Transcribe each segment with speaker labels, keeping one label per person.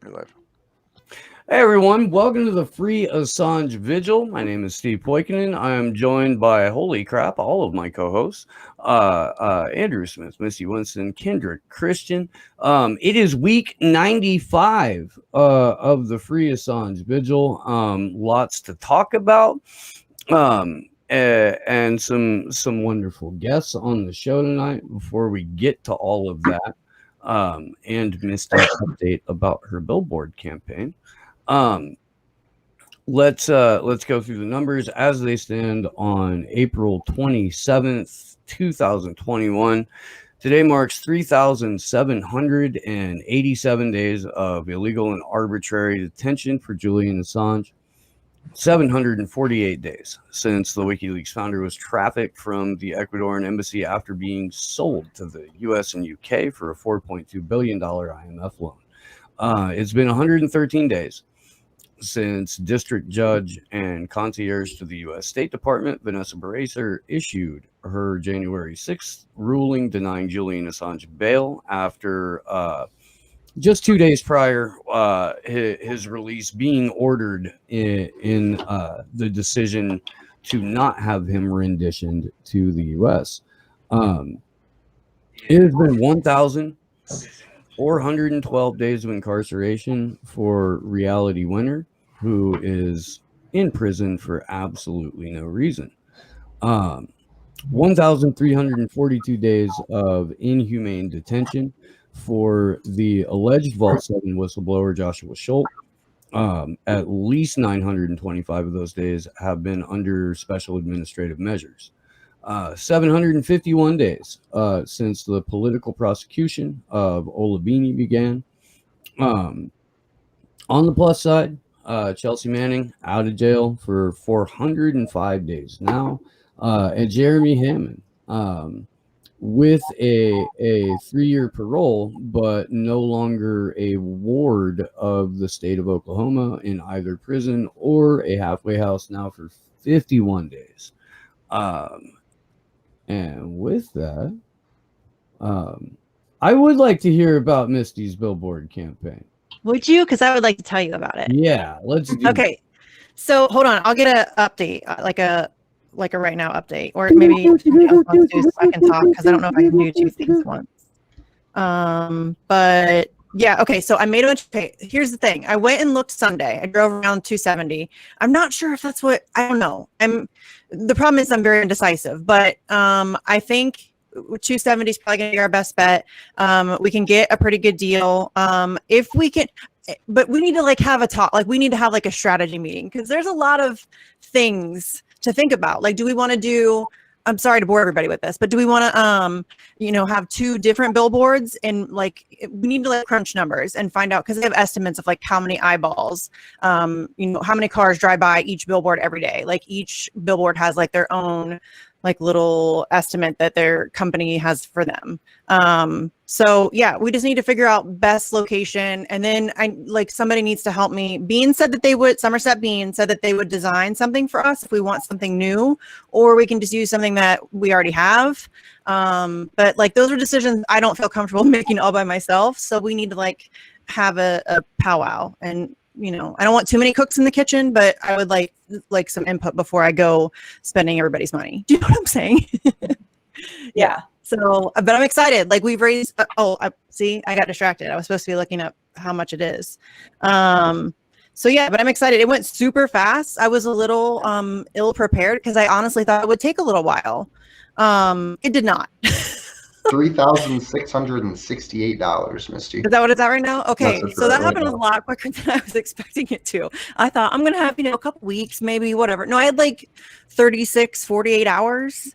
Speaker 1: You're live.
Speaker 2: Hey everyone, welcome to the Free Assange Vigil. My name is Steve Poikinen. I am joined by, holy crap, all of my co-hosts, Andrew Smith, Missy Winston, Kendrick Christian. It is week 95 of the Free Assange Vigil. Lots to talk about. And some wonderful guests on the show tonight. Before we get to all of that, and Misty's update about her billboard campaign. Let's go through the numbers as they stand on April 27th, 2021. Today marks 3,787 days of illegal and arbitrary detention for Julian Assange. 748 days since the Wikileaks founder was trafficked from the Ecuadorian embassy after being sold to the US and UK for a $4.2 billion IMF loan. It's been 113 days since District Judge and Concierge to the U.S. State Department, Vanessa Baraister, issued her January 6th ruling denying Julian Assange bail after just 2 days prior his release being ordered in the decision to not have him renditioned to the U.S. It has been 1,412 days of incarceration for Reality Winner, who is in prison for absolutely no reason. 1,342 days of inhumane detention for the alleged Vault 7 whistleblower Joshua Schultes. At least 925 of those days have been under special administrative measures. 751 days since the political prosecution of Oli Bini began. On the plus side, Chelsea Manning out of jail for 405 days now, and Jeremy Hammond with a 3-year parole, but no longer a ward of the state of Oklahoma in either prison or a halfway house now for 51 days. And with that, I would like to hear about Misty's billboard campaign.
Speaker 3: Would you? Because I would like to tell you about it.
Speaker 2: Yeah, let's do
Speaker 3: Okay. So hold on. I'll get an update, like a right now update, or maybe somebody else wants to so I can talk, because I don't know if I can do two things at once. But yeah, okay. So I made a bunch. Okay, here's the thing. I went and looked Sunday. I drove around 270. I'm not sure if that's what, I don't know. The problem is I'm very indecisive, but I think 270 is probably going to be our best bet. We can get a pretty good deal. If we can, but we need to have a talk. Like, we need to have a strategy meeting, because there's a lot of things to think about. Like, do we want to do, I'm sorry to bore everybody with this, but do we want to, have 2 different billboards, and we need to crunch numbers and find out, because they have estimates of how many eyeballs, how many cars drive by each billboard every day. Each billboard has their own little estimate that their company has for them. So yeah, we just need to figure out best location. And then somebody needs to help me. Somerset Bean said that they would design something for us if we want something new, or we can just use something that we already have. But those are decisions I don't feel comfortable making all by myself. So we need to have a powwow. And I don't want too many cooks in the kitchen, but I would like some input before I go spending everybody's money. Do you know what I'm saying? Yeah. So, but I'm excited. We've raised, I got distracted. I was supposed to be looking up how much it is. So yeah, but I'm excited. It went super fast. I was a little ill prepared, because I honestly thought it would take a little while. It did not.
Speaker 1: $3,668, Misty.
Speaker 3: Is that what it's at right now? Okay, so that happened a lot quicker than I was expecting it to. I thought I'm gonna have a couple weeks, maybe, whatever. No, I had 48 hours,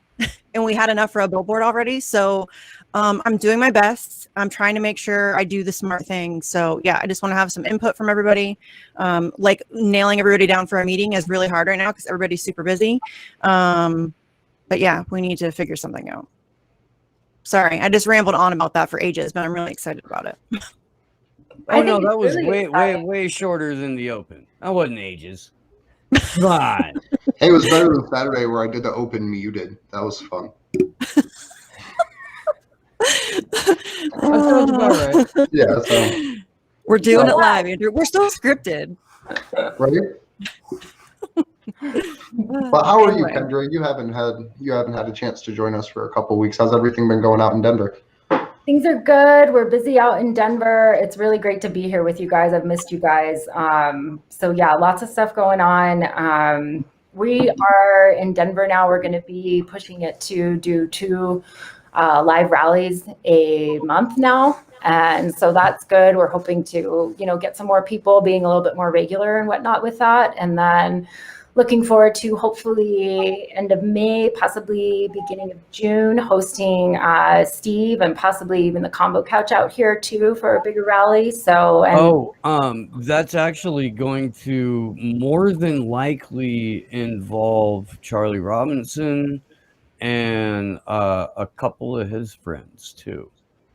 Speaker 3: and we had enough for a billboard already. So I'm doing my best. I'm trying to make sure I do the smart thing. So yeah, I just want to have some input from everybody. Nailing everybody down for a meeting is really hard right now, because everybody's super busy. But yeah, we need to figure something out. Sorry, I just rambled on about that for ages, but I'm really excited about it.
Speaker 2: Oh no, that was really way shorter than the open. That wasn't ages. Come on.
Speaker 1: Hey, it was better than Saturday where I did the open muted. That was fun.
Speaker 2: That sounds about right.
Speaker 1: Yeah. So
Speaker 3: We're doing it live, Andrew. We're still scripted.
Speaker 1: Right? But how are you, Kendra? You haven't had a chance to join us for a couple weeks. How's everything been going out in Denver?
Speaker 4: Things are good. We're busy out in Denver. It's really great to be here with you guys. I've missed you guys. So yeah, lots of stuff going on. We are in Denver now. We're going to be pushing it to do 2 live rallies a month now. And so that's good. We're hoping to, get some more people being a little bit more regular and whatnot with that. And then looking forward to hopefully end of May, possibly beginning of June, hosting Steve and possibly even the Combo Couch out here too for a bigger rally. So,
Speaker 2: that's actually going to more than likely involve Charlie Robinson and a couple of his friends too.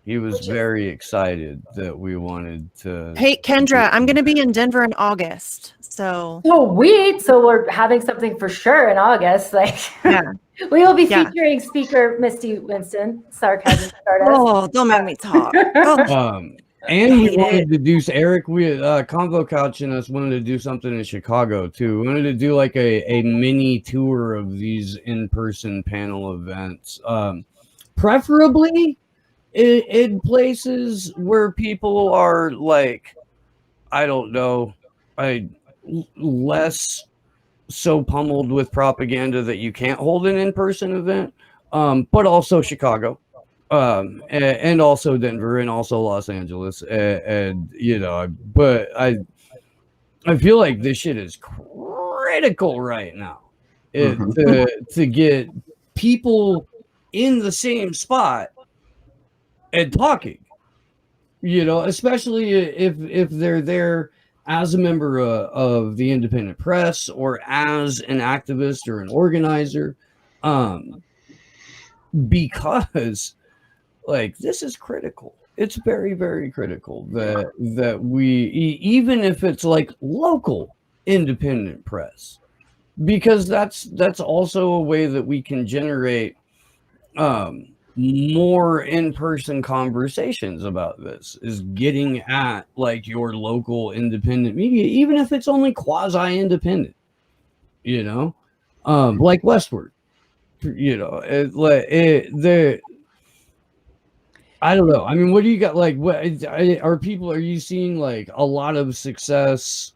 Speaker 2: He was very excited that we wanted to.
Speaker 3: Hey, Kendra, I'm going to be in Denver in August. So
Speaker 4: sweet. So we're having something for sure in August.
Speaker 3: Yeah.
Speaker 4: We will be featuring speaker Misty Winston. Sarcasm Stardust.
Speaker 3: Oh, don't make me talk.
Speaker 2: And we wanted to do, Eric, Convo Couch and us wanted to do something in Chicago too. We wanted to do like a mini tour of these in-person panel events. Preferably in places where people are like, I don't know, less so pummeled with propaganda that you can't hold an in-person event, but also Chicago, and also Denver, and also Los Angeles, and but I feel like this shit is critical right now, to get people in the same spot and talking, especially if they're there as a member of the independent press or as an activist or an organizer, because this is critical. It's very, very critical that we, even if it's like local independent press, because that's also a way that we can generate more in-person conversations about this, is getting at your local independent media, even if it's only quasi-independent, like Westward, I don't know. I mean, what do you got? What are you seeing a lot of success?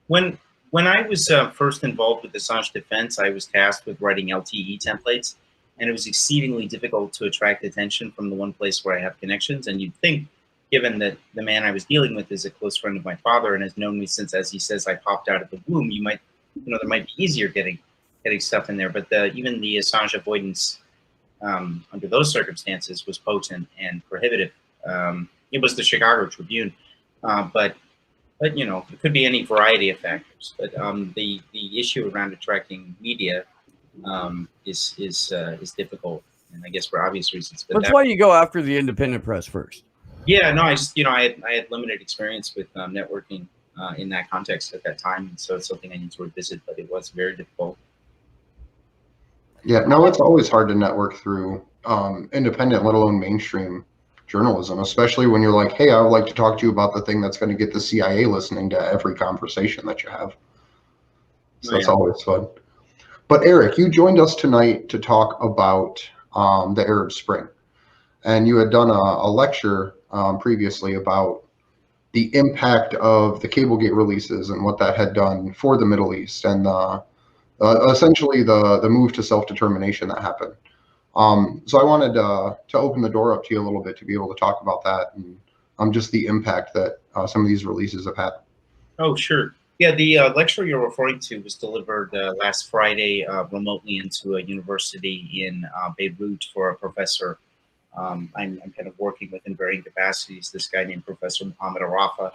Speaker 5: When I was first involved with Assange defense, I was tasked with writing LTE templates. And it was exceedingly difficult to attract attention from the one place where I have connections. And you'd think, given that the man I was dealing with is a close friend of my father and has known me since, as he says, I popped out of the womb, you might, there might be easier getting stuff in there. But even the Assange avoidance under those circumstances was potent and prohibitive. It was the Chicago Tribune, but it could be any variety of factors. But the issue around attracting media is difficult, and I guess for obvious reasons. But
Speaker 2: that's why you go after the independent press first.
Speaker 5: Yeah, no, I just I had limited experience with networking in that context at that time, so it's something I need to revisit. But it was very difficult.
Speaker 1: Yeah, no, it's always hard to network through independent, let alone mainstream journalism, especially when you're like, hey, I would like to talk to you about the thing that's going to get the CIA listening to every conversation that you have. So it's always fun. But Eric, you joined us tonight to talk about the Arab Spring, and you had done a lecture previously about the impact of the Cablegate releases and what that had done for the Middle East, and essentially the move to self-determination that happened. So I wanted to open the door up to you a little bit to be able to talk about that and just the impact that some of these releases have had.
Speaker 5: Oh, sure. Yeah, the lecture you're referring to was delivered last Friday remotely into a university in Beirut for a professor. I'm kind of working with in varying capacities. This guy named Professor Mohammed Arafa.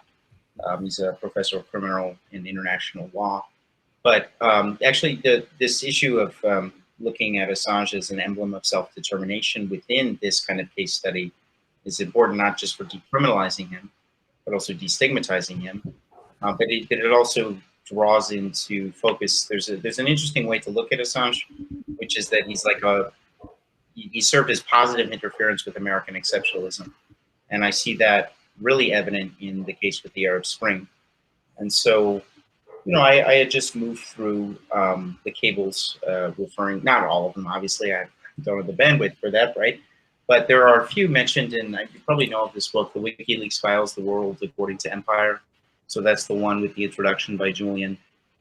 Speaker 5: He's a professor of criminal and international law. But actually, this issue of looking at Assange as an emblem of self-determination within this kind of case study is important, not just for decriminalizing him, but also destigmatizing him. But it also draws into focus. There's an interesting way to look at Assange, which is that he's like he served as positive interference with American exceptionalism, and I see that really evident in the case with the Arab Spring. And so, I had just moved through the cables, referring, not all of them, obviously, I don't have the bandwidth for that, right? But there are a few mentioned, and you probably know of this book, the WikiLeaks Files, The World According to Empire. So that's the one with the introduction by Julian.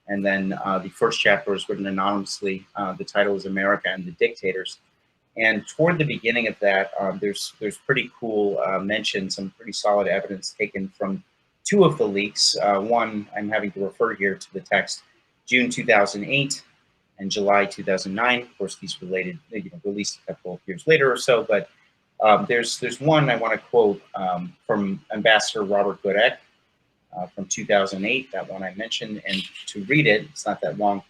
Speaker 5: And then the first chapter is written anonymously. The title is America and the Dictators. And toward the beginning of that, there's pretty cool mention, some pretty solid evidence taken from two of the leaks. One, I'm having to refer here to the text, June 2008 and July 2009. Of course, these related, released a couple of years later or so. But there's one I want to quote from Ambassador Robert Goodek from 2008, that one I mentioned. And to read it, it's not that long.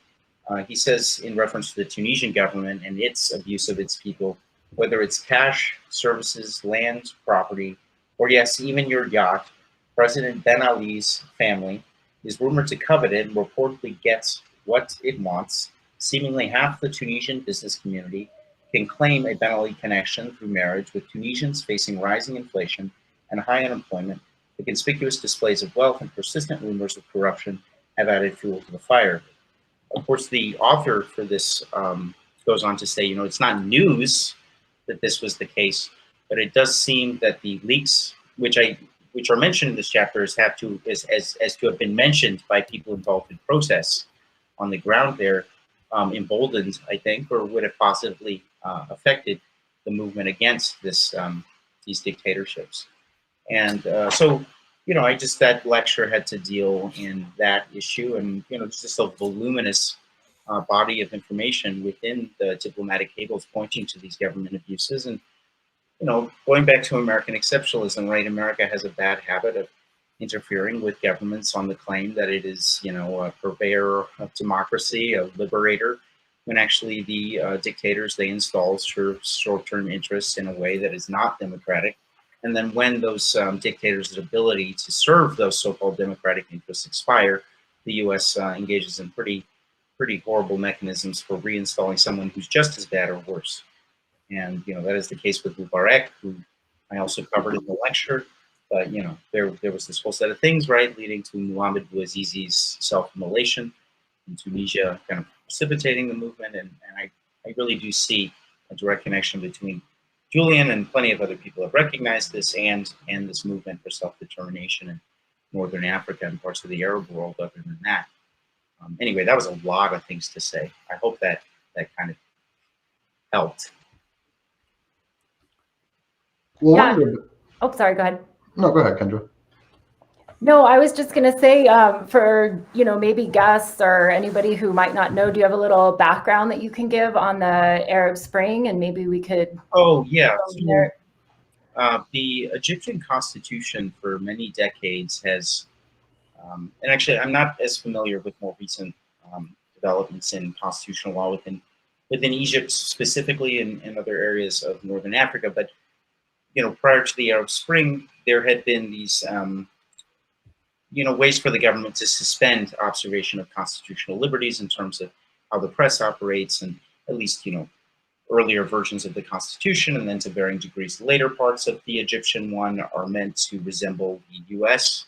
Speaker 5: He says, in reference to the Tunisian government and its abuse of its people, whether it's cash, services, land, property, or yes, even your yacht, President Ben Ali's family is rumored to covet it and reportedly gets what it wants. Seemingly half the Tunisian business community can claim a Ben Ali connection through marriage, with Tunisians facing rising inflation and high unemployment. The conspicuous displays of wealth and persistent rumors of corruption have added fuel to the fire. Of course, the author for this goes on to say, it's not news that this was the case, but it does seem that the leaks, which are mentioned in this chapter, as to have been mentioned by people involved in protests on the ground there, emboldened, I think, or would have possibly affected the movement against these dictatorships. And so, that lecture had to deal in that issue, and it's just a voluminous body of information within the diplomatic cables pointing to these government abuses. And going back to American exceptionalism, right? America has a bad habit of interfering with governments on the claim that it is, a purveyor of democracy, a liberator, when actually the dictators they install serve short-term interests in a way that is not democratic. And then when those dictators' ability to serve those so-called democratic interests expire, the U.S. engages in pretty horrible mechanisms for reinstalling someone who's just as bad or worse. And that is the case with Mubarak, who I also covered in the lecture. But there was this whole set of things, right, leading to Mohamed Bouazizi's self-immolation in Tunisia, kind of precipitating the movement. And I really do see a direct connection between Julian and plenty of other people have recognized this, and this movement for self-determination in Northern Africa and parts of the Arab world. Other than that, anyway, that was a lot of things to say. I hope that kind of helped.
Speaker 1: Well,
Speaker 4: Yeah. Oh, sorry. Go ahead.
Speaker 1: No, go ahead, Kendra.
Speaker 4: No, I was just going to say, for, maybe guests or anybody who might not know, do you have a little background that you can give on the Arab Spring, and maybe we could...
Speaker 5: Oh, yeah. The Egyptian constitution for many decades has, and actually I'm not as familiar with more recent developments in constitutional law within Egypt specifically, and other areas of Northern Africa, but prior to the Arab Spring, there had been these ways for the government to suspend observation of constitutional liberties in terms of how the press operates, and at least, earlier versions of the Constitution, and then to varying degrees later parts of the Egyptian one are meant to resemble the U.S.,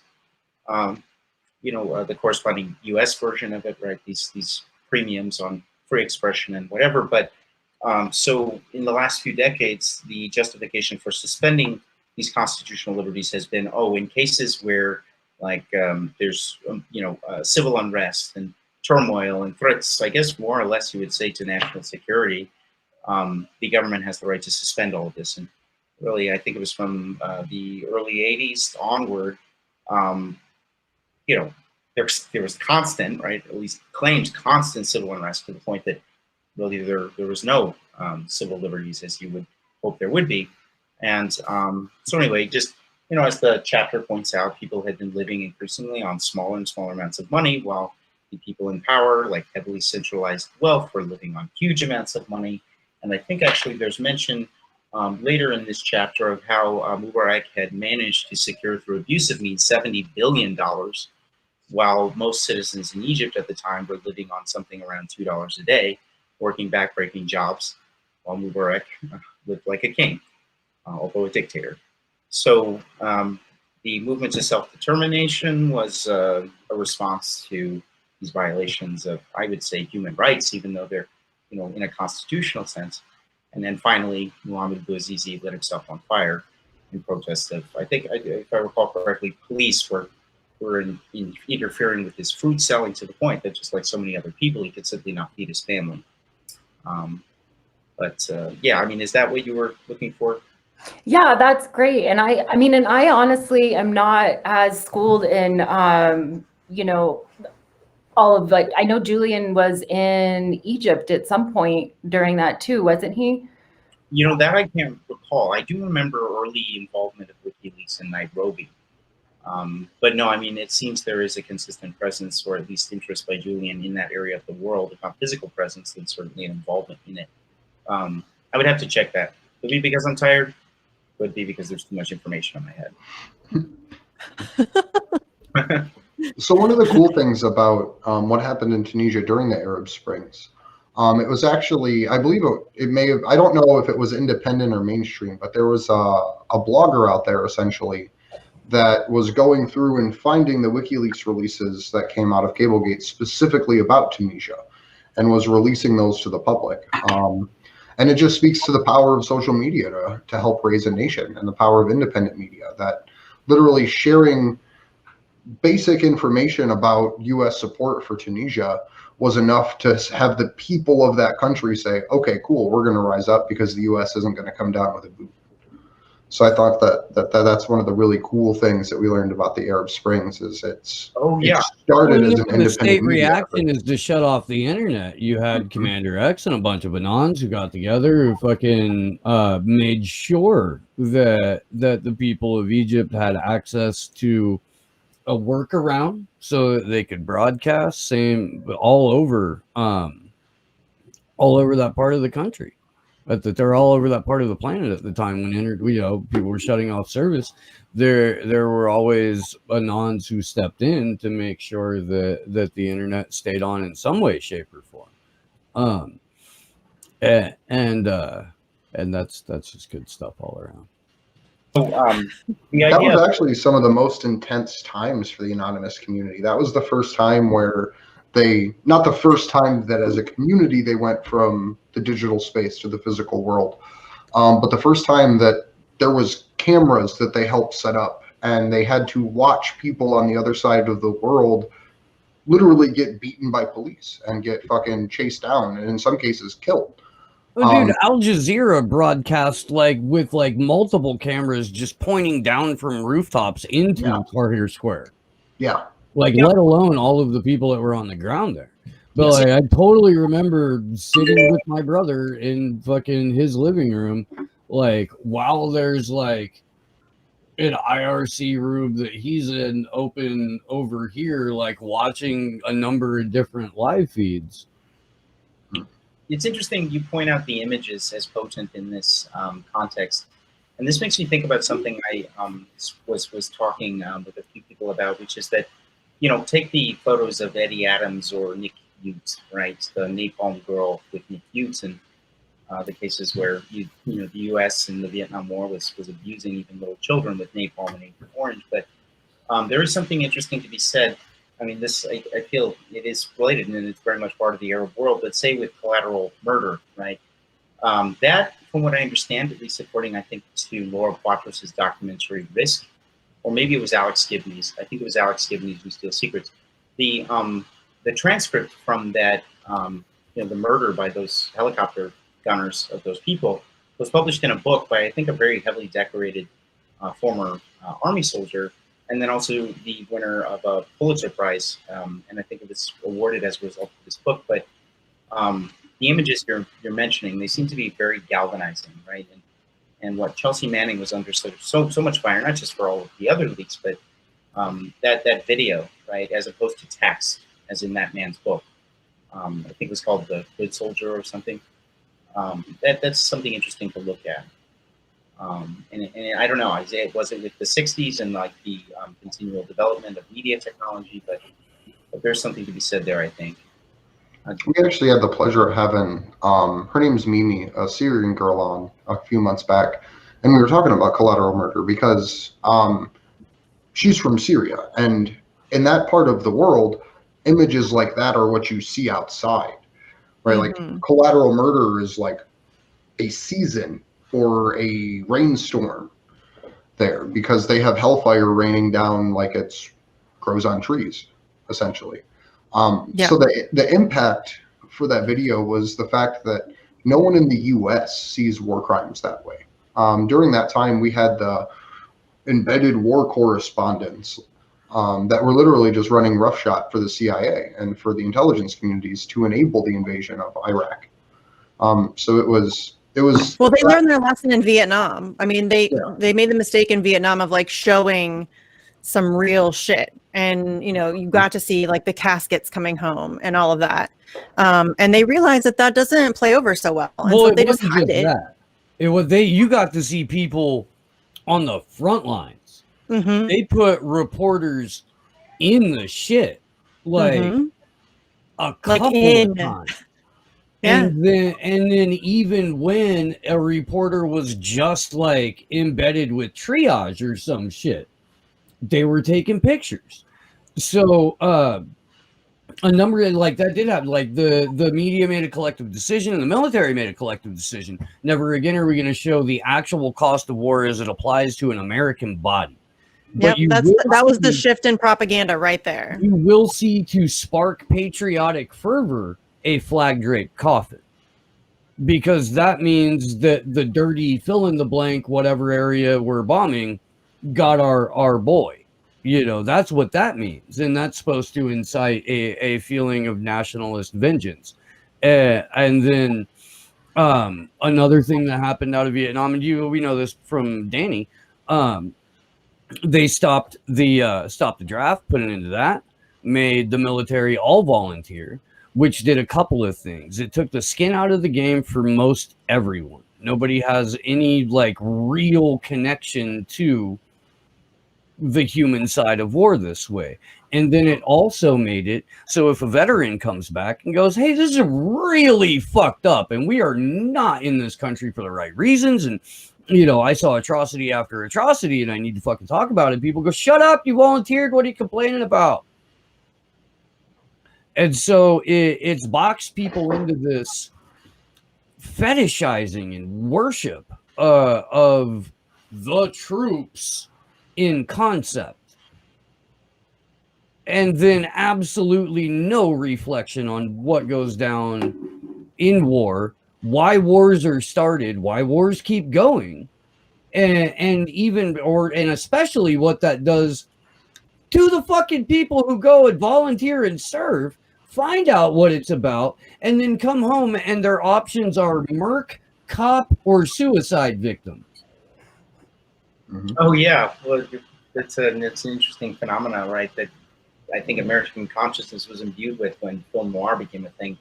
Speaker 5: the corresponding U.S. version of it, right? These premiums on free expression and whatever. But so in the last few decades, the justification for suspending these constitutional liberties has been, in cases where there's civil unrest and turmoil and threats, I guess more or less you would say, to national security, the government has the right to suspend all of this. And really, I think it was from the early 80s onward, there was constant, right, at least claimed constant civil unrest, to the point that really there was no civil liberties as you would hope there would be. And so anyway, just as the chapter points out, people had been living increasingly on smaller and smaller amounts of money, while the people in power, like heavily centralized wealth, were living on huge amounts of money. And I think actually there's mention later in this chapter of how Mubarak had managed to secure through abusive means $70 billion, while most citizens in Egypt at the time were living on something around $2 a day, working backbreaking jobs, while Mubarak lived like a king, although a dictator. So The movement to self-determination was a response to these violations of, I would say, human rights, even though they're, in a constitutional sense. And then finally, Muhammad Bouazizi lit himself on fire in protest of, I think, if I recall correctly, police were interfering with his food selling to the point that, just like so many other people, he could simply not feed his family. Yeah, I mean, is that what you were looking for?
Speaker 4: Yeah, that's great. And I mean, and I honestly am not as schooled in, all of, like, I know Julian was in Egypt at some point during that too, wasn't he?
Speaker 5: That I can't recall. I do remember early involvement of WikiLeaks in Nairobi. But no, I mean, it seems there is a consistent presence, or at least interest by Julian in that area of the world, if not physical presence, then certainly an involvement in it. I would have to check that. Could be because I'm tired, could be because there's too much information on my head.
Speaker 1: So one of the cool things about what happened in Tunisia during the Arab Springs, it was actually, I believe it may have, I don't know if it was independent or mainstream, but there was a blogger out there essentially that was going through and finding the WikiLeaks releases that came out of Cablegate specifically about Tunisia and was releasing those to the public. And it just speaks to the power of social media to help raise a nation, and the power of independent media, that literally sharing basic information about U.S. support for Tunisia was enough to have the people of that country say, okay, cool, we're going to rise up because the U.S. isn't going to come down with a boot. So I thought that's one of the really cool things that we learned about the Arab Springs is it started as an independent
Speaker 2: the state
Speaker 1: media
Speaker 2: reaction is to shut off the internet. You had Commander X and a bunch of Anons who got together who fucking made sure that the people of Egypt had access to a workaround so that they could broadcast all over that part of the country. But that they're all over that part of the planet at the time when people were shutting off service. There were always Anons who stepped in to make sure that the internet stayed on in some way, shape, or form. And that's just good stuff all around.
Speaker 1: That was actually some of the most intense times for the anonymous community. That was the first time where not the first time that as a community they went from the digital space to the physical world, but the first time that there was cameras that they helped set up, and they had to watch people on the other side of the world literally get beaten by police and get fucking chased down, and in some cases killed.
Speaker 2: Oh, dude, Al Jazeera broadcast with multiple cameras just pointing down from rooftops into Tahrir Square.
Speaker 1: Yeah.
Speaker 2: Let alone all of the people that were on the ground there. But I totally remember sitting with my brother in fucking his living room, while there's an IRC room that he's in open over here, watching a number of different live feeds.
Speaker 5: It's interesting you point out the images as potent in this context. And this makes me think about something I was talking with a few people about, which is that, take the photos of Eddie Adams or Nick Ute, right? The Napalm Girl with Nick Ute, and the cases where the U.S. in the Vietnam War was abusing even little children with napalm and Agent Orange. But there is something interesting to be said. I mean, I feel it is related, and it's very much part of the Arab world. But say with collateral murder, right? That, from what I understand, at least according, I think, to Laura Poitras's documentary Risk, or maybe it was Alex Gibney's. I think it was Alex Gibney's Who Steals Secrets. The transcript from that, the murder by those helicopter gunners of those people was published in a book by, I think, a very heavily decorated former Army soldier, and then also the winner of a Pulitzer Prize, and I think it was awarded as a result of this book. But the images you're mentioning, they seem to be very galvanizing, right? And what Chelsea Manning was under so much fire, not just for all of the other leaks, but that video, right, as opposed to text, as in that man's book. I think it was called The Good Soldier or something. That's something interesting to look at. And I don't know, was it with the 60s and the continual development of media technology, but there's something to be said there, I think.
Speaker 1: We actually had the pleasure of having, her name's Mimi, a Syrian girl, on a few months back, and we were talking about collateral murder because she's from Syria, and in that part of the world, images like that are what you see outside, right? Like collateral murder is like a season or a rainstorm there because they have hellfire raining down like it's grows on trees, essentially. So the impact for that video was the fact that no one in the U.S. sees war crimes that way. During that time, we had the embedded war correspondents that were literally just running roughshod for the CIA and for the intelligence communities to enable the invasion of Iraq. So it was.
Speaker 3: Well, they learned their lesson in Vietnam. I mean, they made the mistake in Vietnam of like showing some real shit, and you got to see like the caskets coming home and all of that, and they realized that doesn't play over so well, and so they just hide it.
Speaker 2: You got to see people on the front lines. They put reporters in the shit like a couple of times.
Speaker 3: Yeah.
Speaker 2: And then even when a reporter was just like embedded with triage or some shit, they were taking pictures. So a number of like that did happen. Like the media made a collective decision and the military made a collective decision. Never again are we going to show the actual cost of war as it applies to an American body.
Speaker 3: Yep, that was the shift in propaganda right there.
Speaker 2: You will see, to spark patriotic fervor, a flag draped coffin, because that means that the dirty fill in the blank whatever area we're bombing got our boy. That's what that means, and that's supposed to incite a feeling of nationalist vengeance. And then another thing that happened out of Vietnam, and we know this from Danny, they stopped the draft, put it into that, made the military all volunteer, which did a couple of things. It took the skin out of the game for most everyone. Nobody has any like real connection to the human side of war this way. And then it also made it so if a veteran comes back and goes, hey, this is really fucked up and we are not in this country for the right reasons, and I saw atrocity after atrocity and I need to fucking talk about it, people go, shut up, you volunteered, what are you complaining about? And so it's boxed people into this fetishizing and worship of the troops in concept. And then absolutely no reflection on what goes down in war, why wars are started, why wars keep going, and especially what that does to the fucking people who go and volunteer and serve, find out what it's about, and then come home and their options are merc, cop, or suicide victim.
Speaker 5: Oh yeah, well, it's an interesting phenomenon, right? That I think American consciousness was imbued with when film noir became a thing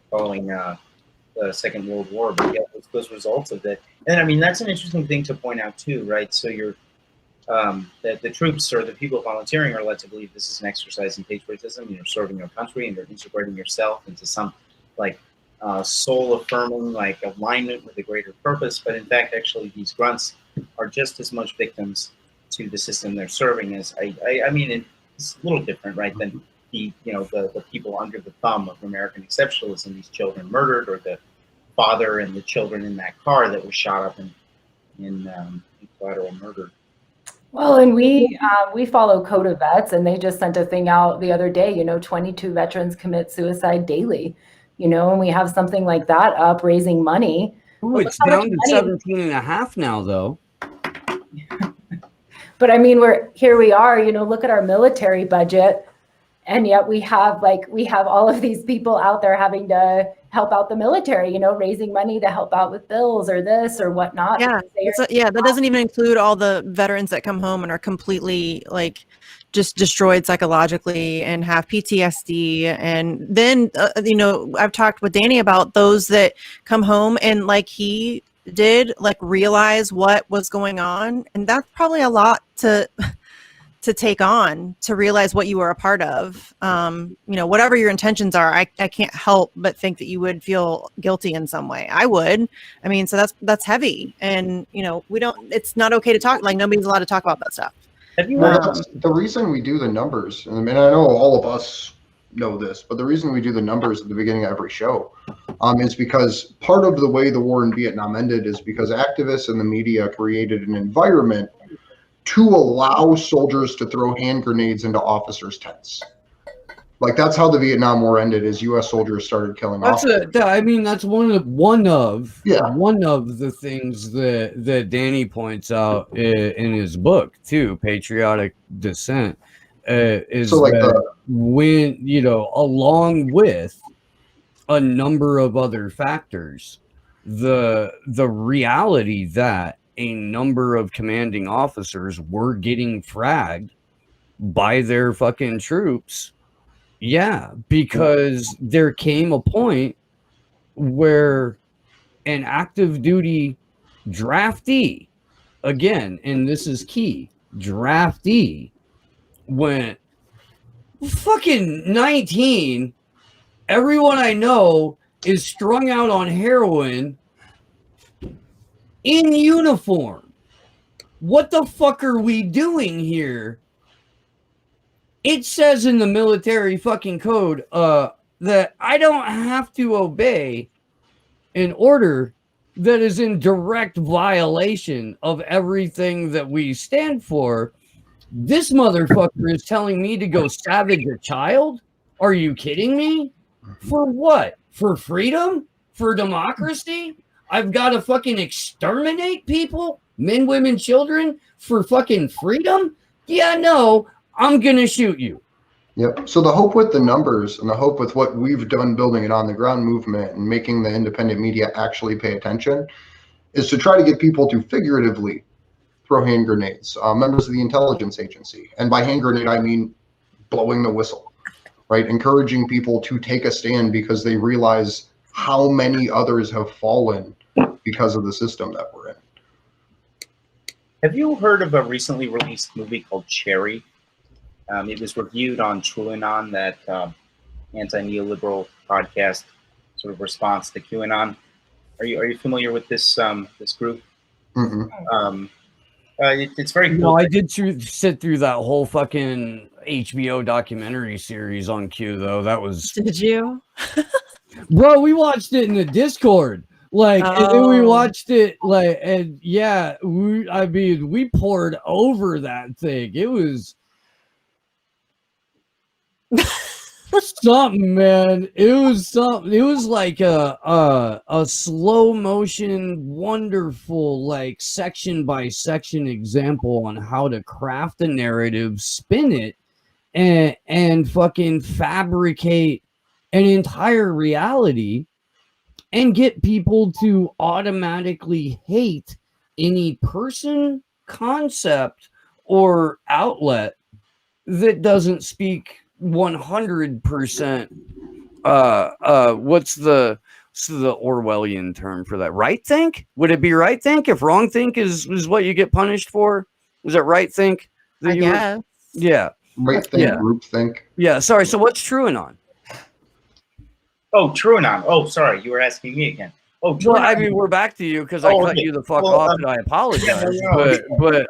Speaker 5: following the Second World War. But yeah, it's those results of it. And I mean, that's an interesting thing to point out too, right? So you're that the troops or the people volunteering are led to believe this is an exercise in patriotism. You're serving your country and you're integrating yourself into some like soul affirming like alignment with a greater purpose. But in fact, actually, these grunts are just as much victims to the system they're serving as I mean, it's a little different, right, than the people under the thumb of American exceptionalism, these children murdered, or the father and the children in that car that was shot up in collateral murder.
Speaker 4: Well, and we follow Code of Vets, and they just sent a thing out the other day, 22 veterans commit suicide daily, and we have something like that up raising money.
Speaker 2: Ooh, it's down to 17 and a half now, though.
Speaker 4: But I mean, we are, look at our military budget, and yet we have all of these people out there having to help out the military, raising money to help out with bills or this or whatnot.
Speaker 3: Yeah, that doesn't even include all the veterans that come home and are completely like just destroyed psychologically and have PTSD. And then, I've talked with Danny about those that come home and like he did like realize what was going on. And that's probably a lot to take on, to realize what you were a part of. Whatever your intentions are, I can't help but think that you would feel guilty in some way. I would. I mean, so that's heavy. And, it's not okay to talk, like nobody's allowed to talk about that stuff.
Speaker 5: Have you?
Speaker 1: Well, that's the reason we do the numbers. I mean, I know all of us know this, but the reason we do the numbers at the beginning of every show is because part of the way the war in Vietnam ended is because activists and the media created an environment to allow soldiers to throw hand grenades into officers' tents. Like that's how the Vietnam War ended. Is U.S. soldiers started killing officers.
Speaker 2: I mean, that's one of
Speaker 1: Yeah.
Speaker 2: the things that Danny points out in his book too, Patriotic Descent, is
Speaker 1: So like
Speaker 2: that when along with a number of other factors, the reality that a number of commanding officers were getting fragged by their fucking troops. Yeah, because there came a point where an active duty draftee, again, and this is key, draftee went fucking 19. Everyone I know is strung out on heroin in uniform. What the fuck are we doing here? It says in the military fucking code that I don't have to obey an order that is in direct violation of everything that we stand for. This motherfucker is telling me to go savage a child? Are you kidding me? For what? For freedom? For democracy? I've got to fucking exterminate people? Men, women, children? For fucking freedom? Yeah, no. I'm going to shoot you.
Speaker 1: Yep. So the hope with the numbers and the hope with what we've done building an on-the-ground movement and making the independent media actually pay attention is to try to get people to figuratively throw hand grenades, members of the intelligence agency. And by hand grenade, I mean blowing the whistle, right? Encouraging people to take a stand because they realize how many others have fallen because of the system that we're in.
Speaker 5: Have you heard of a recently released movie called Cherry? It was reviewed on TrueAnon, that anti-neoliberal podcast sort of response to QAnon. Are you familiar with this this group?
Speaker 1: Mm-hmm.
Speaker 5: It's very cool.
Speaker 2: No, I did sit through that whole fucking HBO documentary series on Q, though. That was.
Speaker 3: Did you?
Speaker 2: Bro, we watched it in the Discord. Like, and then we watched it, like, and yeah, we poured over that thing. It was something, man. It was something. It was like a slow motion, wonderful, like section by section example on how to craft a narrative, spin it, and fucking fabricate an entire reality and get people to automatically hate any person, concept, or outlet that doesn't speak 100%. What's the Orwellian term for that? Right think? Would it be right think if wrong think is what you get punished for? Was it right think?
Speaker 3: I guess.
Speaker 2: Yeah.
Speaker 1: Right think,
Speaker 2: Yeah.
Speaker 1: group think.
Speaker 2: Yeah. Sorry. So what's TrueAnon?
Speaker 5: Oh, TrueAnon. Oh, sorry, you were asking me again. Oh, TrueAnon.
Speaker 2: Well, I mean, we're back to you because I cut you the fuck off, and I apologize.
Speaker 5: no.
Speaker 2: But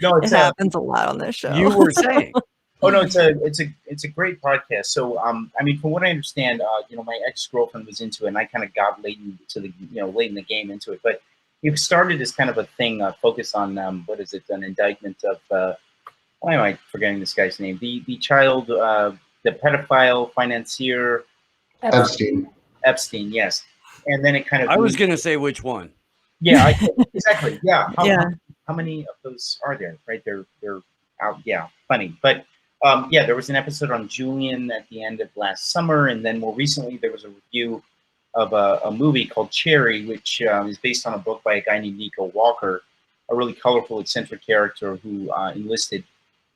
Speaker 5: No,
Speaker 3: It
Speaker 5: it's
Speaker 3: happens a lot on this show.
Speaker 2: you were saying.
Speaker 5: Oh no, it's a great podcast. So I mean, from what I understand, my ex-girlfriend was into it, and I kind of got late in the game into it. But it started as kind of a thing focused on what is it? An indictment of why am I forgetting this guy's name? The child, the pedophile financier. Epstein, yes. And then it kind of.
Speaker 2: I was gonna say which one.
Speaker 5: Yeah, exactly. Yeah.
Speaker 3: Yeah.
Speaker 5: How many of those are there? Right, they're out. Yeah, funny, but. There was an episode on Julian at the end of last summer, and then more recently there was a review of a movie called Cherry, which is based on a book by a guy named Nico Walker, a really colorful, eccentric character who enlisted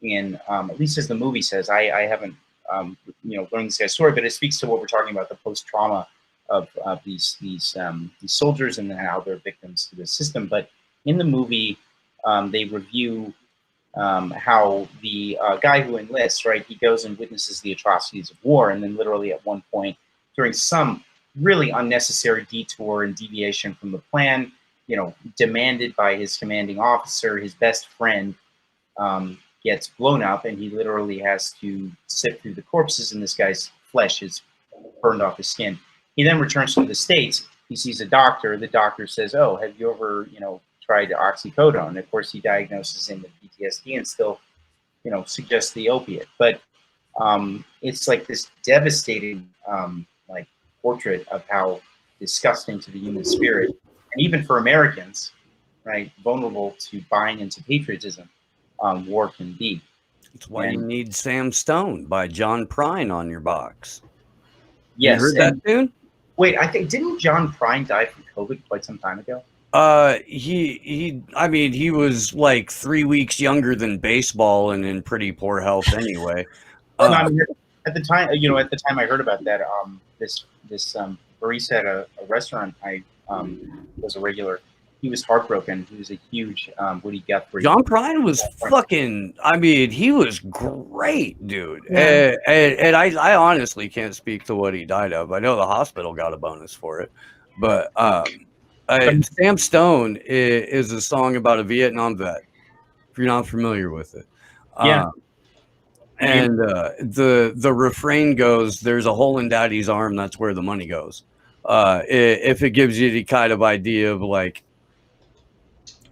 Speaker 5: in, at least as the movie says, I haven't, learned this guy's story, but it speaks to what we're talking about, the post-trauma of these soldiers and then how they're victims to the system. But in the movie, they review how the guy who enlists, right, he goes and witnesses the atrocities of war, and then literally at one point, during some really unnecessary detour and deviation from the plan, demanded by his commanding officer, his best friend, gets blown up, and he literally has to sift through the corpses, and this guy's flesh is burned off his skin. He then returns to the States. He sees a doctor. The doctor says, "Oh, have you ever, tried oxycodone?" And of course, he diagnoses him with PTSD and still, suggests the opiate. But it's like this devastating, like portrait of how disgusting to the human spirit, and even for Americans, right, vulnerable to buying into patriotism, war can be.
Speaker 2: That's why you need Sam Stone by John Prine on your box.
Speaker 5: Yes,
Speaker 2: you heard that tune?
Speaker 5: Wait, I think didn't John Prine die from COVID quite some time ago?
Speaker 2: He was like 3 weeks younger than baseball and in pretty poor health anyway.
Speaker 5: At the time I heard about that, this barista at a restaurant I was a regular. He was heartbroken. He was a huge Woody Guthrie.
Speaker 2: John Prine was fucking. I mean, he was great, dude. Yeah. And I honestly can't speak to what he died of. I know the hospital got a bonus for it, but Sam Stone is a song about a Vietnam vet. If you're not familiar with it,
Speaker 5: yeah.
Speaker 2: And the refrain goes, "There's a hole in Daddy's arm. That's where the money goes." If it gives you the kind of idea of like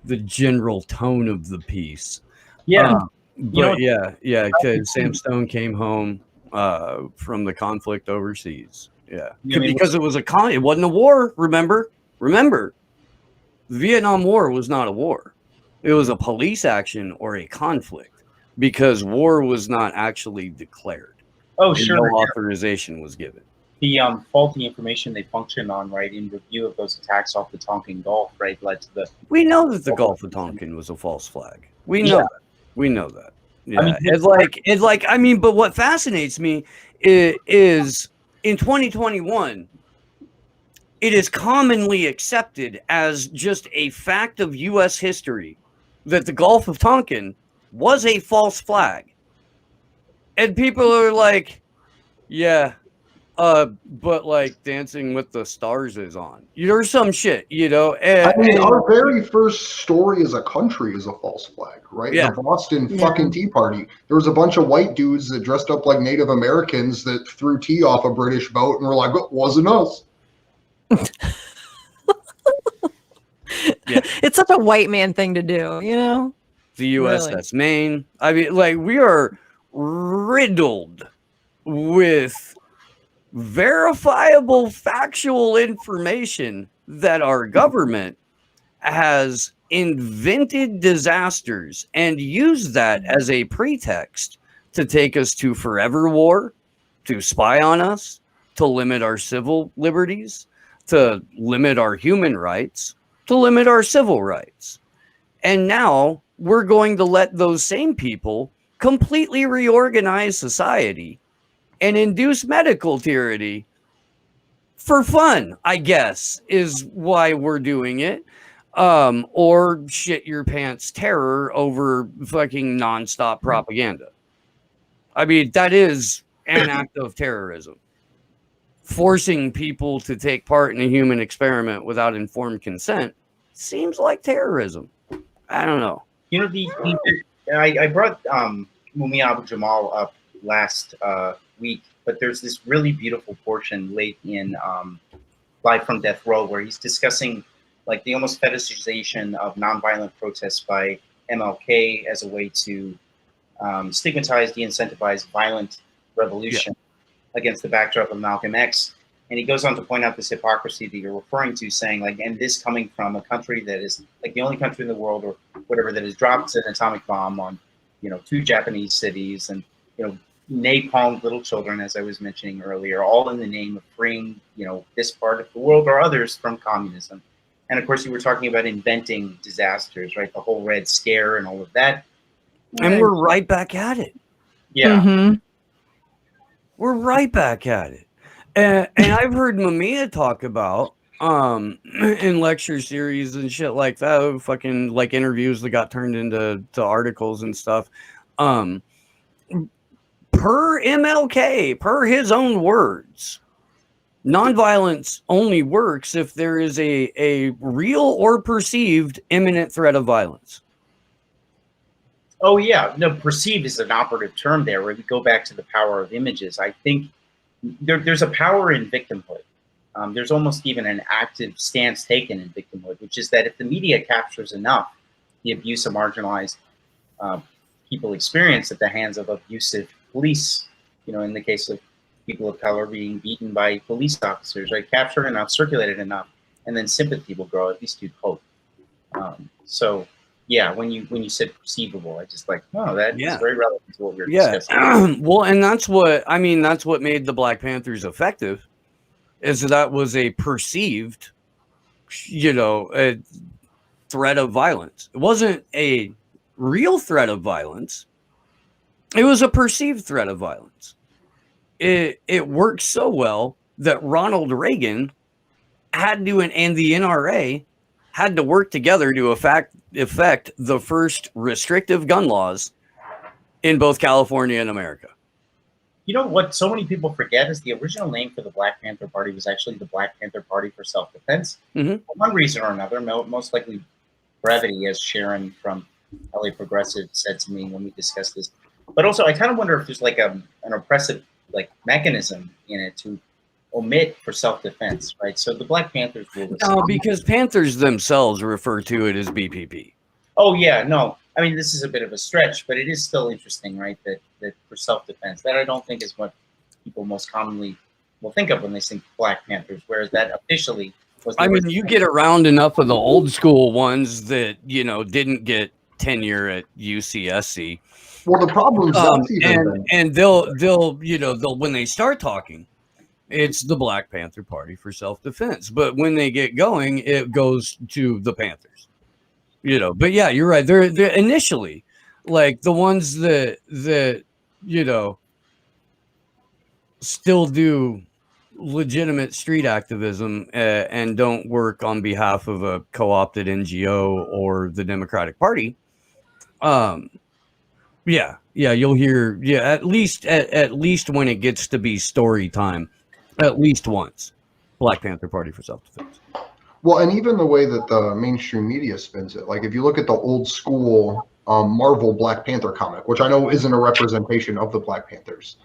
Speaker 2: the general tone of the piece.
Speaker 5: Yeah.
Speaker 2: Because Sam Stone came home from the conflict overseas. Yeah. Because it was it wasn't a war, remember? Remember, the Vietnam War was not a war. It was a police action or a conflict because war was not actually declared.
Speaker 5: Oh, sure.
Speaker 2: No authorization was given.
Speaker 5: The faulty information they functioned on, right, in review of those attacks off the Tonkin Gulf, right, led to the...
Speaker 2: We know that the Gulf of Tonkin was a false flag. We know that. We know that. Yeah. I mean, but what fascinates me is in 2021, it is commonly accepted as just a fact of U.S. history that the Gulf of Tonkin was a false flag. And people are like, yeah... but like Dancing with the Stars is on. There's some shit, And,
Speaker 1: our very first story as a country is a false flag, right?
Speaker 2: Yeah.
Speaker 1: The Boston fucking Tea Party. There was a bunch of white dudes that dressed up like Native Americans that threw tea off a British boat and were like, "It wasn't us."
Speaker 3: Yeah. It's such a white man thing to do,
Speaker 2: The USS Maine. I mean, like, we are riddled with verifiable factual information that our government has invented disasters and used that as a pretext to take us to forever war, to spy on us, to limit our civil liberties, to limit our human rights, to limit our civil rights. And now we're going to let those same people completely reorganize society and induce medical tyranny for fun, I guess, is why we're doing it. Or shit your pants terror over fucking nonstop propaganda. I mean, that is an act of terrorism. Forcing people to take part in a human experiment without informed consent seems like terrorism. I don't know.
Speaker 5: I brought Mumia Abu-Jamal up last week, but there's this really beautiful portion late in Live from Death Row where he's discussing like the almost fetishization of nonviolent protests by MLK as a way to stigmatize, de-incentivize violent revolution against the backdrop of Malcolm X. And he goes on to point out this hypocrisy that you're referring to, saying like, and this coming from a country that is like the only country in the world or whatever that has dropped an atomic bomb on, 2 Japanese cities and, napalmed little children, as I was mentioning earlier, all in the name of freeing, this part of the world or others from communism. And of course, you were talking about inventing disasters, right? The whole Red Scare and all of that.
Speaker 2: And we're right back at it.
Speaker 5: Yeah.
Speaker 3: Mm-hmm.
Speaker 2: We're right back at it. And I've heard Mumia talk about in lecture series and shit like that, fucking like interviews that got turned into articles and stuff. Per MLK, per his own words, nonviolence only works if there is a real or perceived imminent threat of violence.
Speaker 5: Oh yeah, no, perceived is an operative term there. Where we go back to the power of images, I think there's a power in victimhood. There's almost even an active stance taken in victimhood, which is that if the media captures enough the abuse of marginalized people experience at the hands of abusive police, you know, in the case of people of color being beaten by police officers, right? Captured enough, circulated enough, and then sympathy will grow. At least you'd hope. So, yeah, when you said perceivable, I just like, oh, that is very relevant to what we were discussing.
Speaker 2: Well, and that's what I mean. That's what made the Black Panthers effective, is that was a perceived, you know, a threat of violence. It wasn't a real threat of violence. It was a perceived threat of violence. It worked so well that Ronald Reagan had to, and the NRA had to work together to effect the first restrictive gun laws in both California and America.
Speaker 5: You know what so many people forget is the original name for the Black Panther Party was actually the Black Panther Party for Self-Defense.
Speaker 2: Mm-hmm.
Speaker 5: For one reason or another, most likely brevity, as Sharon from LA Progressive said to me when we discussed this. But also, I kind of wonder if there's like an oppressive mechanism in it to omit for self-defense, right? So the Black Panthers will.
Speaker 2: No, because Panthers themselves refer to it as BPP.
Speaker 5: Oh yeah, no. I mean, this is a bit of a stretch, but it is still interesting, right? That for self-defense, that I don't think is what people most commonly will think of when they think Black Panthers, whereas that officially was.
Speaker 2: I mean, you get around enough of the old school ones that, you know, didn't get tenure at UCSC.
Speaker 1: Well, the problem
Speaker 2: and they'll you know, when they start talking, it's the Black Panther Party for Self-Defense. But when they get going, it goes to the Panthers. You know, but yeah, you're right. They're initially like the ones that you know still do legitimate street activism and don't work on behalf of a co-opted NGO or the Democratic Party. Yeah, you'll hear at least when it gets to be story time, at least once, Black Panther Party for Self-Defense.
Speaker 1: Well, and even the way that the mainstream media spins it, like if you look at the old school Marvel Black Panther comic, which I know isn't a representation of the Black Panthers,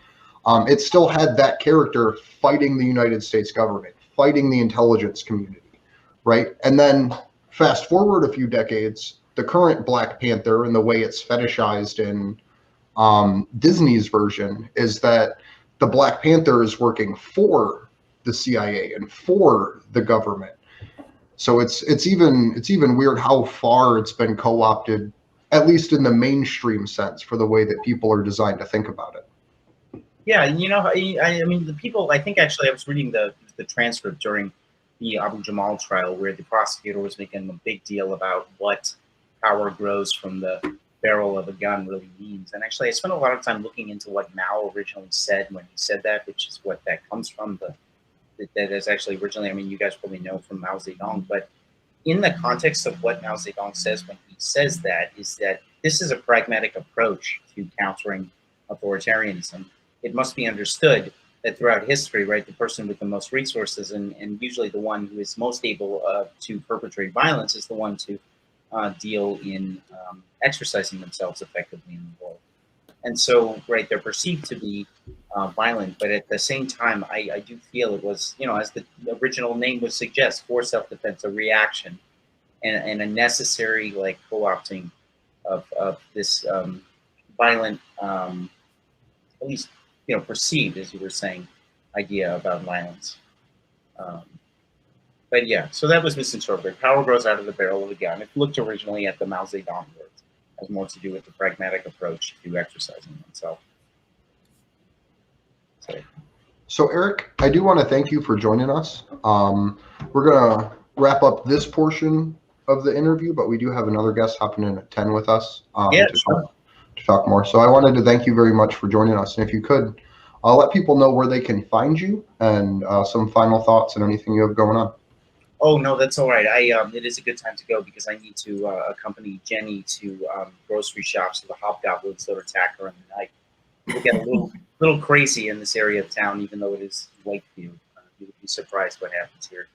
Speaker 1: it still had that character fighting the United States government, fighting the intelligence community, right? And then fast forward a few decades, the current Black Panther and the way it's fetishized in Disney's version is that the Black Panther is working for the CIA and for the government. So it's even weird how far it's been co-opted, at least in the mainstream sense, for the way that people are designed to think about it.
Speaker 5: Yeah, you know, I mean, the people. I think actually, I was reading the transcript during the Abu Jamal trial, where the prosecutor was making a big deal about what power grows from the barrel of a gun really means. And actually, I spent a lot of time looking into what Mao originally said when he said that, which is what that comes from. That is actually originally, I mean, you guys probably know from Mao Zedong, but in the context of what Mao Zedong says when he says that, is that this is a pragmatic approach to countering authoritarianism. It must be understood that throughout history, right, the person with the most resources and usually the one who is most able to perpetrate violence is the one to deal in exercising themselves effectively in the world. And so, right, they're perceived to be violent, but at the same time, I do feel it was, you know, as the original name would suggest, for self-defense, a reaction and a necessary, like, co-opting of this violent, at least, you know, perceived, as you were saying, idea about violence. But yeah, so that was misinterpreted. Power grows out of the barrel of a gun. It looked originally at the Mao Zedong words. Has more to do with the pragmatic approach to exercising oneself.
Speaker 1: So Eric, I do want to thank you for joining us. We're going to wrap up this portion of the interview, but we do have another guest hopping in at 10 with us to talk more. So I wanted to thank you very much for joining us. And if you could, let people know where they can find you and some final thoughts and anything you have going on.
Speaker 5: Oh, no, that's all right. It is a good time to go because I need to accompany Jenny to grocery shops so the hobgoblins don't attack her in the night. People get a little crazy in this area of town, even though it is Lakeview. You would be surprised what happens here.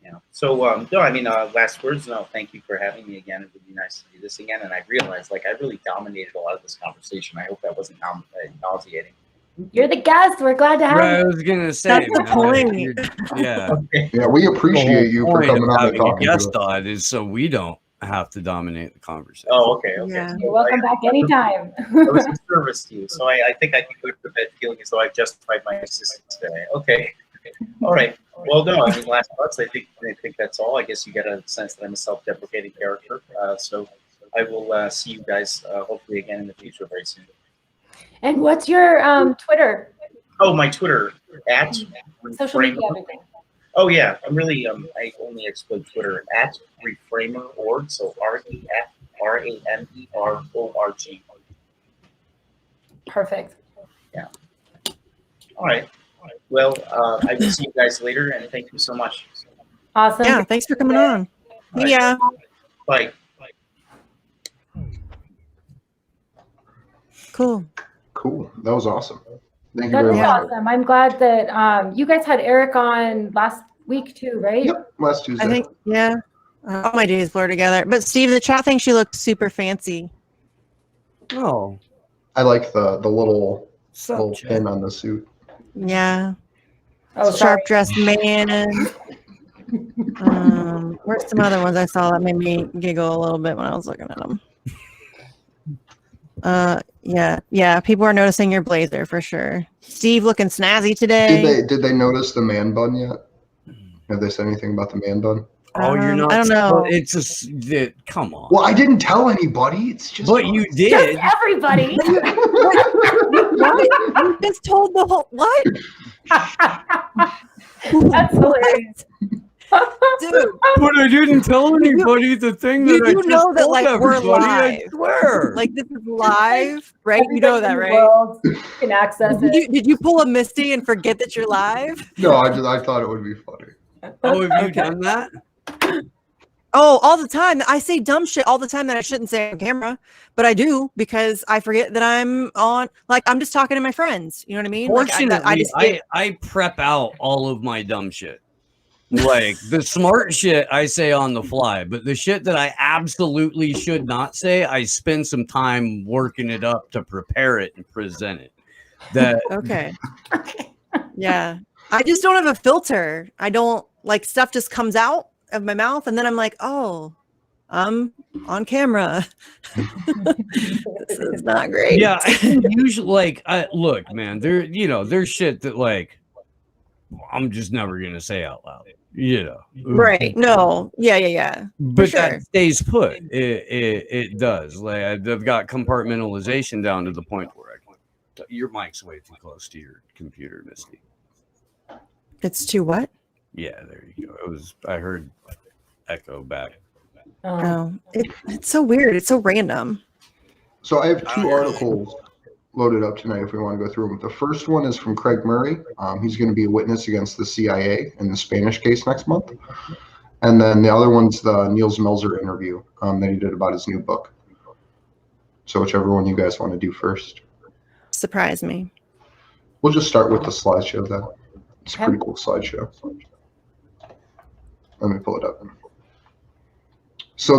Speaker 5: Yeah. So, no, I mean, last words, no, thank you for having me again. It would be nice to do this again. And I realized, like, I really dominated a lot of this conversation. I hope that wasn't nauseating.
Speaker 4: You're the guest. We're glad to have
Speaker 2: Right, I
Speaker 4: you.
Speaker 2: was gonna say,
Speaker 3: That's the
Speaker 2: man,
Speaker 3: point.
Speaker 2: yeah.
Speaker 5: Okay.
Speaker 1: Yeah, we appreciate you for
Speaker 2: Point of
Speaker 1: coming on and
Speaker 2: having a
Speaker 1: talking to us.
Speaker 2: guest on is so we don't have to dominate the conversation.
Speaker 5: Oh, okay, okay.
Speaker 3: Yeah.
Speaker 4: You're welcome back anytime.
Speaker 5: I was of service to you, so I think I can go to bed feeling as though I've justified my existence today. Okay. All right. Well, no, I mean, last thoughts. I think that's all. I guess you get a sense that I'm a self-deprecating character. So I will see you guys hopefully again in the future very soon.
Speaker 4: And what's your Twitter?
Speaker 5: Oh, my Twitter at
Speaker 4: Social media, everything.
Speaker 5: Oh yeah, I'm really I only exploit Twitter at Reframer.org. So REFRAMERORG.
Speaker 4: Perfect.
Speaker 5: Yeah. All right. Well, I will see you guys later, and thank you so much.
Speaker 4: Awesome.
Speaker 3: Yeah, thanks for coming on.
Speaker 5: All right.
Speaker 3: Yeah.
Speaker 5: Bye.
Speaker 3: Cool.
Speaker 1: Cool. That was awesome. Thank you
Speaker 4: That
Speaker 1: very
Speaker 4: is
Speaker 1: much.
Speaker 4: awesome. I'm glad that you guys had Eric on last week too, right?
Speaker 1: Yep, last Tuesday.
Speaker 3: I think, yeah. All my days blur together. But Steve, the chat thinks you look super fancy.
Speaker 2: Oh,
Speaker 1: I like the little
Speaker 2: sup, Chad?
Speaker 1: pin on the suit.
Speaker 3: Yeah.
Speaker 4: Oh, sorry.
Speaker 3: Sharp dressed man. Where's some other ones I saw that made me giggle a little bit when I was looking at them? Yeah. People are noticing your blazer for sure. Steve looking snazzy today.
Speaker 1: Did they notice the man bun yet? Have they said anything about the man bun?
Speaker 2: Oh, you're not.
Speaker 3: I don't know.
Speaker 2: It's just come on.
Speaker 1: Well, I didn't tell anybody. It's just.
Speaker 2: But you
Speaker 4: Just
Speaker 2: did.
Speaker 4: everybody.
Speaker 3: What? You just told the whole what?
Speaker 4: That's hilarious.
Speaker 3: Dude,
Speaker 2: But I didn't tell anybody the thing
Speaker 3: you
Speaker 2: that I
Speaker 3: do
Speaker 2: just
Speaker 3: know that,
Speaker 2: told
Speaker 3: like, we're
Speaker 2: everybody, I
Speaker 3: live.
Speaker 2: swear.
Speaker 3: like this is live, right? You know that,
Speaker 4: Everybody in the
Speaker 3: right?
Speaker 4: world can access it.
Speaker 3: Did you pull a Misty and forget that you're live?
Speaker 1: No, I thought it would be funny.
Speaker 2: Oh, have you done that?
Speaker 3: Oh, all the time. I say dumb shit all the time that I shouldn't say on camera, but I do because I forget that I'm on. Like I'm just talking to my friends. You know what I mean?
Speaker 2: Fortunately, I prep out all of my dumb shit. Like the smart shit I say on the fly, but the shit that I absolutely should not say, I spend some time working it up to prepare it and present it. That
Speaker 3: okay. Yeah. I just don't have a filter. I don't like stuff just comes out of my mouth and then I'm like, oh, I'm on camera. This is not great.
Speaker 2: yeah, I can usually look, man, there's shit that like I'm just never gonna say out loud.
Speaker 3: Right. No. Yeah.
Speaker 2: But
Speaker 3: sure.
Speaker 2: that stays put. It does. Like I've got compartmentalization down to the point where your mic's way too close to your computer, Misty.
Speaker 3: It's too what?
Speaker 2: Yeah, there you go. I heard echo back.
Speaker 3: Oh, it's so weird. It's so random.
Speaker 1: So I have two articles loaded up tonight if we want to go through them. The first one is from Craig Murray. He's going to be a witness against the CIA in the Spanish case next month. And then the other one's the Niels Melzer interview that he did about his new book. So whichever one you guys want to do first.
Speaker 3: Surprise me.
Speaker 1: We'll just start with the slideshow then. It's a pretty cool slideshow. Let me pull it up. So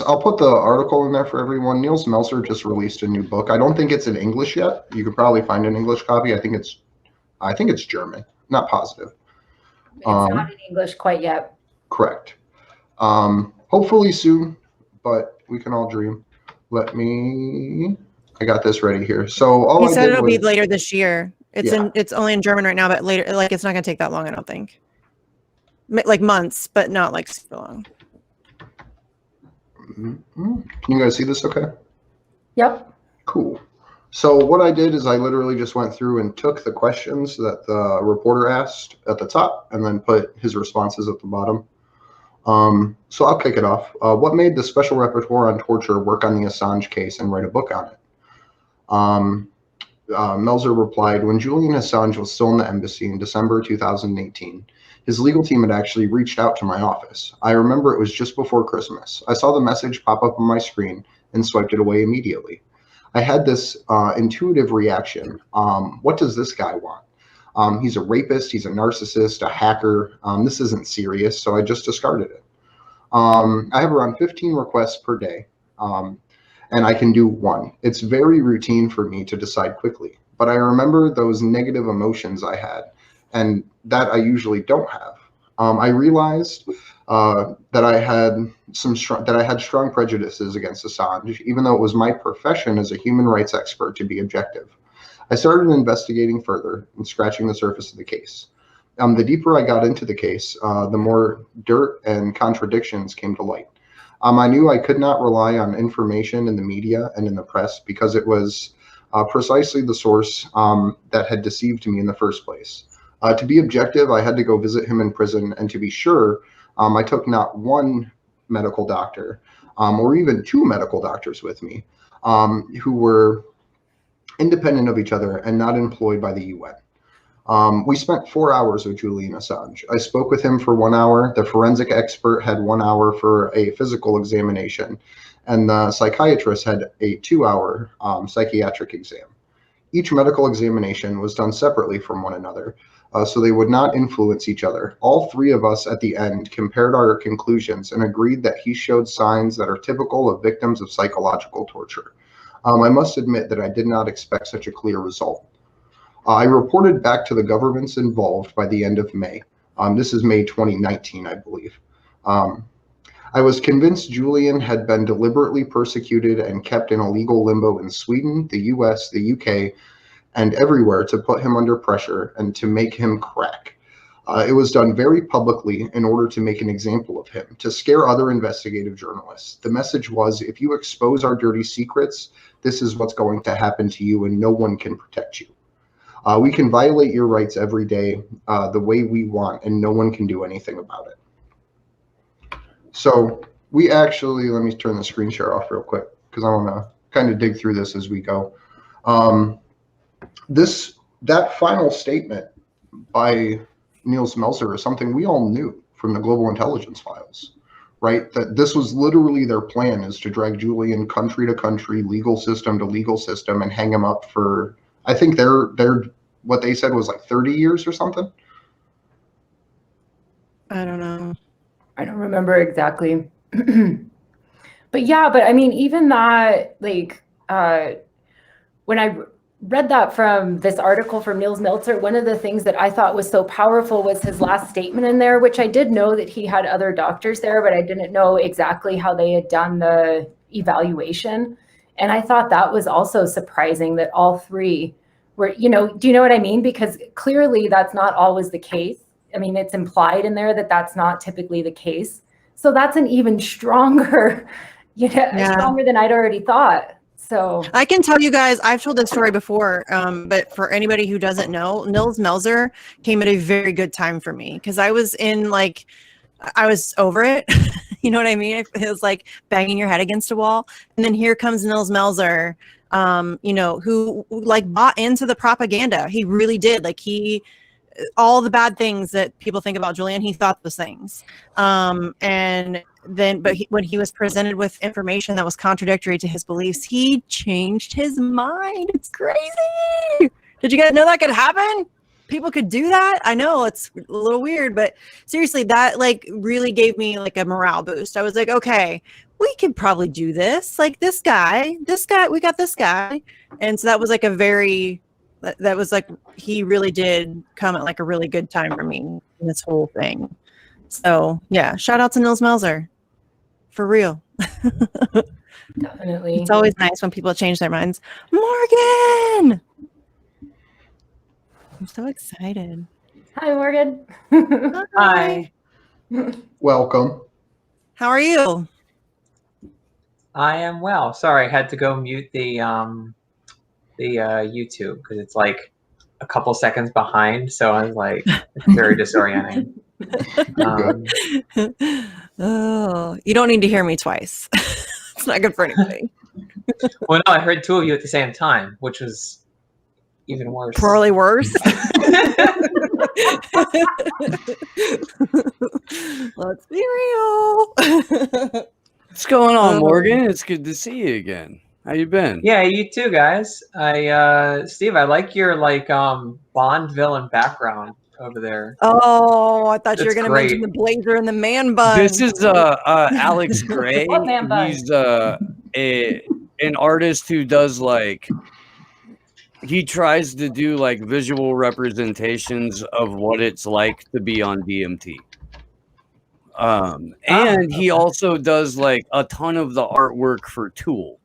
Speaker 1: I'll put the article in there for everyone. Niels Melzer just released a new book. I don't think it's in English yet. You could probably find an English copy. I think it's German. Not positive.
Speaker 4: It's not in English quite yet.
Speaker 1: Correct. Hopefully soon, but we can all dream. I got this ready here. So
Speaker 3: He said it'll be later this year. It's only in German right now, but later, like it's not gonna take that long, I don't think. Like months, but not like super long.
Speaker 1: Can you guys see this okay?
Speaker 4: Yep.
Speaker 1: Cool. So what I did is I literally just went through and took the questions that the reporter asked at the top and then put his responses at the bottom. So I'll kick it off. What made the Special Rapporteur on Torture work on the Assange case and write a book on it? Melzer replied, when Julian Assange was still in the embassy in December 2018, his legal team had actually reached out to my office. I remember it was just before Christmas. I saw the message pop up on my screen and swiped it away immediately. I had this intuitive reaction. What does this guy want? He's a rapist, he's a narcissist, a hacker. This isn't serious, so I just discarded it. I have around 15 requests per day, and I can do one. It's very routine for me to decide quickly, but I remember those negative emotions I had, and that I usually don't have. I realized that I had strong prejudices against Assange, even though it was my profession as a human rights expert to be objective. I started investigating further and scratching the surface of the case. The deeper I got into the case, the more dirt and contradictions came to light. I knew I could not rely on information in the media and in the press because it was precisely the source that had deceived me in the first place. To be objective, I had to go visit him in prison, and to be sure, I took not one medical doctor or even two medical doctors with me who were independent of each other and not employed by the UN. We spent 4 hours with Julian Assange. I spoke with him for 1 hour. The forensic expert had 1 hour for a physical examination, and the psychiatrist had a 2-hour psychiatric exam. Each medical examination was done separately from one another, so they would not influence each other. All three of us at the end compared our conclusions and agreed that he showed signs that are typical of victims of psychological torture. I must admit that I did not expect such a clear result. I reported back to the governments involved by the end of May. This is May 2019, I believe. I was convinced Julian had been deliberately persecuted and kept in a legal limbo in Sweden, the US, the UK, and everywhere to put him under pressure and to make him crack. It was done very publicly in order to make an example of him, to scare other investigative journalists. The message was, if you expose our dirty secrets, this is what's going to happen to you and no one can protect you. We can violate your rights every day the way we want, and no one can do anything about it. So we actually, let me turn the screen share off real quick because I want to kind of dig through this as we go. That final statement by Niels Melzer is something we all knew from the global intelligence files, right? That this was literally their plan, is to drag Julian country to country, legal system to legal system, and hang him up for, I think they're what they said was like 30 years or something.
Speaker 3: I don't know.
Speaker 4: I don't remember exactly. But yeah, but I mean, even that, like, when I read that from this article from Niels Melzer, one of the things that I thought was so powerful was his last statement in there, which I did know that he had other doctors there, but I didn't know exactly how they had done the evaluation. And I thought that was also surprising that all three were, you know, do you know what I mean? Because clearly that's not always the case. I mean, it's implied in there that that's not typically the case. So that's an even stronger, stronger than I'd already thought. So
Speaker 3: I can tell you guys, I've told this story before, but for anybody who doesn't know, Niels Melzer came at a very good time for me because I was I was over it. You know what I mean? It was like banging your head against a wall. And then here comes Niels Melzer, who like bought into the propaganda. He really did. Like all the bad things that people think about Julian, he thought those things. And then, when he was presented with information that was contradictory to his beliefs, he changed his mind. It's crazy. Did you guys know that could happen? People could do that. I know it's a little weird, but seriously, that like really gave me like a morale boost. I was like, okay, we could probably do this. Like this guy, we got this guy. And so that was like that was like, he really did come at like a really good time for me in this whole thing. So yeah, shout out to Niels Melzer. For real.
Speaker 4: definitely.
Speaker 3: It's always nice when people change their minds. Morgan! I'm so excited.
Speaker 4: Hi, Morgan.
Speaker 3: Hi.
Speaker 1: Welcome.
Speaker 3: How are you?
Speaker 6: I am well. Sorry, I had to go mute the YouTube because it's like a couple seconds behind. So I was like, it's very disorienting.
Speaker 3: Oh, you don't need to hear me twice. It's not good for anybody.
Speaker 6: Well, no, I heard two of you at the same time, which was even worse.
Speaker 3: Probably worse. Let's be real.
Speaker 2: What's going on, Morgan? It's good to see you again. How you been?
Speaker 6: Yeah, you too, guys. Steve, I like your Bond villain background over there.
Speaker 3: Oh, I thought you were
Speaker 6: That's
Speaker 3: going to mention
Speaker 6: great.
Speaker 3: the blazer and the man bun.
Speaker 2: This is Alex Gray.
Speaker 4: What man bun?
Speaker 2: He's an artist who does he tries to do visual representations of what it's like to be on DMT. And he also does a ton of the artwork for Tool.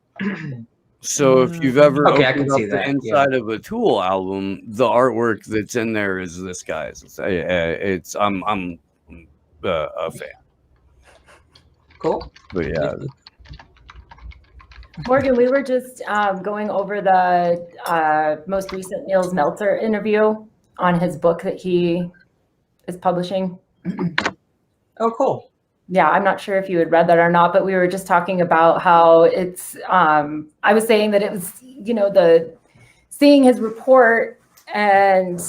Speaker 2: So if you've ever
Speaker 6: Okay, I
Speaker 2: opened
Speaker 6: can
Speaker 2: up
Speaker 6: see
Speaker 2: the
Speaker 6: that,
Speaker 2: inside of a Tool album, the artwork that's in there is this guy's. I'm a fan.
Speaker 6: Cool.
Speaker 2: But yeah,
Speaker 4: Morgan, we were just going over the most recent Niels Meltzer interview on his book that he is publishing.
Speaker 6: Oh, cool.
Speaker 4: Yeah, I'm not sure if you had read that or not, but we were just talking about how it's, I was saying that it was, seeing his report and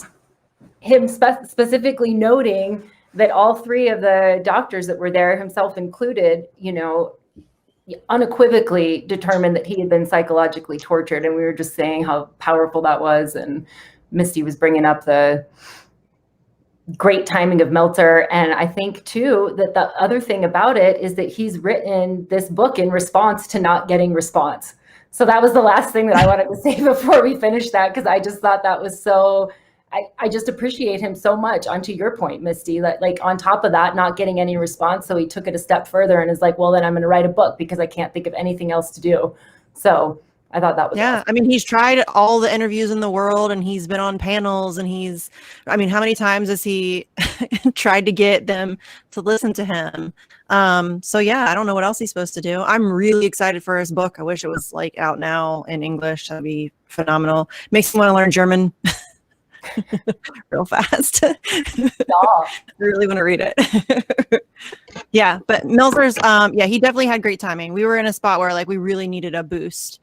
Speaker 4: him specifically noting that all three of the doctors that were there, himself included, unequivocally determined that he had been psychologically tortured. And we were just saying how powerful that was. And Misty was bringing up the great timing of Meltzer. And I think too, that the other thing about it is that he's written this book in response to not getting response. So that was the last thing that I wanted to say before we finish that, because I just thought that was so, I just appreciate him so much. Onto your point, Misty, that on top of that, not getting any response. So he took it a step further and is like, well, then I'm going to write a book because I can't think of anything else to do. So I thought that was awesome.
Speaker 3: I mean, he's tried all the interviews in the world and he's been on panels and how many times has he tried to get them to listen to him? So yeah, I don't know what else he's supposed to do. I'm really excited for his book. I wish it was out now in English. That'd be phenomenal. Makes me want to learn German real fast. I really want to read it. Yeah, but Meltzer's, he definitely had great timing. We were in a spot where we really needed a boost,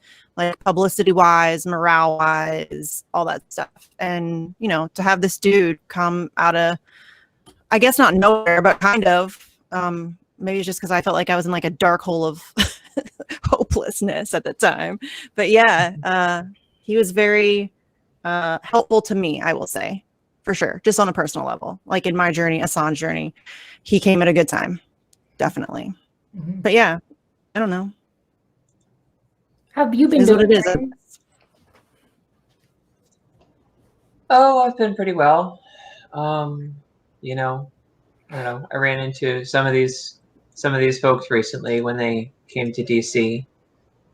Speaker 3: publicity wise, morale wise, all that stuff. And, to have this dude come out of, I guess not nowhere, but kind of, maybe it's just because I felt like I was in a dark hole of hopelessness at the time. But yeah, he was very helpful to me, I will say, for sure. Just on a personal level, in my journey, Assange journey, he came at a good time. Definitely. Mm-hmm. But yeah, I don't know.
Speaker 4: How have you been doing?
Speaker 3: What it is.
Speaker 6: Oh, I've been pretty well. I ran into some of these folks recently when they came to DC,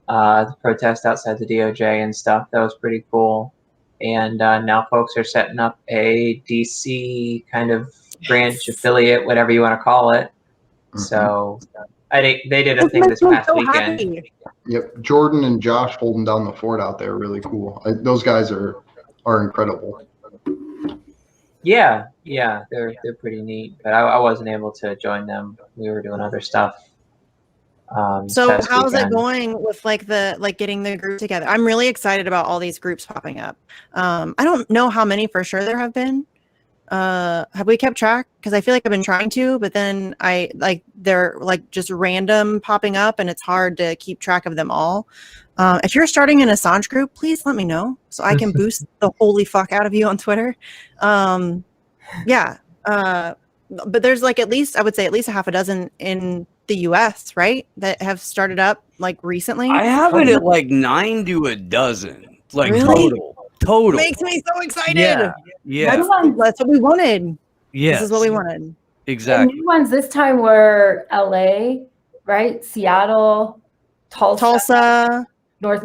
Speaker 6: the protest outside the DOJ and stuff. That was pretty cool. And now folks are setting up a DC kind of branch, affiliate, whatever you want to call it. Mm-hmm. So they did a thing this past weekend.
Speaker 1: Happy. Yep, Jordan and Josh holding down the fort out there, really cool. Those guys are incredible.
Speaker 6: Yeah, they're pretty neat. But I wasn't able to join them. We were doing other stuff.
Speaker 3: So how's it going with getting the group together? I'm really excited about all these groups popping up. I don't know how many for sure there have been. Have we kept track? Because I feel like I've been trying to, but then they're just random popping up and it's hard to keep track of them all. If you're starting an Assange group, please let me know so I can boost the holy fuck out of you on Twitter. But there's at least a half a dozen in the US, right, that have started up recently.
Speaker 2: I have it at 9 to a dozen,
Speaker 3: really?
Speaker 2: total.
Speaker 3: Makes me so excited.
Speaker 2: Yeah.
Speaker 3: That's what we wanted.
Speaker 2: Yeah,
Speaker 3: this is what we wanted.
Speaker 2: Exactly.
Speaker 4: The new ones this time were LA, right? Seattle, Tulsa, North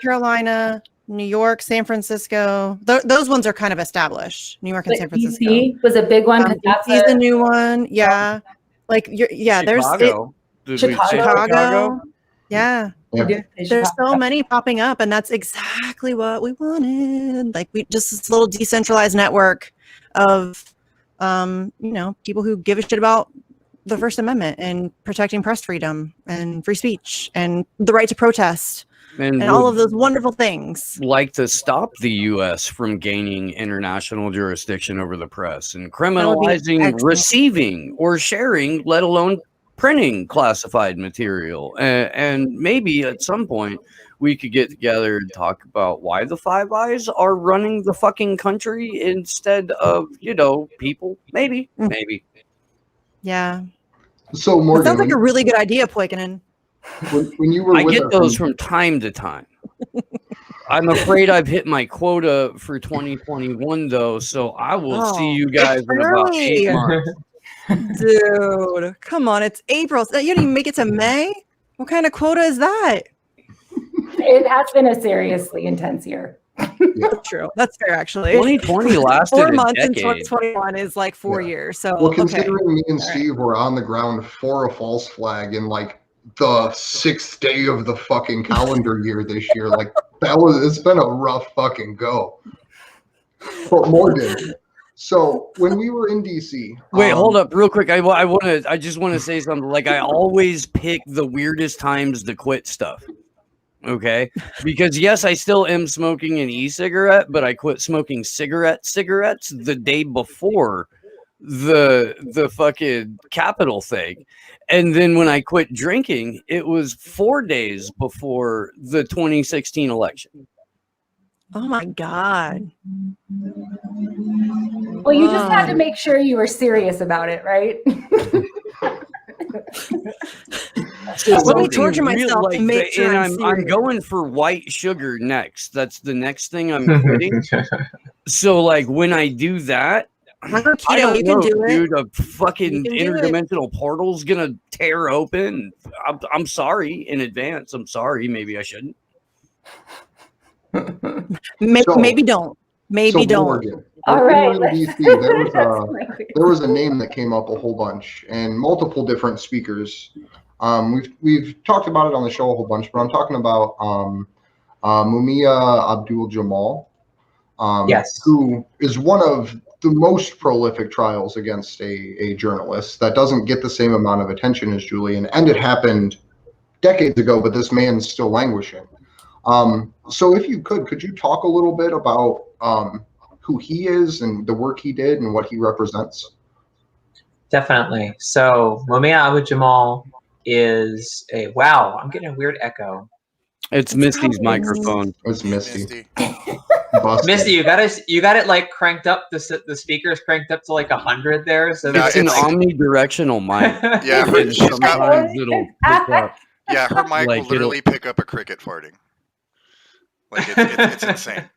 Speaker 3: Carolina, New York, San Francisco. Those ones are kind of established. New York and San Francisco.
Speaker 4: DC was a big one.
Speaker 3: DC's the new one. Yeah.
Speaker 2: Chicago.
Speaker 3: There's Chicago. Yeah. There's so many popping up, and that's exactly what we wanted. We just this little decentralized network of people who give a shit about the First Amendment and protecting press freedom and free speech and the right to protest and all of those wonderful things.
Speaker 2: Like to stop the U.S. from gaining international jurisdiction over the press and criminalizing receiving or sharing, let alone printing classified material, and maybe at some point we could get together and talk about why the Five Eyes are running the fucking country instead of, you know, people. Maybe.
Speaker 3: Yeah.
Speaker 1: So
Speaker 3: That
Speaker 1: Morgan,
Speaker 3: sounds like a really good idea, Poikinen.
Speaker 1: when you were
Speaker 2: I
Speaker 1: with
Speaker 2: get
Speaker 1: us
Speaker 2: those
Speaker 1: in-
Speaker 2: from time to time. I'm afraid I've hit my quota for 2021, though, so I will see you guys in about 8
Speaker 3: early.
Speaker 2: months.
Speaker 3: Dude, come on. It's April. You didn't even make it to May? What kind of quota is that?
Speaker 4: It has been a seriously intense year.
Speaker 3: That's true. That's fair, actually.
Speaker 2: 2020 lasted
Speaker 3: 4
Speaker 2: a
Speaker 3: months in
Speaker 2: decade.
Speaker 3: 2021 is like 4
Speaker 1: Yeah.
Speaker 3: year. So
Speaker 1: Well,
Speaker 3: okay.
Speaker 1: considering me and
Speaker 3: All right.
Speaker 1: Steve were on the ground for a false flag in like the 6th day of the fucking calendar year this year, like it's been a rough fucking go. But Morgan, so when we were in DC,
Speaker 2: Wait, hold up, real quick. I just want to say something. Like, I always pick the weirdest times to quit stuff. Okay, because yes, I still am smoking an e-cigarette, but I quit smoking cigarettes the day before the fucking Capitol thing, and then when I quit drinking, it was 4 days before the 2016 election.
Speaker 3: Oh my God.
Speaker 4: Well, you just had to make sure you were serious about it, right?
Speaker 3: Let me torture myself to make sure
Speaker 2: and
Speaker 3: I'm
Speaker 2: I'm
Speaker 3: serious.
Speaker 2: going for white sugar next. That's the next thing I'm quitting. So like when I do that, I
Speaker 3: Keto,
Speaker 2: don't
Speaker 3: you
Speaker 2: know,
Speaker 3: can do it.
Speaker 2: dude. A fucking
Speaker 3: You can do it.
Speaker 2: interdimensional portal's gonna tear open. I'm sorry in advance. I'm sorry. Maybe I shouldn't.
Speaker 3: Maybe don't. Maybe don't.
Speaker 1: Morgan,
Speaker 4: All
Speaker 1: when we
Speaker 4: right.
Speaker 1: were in DC, there was a name that came up a whole bunch and multiple different speakers. We've talked about it on the show a whole bunch, but I'm talking about Mumia Abdul Jamal,
Speaker 6: Yes.
Speaker 1: who is one of the most prolific trials against a journalist that doesn't get the same amount of attention as Julian, and it happened decades ago, but this man's still languishing. So if you could you talk a little bit about who he is and the work he did and what he represents?
Speaker 6: Definitely. So Mumia Abu Jamal is a wow. I'm getting a weird echo.
Speaker 2: It's Misty's microphone.
Speaker 1: It's Misty.
Speaker 6: Misty, you got it like cranked up. The speaker's cranked up to like 100 there. So
Speaker 2: It's an omnidirectional mic.
Speaker 7: Yeah,
Speaker 2: And
Speaker 7: she's got.
Speaker 2: sometimes it'll pick up.
Speaker 7: Yeah, her mic
Speaker 2: Like,
Speaker 7: will literally pick up a cricket farting. Like it's insane.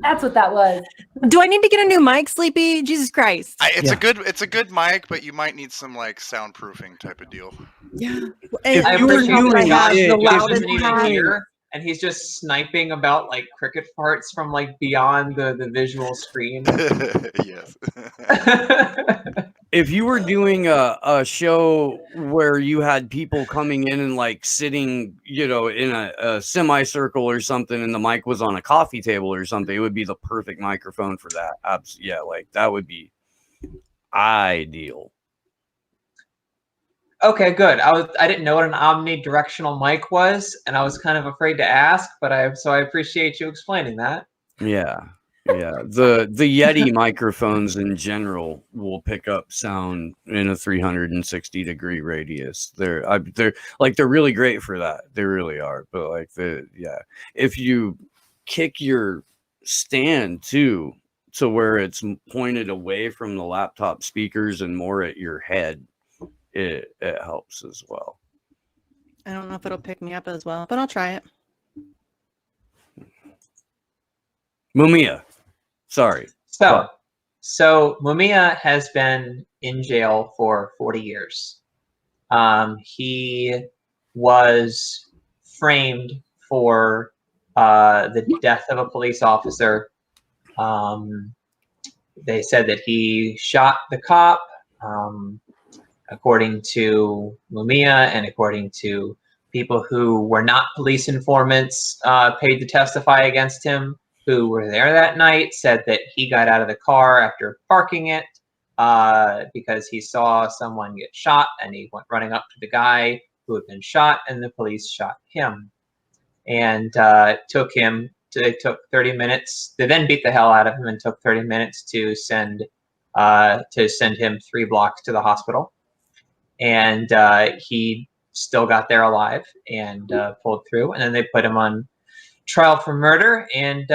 Speaker 4: That's what that was.
Speaker 3: Do I need to get a new mic, Sleepy? Jesus Christ.
Speaker 7: It's a good mic, but you might need some like soundproofing type of deal.
Speaker 3: Yeah.
Speaker 2: If
Speaker 6: I
Speaker 2: you were
Speaker 6: appreciate
Speaker 2: doing
Speaker 6: that
Speaker 3: have
Speaker 2: it,
Speaker 3: the
Speaker 6: he
Speaker 3: loudest
Speaker 6: doesn't even
Speaker 3: mic.
Speaker 6: hear, and he's just sniping about like cricket farts from like beyond the visual screen.
Speaker 7: Yes.
Speaker 2: If you were doing a show where you had people coming in and like sitting, you know, in a semicircle or something, and the mic was on a coffee table or something, it would be the perfect microphone for that. Yeah, like that would be ideal.
Speaker 6: Okay, good. I didn't know what an omnidirectional mic was, and I was kind of afraid to ask, but I appreciate you explaining that.
Speaker 2: Yeah. The Yeti microphones in general will pick up sound in a 360-degree radius. They're really great for that. They really are. But like if you kick your stand too to where it's pointed away from the laptop speakers and more at your head, it helps as well.
Speaker 3: I don't know if it'll pick me up as well, but I'll try it.
Speaker 2: Mumia. Sorry.
Speaker 6: So Mumia has been in jail for 40 years. He was framed for the death of a police officer. They said that he shot the cop. According to Mumia and according to people who were not police informants paid to testify against him, who were there that night, said that he got out of the car after parking it because he saw someone get shot, and he went running up to the guy who had been shot, and the police shot him. And it took 30 minutes. They then beat the hell out of him and took 30 minutes to send him 3 blocks to the hospital. and he still got there alive and pulled through. And then they put him on trial for murder and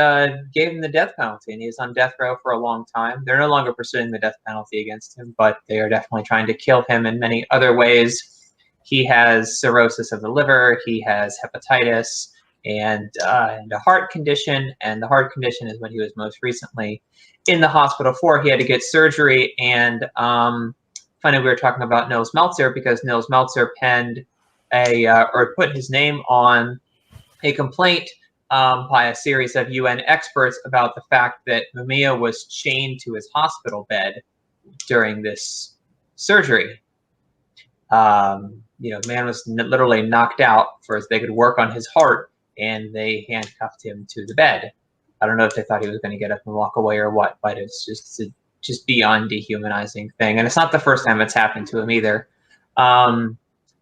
Speaker 6: gave him the death penalty, and he's on death row for a long time. They're no longer pursuing the death penalty against him, but they are definitely trying to kill him in many other ways. He has cirrhosis of the liver, he has hepatitis, and a heart condition. And the heart condition is what he was most recently in the hospital for. He had to get surgery. And funny, we were talking about Nils Meltzer, because Nils Meltzer penned or put his name on a complaint by a series of UN experts about the fact that Mumia was chained to his hospital bed during this surgery. The man was literally knocked out for as they could work on his heart, and they handcuffed him to the bed. I don't know if they thought he was going to get up and walk away or what, but it's just beyond dehumanizing thing. And it's not the first time it's happened to him either.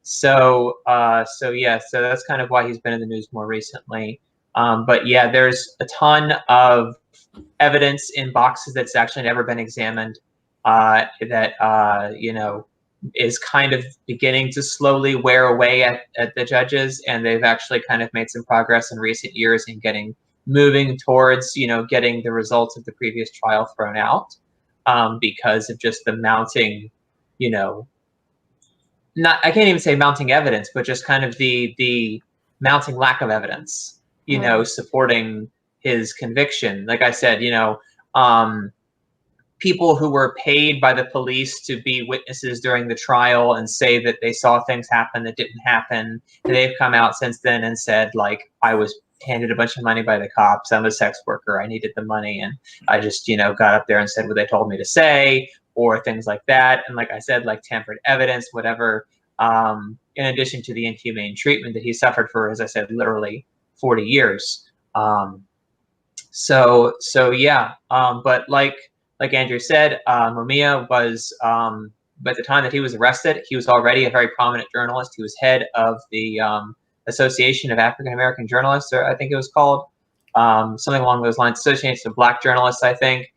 Speaker 6: So that's kind of why he's been in the news more recently. But yeah, there's a ton of evidence in boxes that's actually never been examined that is kind of beginning to slowly wear away at the judges, and they've actually kind of made some progress in recent years in moving towards getting the results of the previous trial thrown out because of just the mounting, I can't even say mounting evidence, but just kind of the mounting lack of evidence, supporting his conviction. Like I said, people who were paid by the police to be witnesses during the trial and say that they saw things happen that didn't happen, and they've come out since then and said, like, I was handed a bunch of money by the cops, I'm a sex worker, I needed the money, and I just, got up there and said what they told me to say, or things like that. And like I said, like tampered evidence, whatever, in addition to the inhumane treatment that he suffered for, as I said, literally 40 years. But like Andrew said, Mumia was, by the time that he was arrested, he was already a very prominent journalist. He was head of the Association of African American Journalists, or I think it was called, something along those lines, Association of Black Journalists, I think.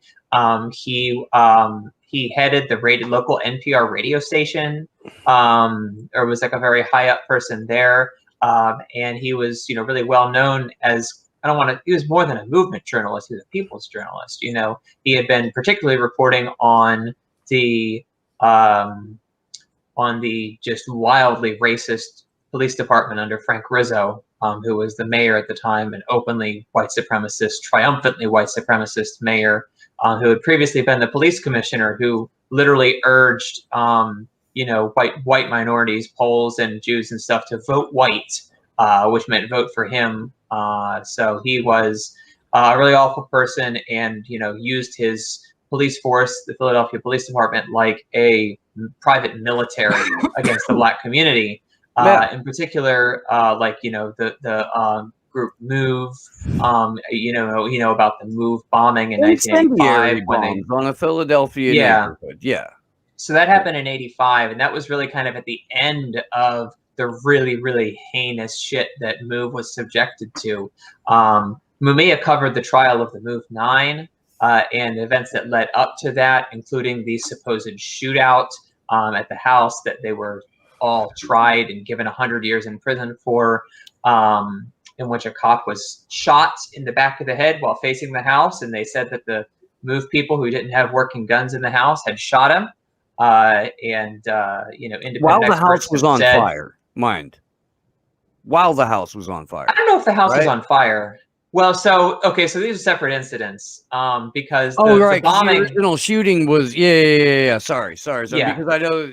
Speaker 6: He headed the local NPR radio station, or was like a very high up person there. And he was, really well known as, he was more than a movement journalist, he was a people's journalist. He had been particularly reporting on the just wildly racist police department under Frank Rizzo, who was the mayor at the time, an openly white supremacist, triumphantly white supremacist mayor, who had previously been the police commissioner, who literally urged, white minorities, Poles and Jews and stuff, to vote white, which meant vote for him. So he was a really awful person, and used his police force, the Philadelphia Police Department, like a private military against the Black community. In particular, the group MOVE, about the MOVE bombing in 1985
Speaker 2: on a Philadelphia neighborhood. Yeah.
Speaker 6: So that happened in 85, and that was really kind of at the end of the really, really heinous shit that MOVE was subjected to. Mumia covered the trial of the MOVE 9 and events that led up to that, including the supposed shootout at the house that they were all tried and given 100 years in prison for, in which a cop was shot in the back of the head while facing the house, and they said that the MOVE people who didn't have working guns in the house had shot him. Independent
Speaker 2: while the house
Speaker 6: experts
Speaker 2: was on fire, while the house was on fire.
Speaker 6: I don't know if the house was on fire. Well, so these are separate incidents, because the bombing, the
Speaker 2: original shooting was sorry. So because I know,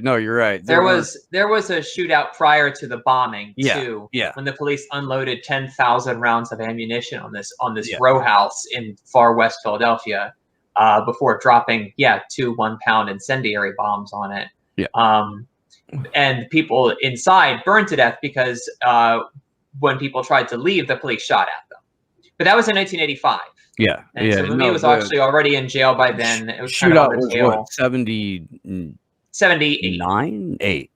Speaker 2: no, you're right.
Speaker 6: There was a shootout prior to the bombing too.
Speaker 2: Yeah.
Speaker 6: When the police unloaded 10,000 rounds of ammunition on this row house in far west Philadelphia, before dropping 2 1-pound incendiary bombs on it. Yeah. And people inside burned to death because when people tried to leave, the police shot at them. But that was in 1985.
Speaker 2: Yeah.
Speaker 6: And so Mumia was actually already in jail by then. It was
Speaker 2: shootout was what, 79? 8.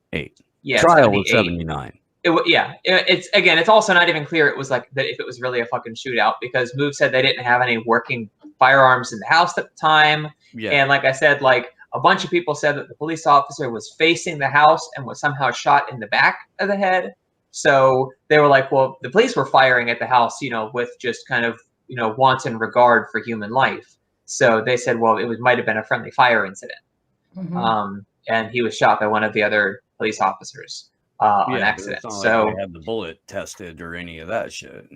Speaker 6: Yeah.
Speaker 2: Trial was 79.
Speaker 6: It's also not even clear it was like that if it was really a fucking shootout, because MOVE said they didn't have any working firearms in the house at the time. Yeah. And like I said, A bunch of people said that the police officer was facing the house and was somehow shot in the back of the head. So they were like, well, the police were firing at the house, with just kind of, wanton regard for human life. So they said, well, might have been a friendly fire incident. And he was shot by one of the other police officers on accident.
Speaker 2: It's not
Speaker 6: so
Speaker 2: like they had the bullet tested or any of that shit.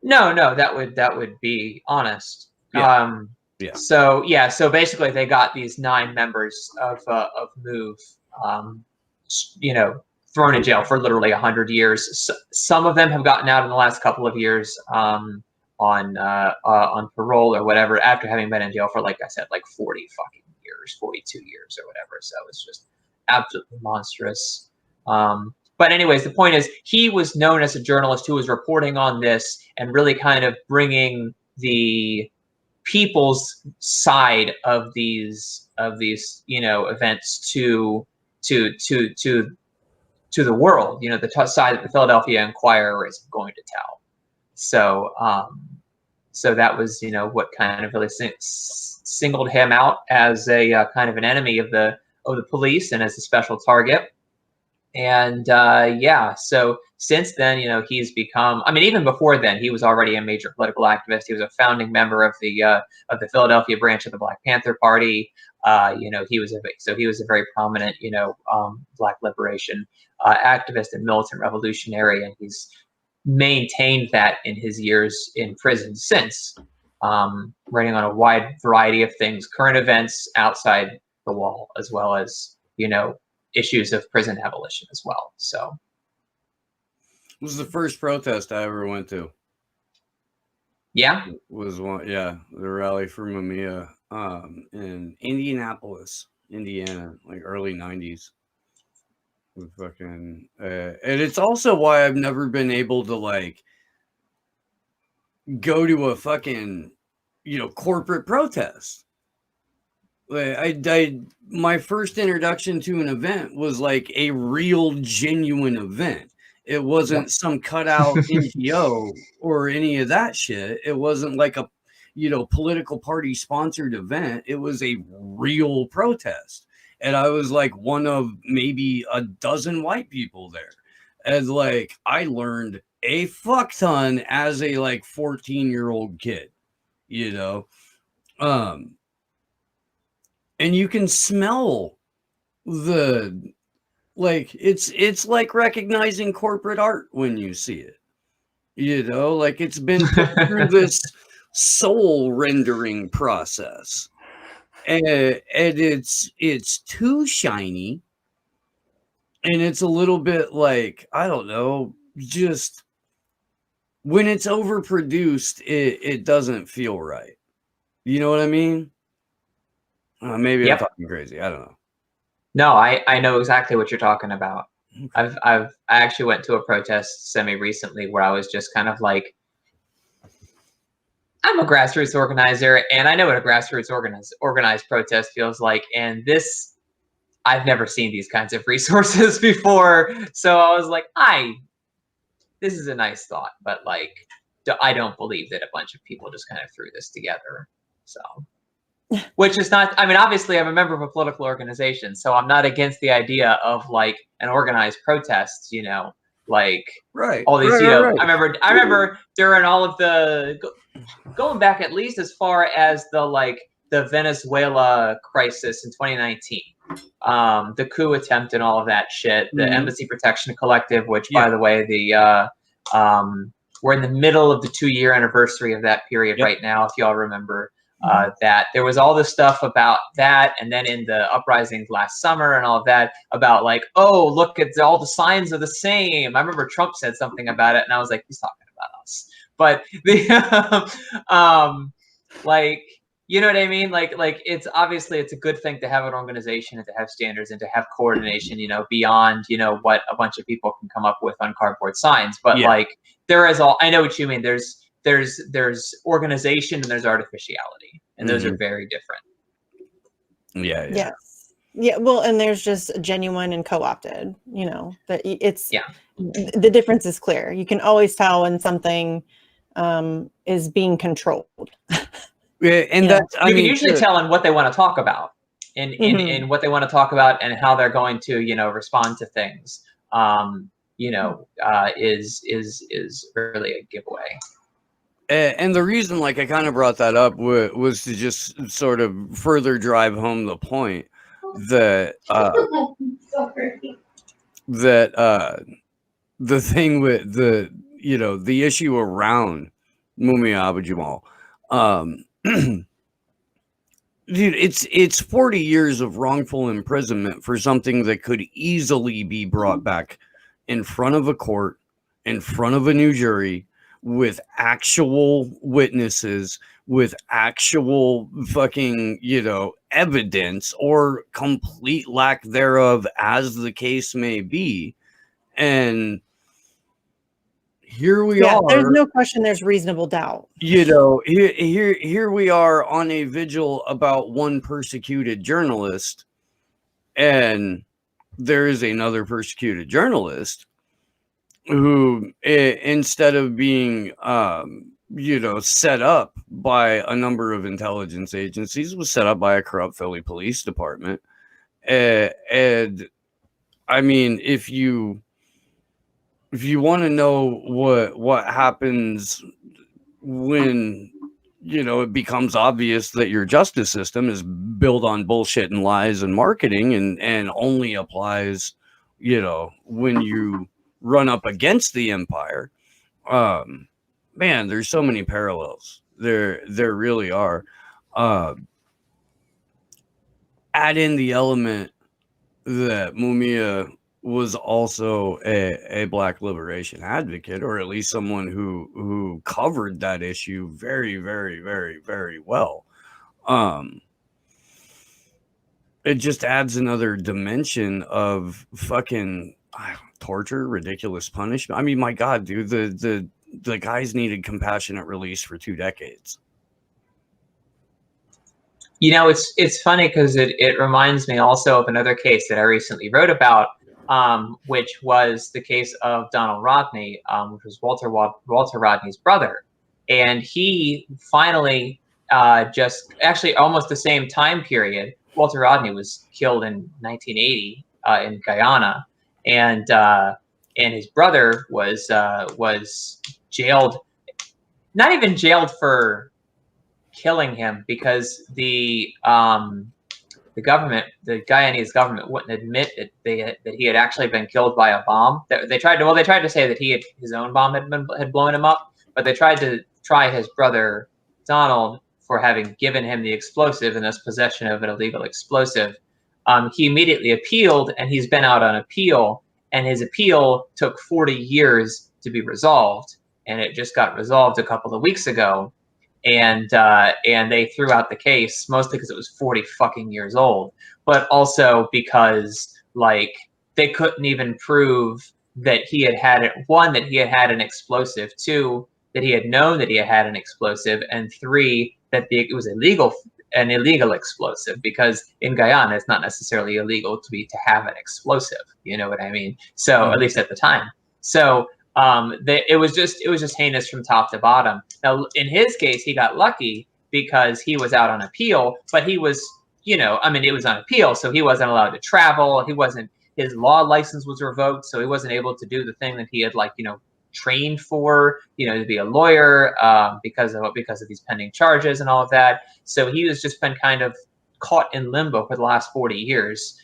Speaker 6: No, that would be honest.
Speaker 2: Yeah.
Speaker 6: So basically they got these 9 members of MOVE, thrown in jail for literally 100 years. Some of them have gotten out in the last couple of years on parole or whatever, after having been in jail for, like I said, like 40 fucking years, 42 years or whatever. So it's just absolutely monstrous. But anyways, the point is, he was known as a journalist who was reporting on this and really kind of bringing the people's side of these events to the world, the side that the Philadelphia Inquirer is going to tell. So so that was what kind of really singled him out as a kind of an enemy of the police and as a special target. And so since then, he's become, even before then, he was already a major political activist. He was a founding member of the Philadelphia branch of the Black Panther Party. He was a very prominent, Black liberation activist and militant revolutionary, and he's maintained that in his years in prison since, writing on a wide variety of things, current events outside the wall, as well as, issues of prison abolition as well. So
Speaker 2: it was the first protest I ever went to.
Speaker 6: Yeah,
Speaker 2: it was one. Yeah, the rally for Mamiya in Indianapolis, Indiana, like early '90s. Fucking, and it's also why I've never been able to like go to a fucking corporate protest. Like my first introduction to an event was like a real genuine event. It wasn't some cutout NGO or any of that shit. It wasn't like a political party sponsored event. It was a real protest. And I was like one of maybe a dozen white people there. And like I learned a fuck ton as a like 14-year-old kid, and you can smell the, like, it's like recognizing corporate art when you see it, like it's been put through this soul rendering process, and it's too shiny, and it's a little bit like, I don't know, just when it's overproduced, it doesn't feel right. You know what I mean? Maybe I'm talking crazy. I don't know.
Speaker 6: No, I know exactly what you're talking about. I actually went to a protest semi-recently where I was just kind of like, I'm a grassroots organizer, and I know what a grassroots organized protest feels like. And I've never seen these kinds of resources before. So I was like, this is a nice thought, but like, I don't believe that a bunch of people just kind of threw this together. So, which is not, obviously I'm a member of a political organization, so I'm not against the idea of like an organized protest, like
Speaker 2: right.
Speaker 6: all these,
Speaker 2: right.
Speaker 6: I remember during all of the, going back at least as far as the Venezuela crisis in 2019, the coup attempt and all of that shit, the Embassy Protection Collective, which by the way, we're in the middle of the 2-year anniversary of that period right now, if y'all remember. That there was all this stuff about that, and then in the uprisings last summer and all of that about like, oh, look at all the signs are the same. I remember Trump said something about it, and I was like, he's talking about us. But the like, you know what I mean? Like it's obviously it's a good thing to have an organization and to have standards and to have coordination, beyond what a bunch of people can come up with on cardboard signs. But like there is I know what you mean. There's organization and there's artificiality, and those are very different.
Speaker 3: Yeah, well, and there's just genuine and co-opted, that it's the difference is clear. You can always tell when something is being controlled.
Speaker 2: And that's,
Speaker 6: you can usually tell in what they want to talk about. in what they want to talk about and how they're going to, respond to things, is really a giveaway.
Speaker 2: And the reason, like, I kind of brought that up was to just sort of further drive home the point that the thing with the issue around Mumia Abu-Jamal, dude, it's 40 years of wrongful imprisonment for something that could easily be brought back in front of a court, in front of a new jury, with actual witnesses, with actual fucking, evidence or complete lack thereof, as the case may be. And here we are.
Speaker 3: There's no question there's reasonable doubt.
Speaker 2: Here we are on a vigil about one persecuted journalist, and there is another persecuted journalist who, instead of being set up by a number of intelligence agencies, was set up by a corrupt Philly police department. And I mean, if you want to know what happens when it becomes obvious that your justice system is built on bullshit and lies and marketing, and only applies when you run up against the empire, man, there's so many parallels. There really are. Add in the element that Mumia was also a Black liberation advocate, or at least someone who covered that issue very, very, very, very well. It just adds another dimension of fucking torture, ridiculous punishment. I mean, my God, dude, the guys needed compassionate release for 2 decades.
Speaker 6: It's funny because it reminds me also of another case that I recently wrote about, which was the case of Donald Rodney, which was Walter Rodney's brother. And he finally, just actually almost the same time period, Walter Rodney was killed in 1980 in Guyana. And his brother was jailed, not even jailed for killing him, because the government, the Guyanese government, wouldn't admit that he had actually been killed by a bomb. They tried to say that his own bomb had blown him up, but they tried to try his brother Donald for having given him the explosive and thus possession of an illegal explosive. He immediately appealed, and he's been out on appeal, and his appeal took 40 years to be resolved, and it just got resolved a couple of weeks ago. And they threw out the case, mostly because it was 40 fucking years old, but also because, like, they couldn't even prove that he had had it. 1, that he had had an explosive. 2, that he had known that he had an explosive, and 3, that it was an illegal explosive, because in Guyana it's not necessarily illegal to have an explosive. You know what I mean? So at least at the time. So it was just heinous from top to bottom. Now, in his case, he got lucky because he was out on appeal, but he was, it was on appeal, so he wasn't allowed to travel. His law license was revoked, so he wasn't able to do the thing that he had, trained for, to be a lawyer, because of these pending charges and all of that. So he has just been kind of caught in limbo for the last 40 years,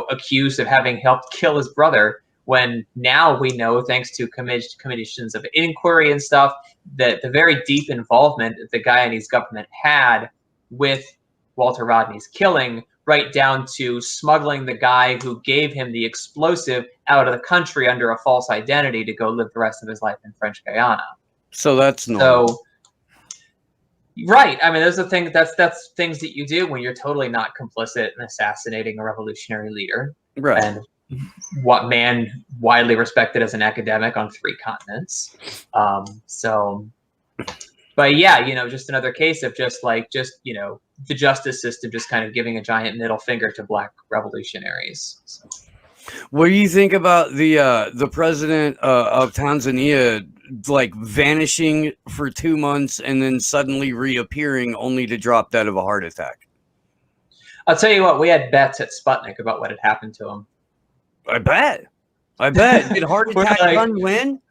Speaker 6: accused of having helped kill his brother, when now we know, thanks to commissions of inquiry and stuff, that the very deep involvement that the Guyanese government had with Walter Rodney's killing, right down to smuggling the guy who gave him the explosive out of the country under a false identity to go live the rest of his life in French Guyana.
Speaker 2: So that's normal.
Speaker 6: So, right. I mean, those are things. That's things that you do when you're totally not complicit in assassinating a revolutionary leader.
Speaker 2: Right.
Speaker 6: And what man widely respected as an academic on 3 continents. But yeah, just another case of the justice system just kind of giving a giant middle finger to Black revolutionaries. So.
Speaker 2: What do you think about the president of Tanzania, vanishing for 2 months and then suddenly reappearing only to drop dead of a heart attack?
Speaker 6: I'll tell you what, we had bets at Sputnik about what had happened to him.
Speaker 2: I bet. Did heart attack run win?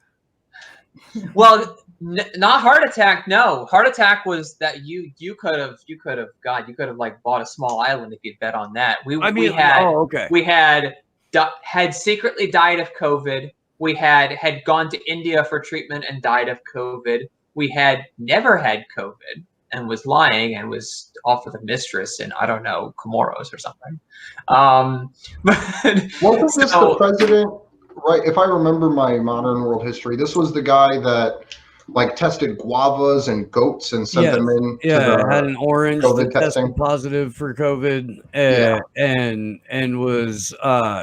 Speaker 6: Well, not heart attack. No, heart attack was that you could have like bought a small island if you'd bet on that. We had secretly died of COVID. We had gone to India for treatment and died of COVID. We had never had COVID and was lying and was off with a mistress in, I don't know, Comoros or something.
Speaker 1: What was this, the president? Right, if I remember my modern world history, this was the guy that like tested guavas and goats and sent them in.
Speaker 2: Had an orange
Speaker 1: COVID
Speaker 2: that tested
Speaker 1: testing.
Speaker 2: positive for COVID, and was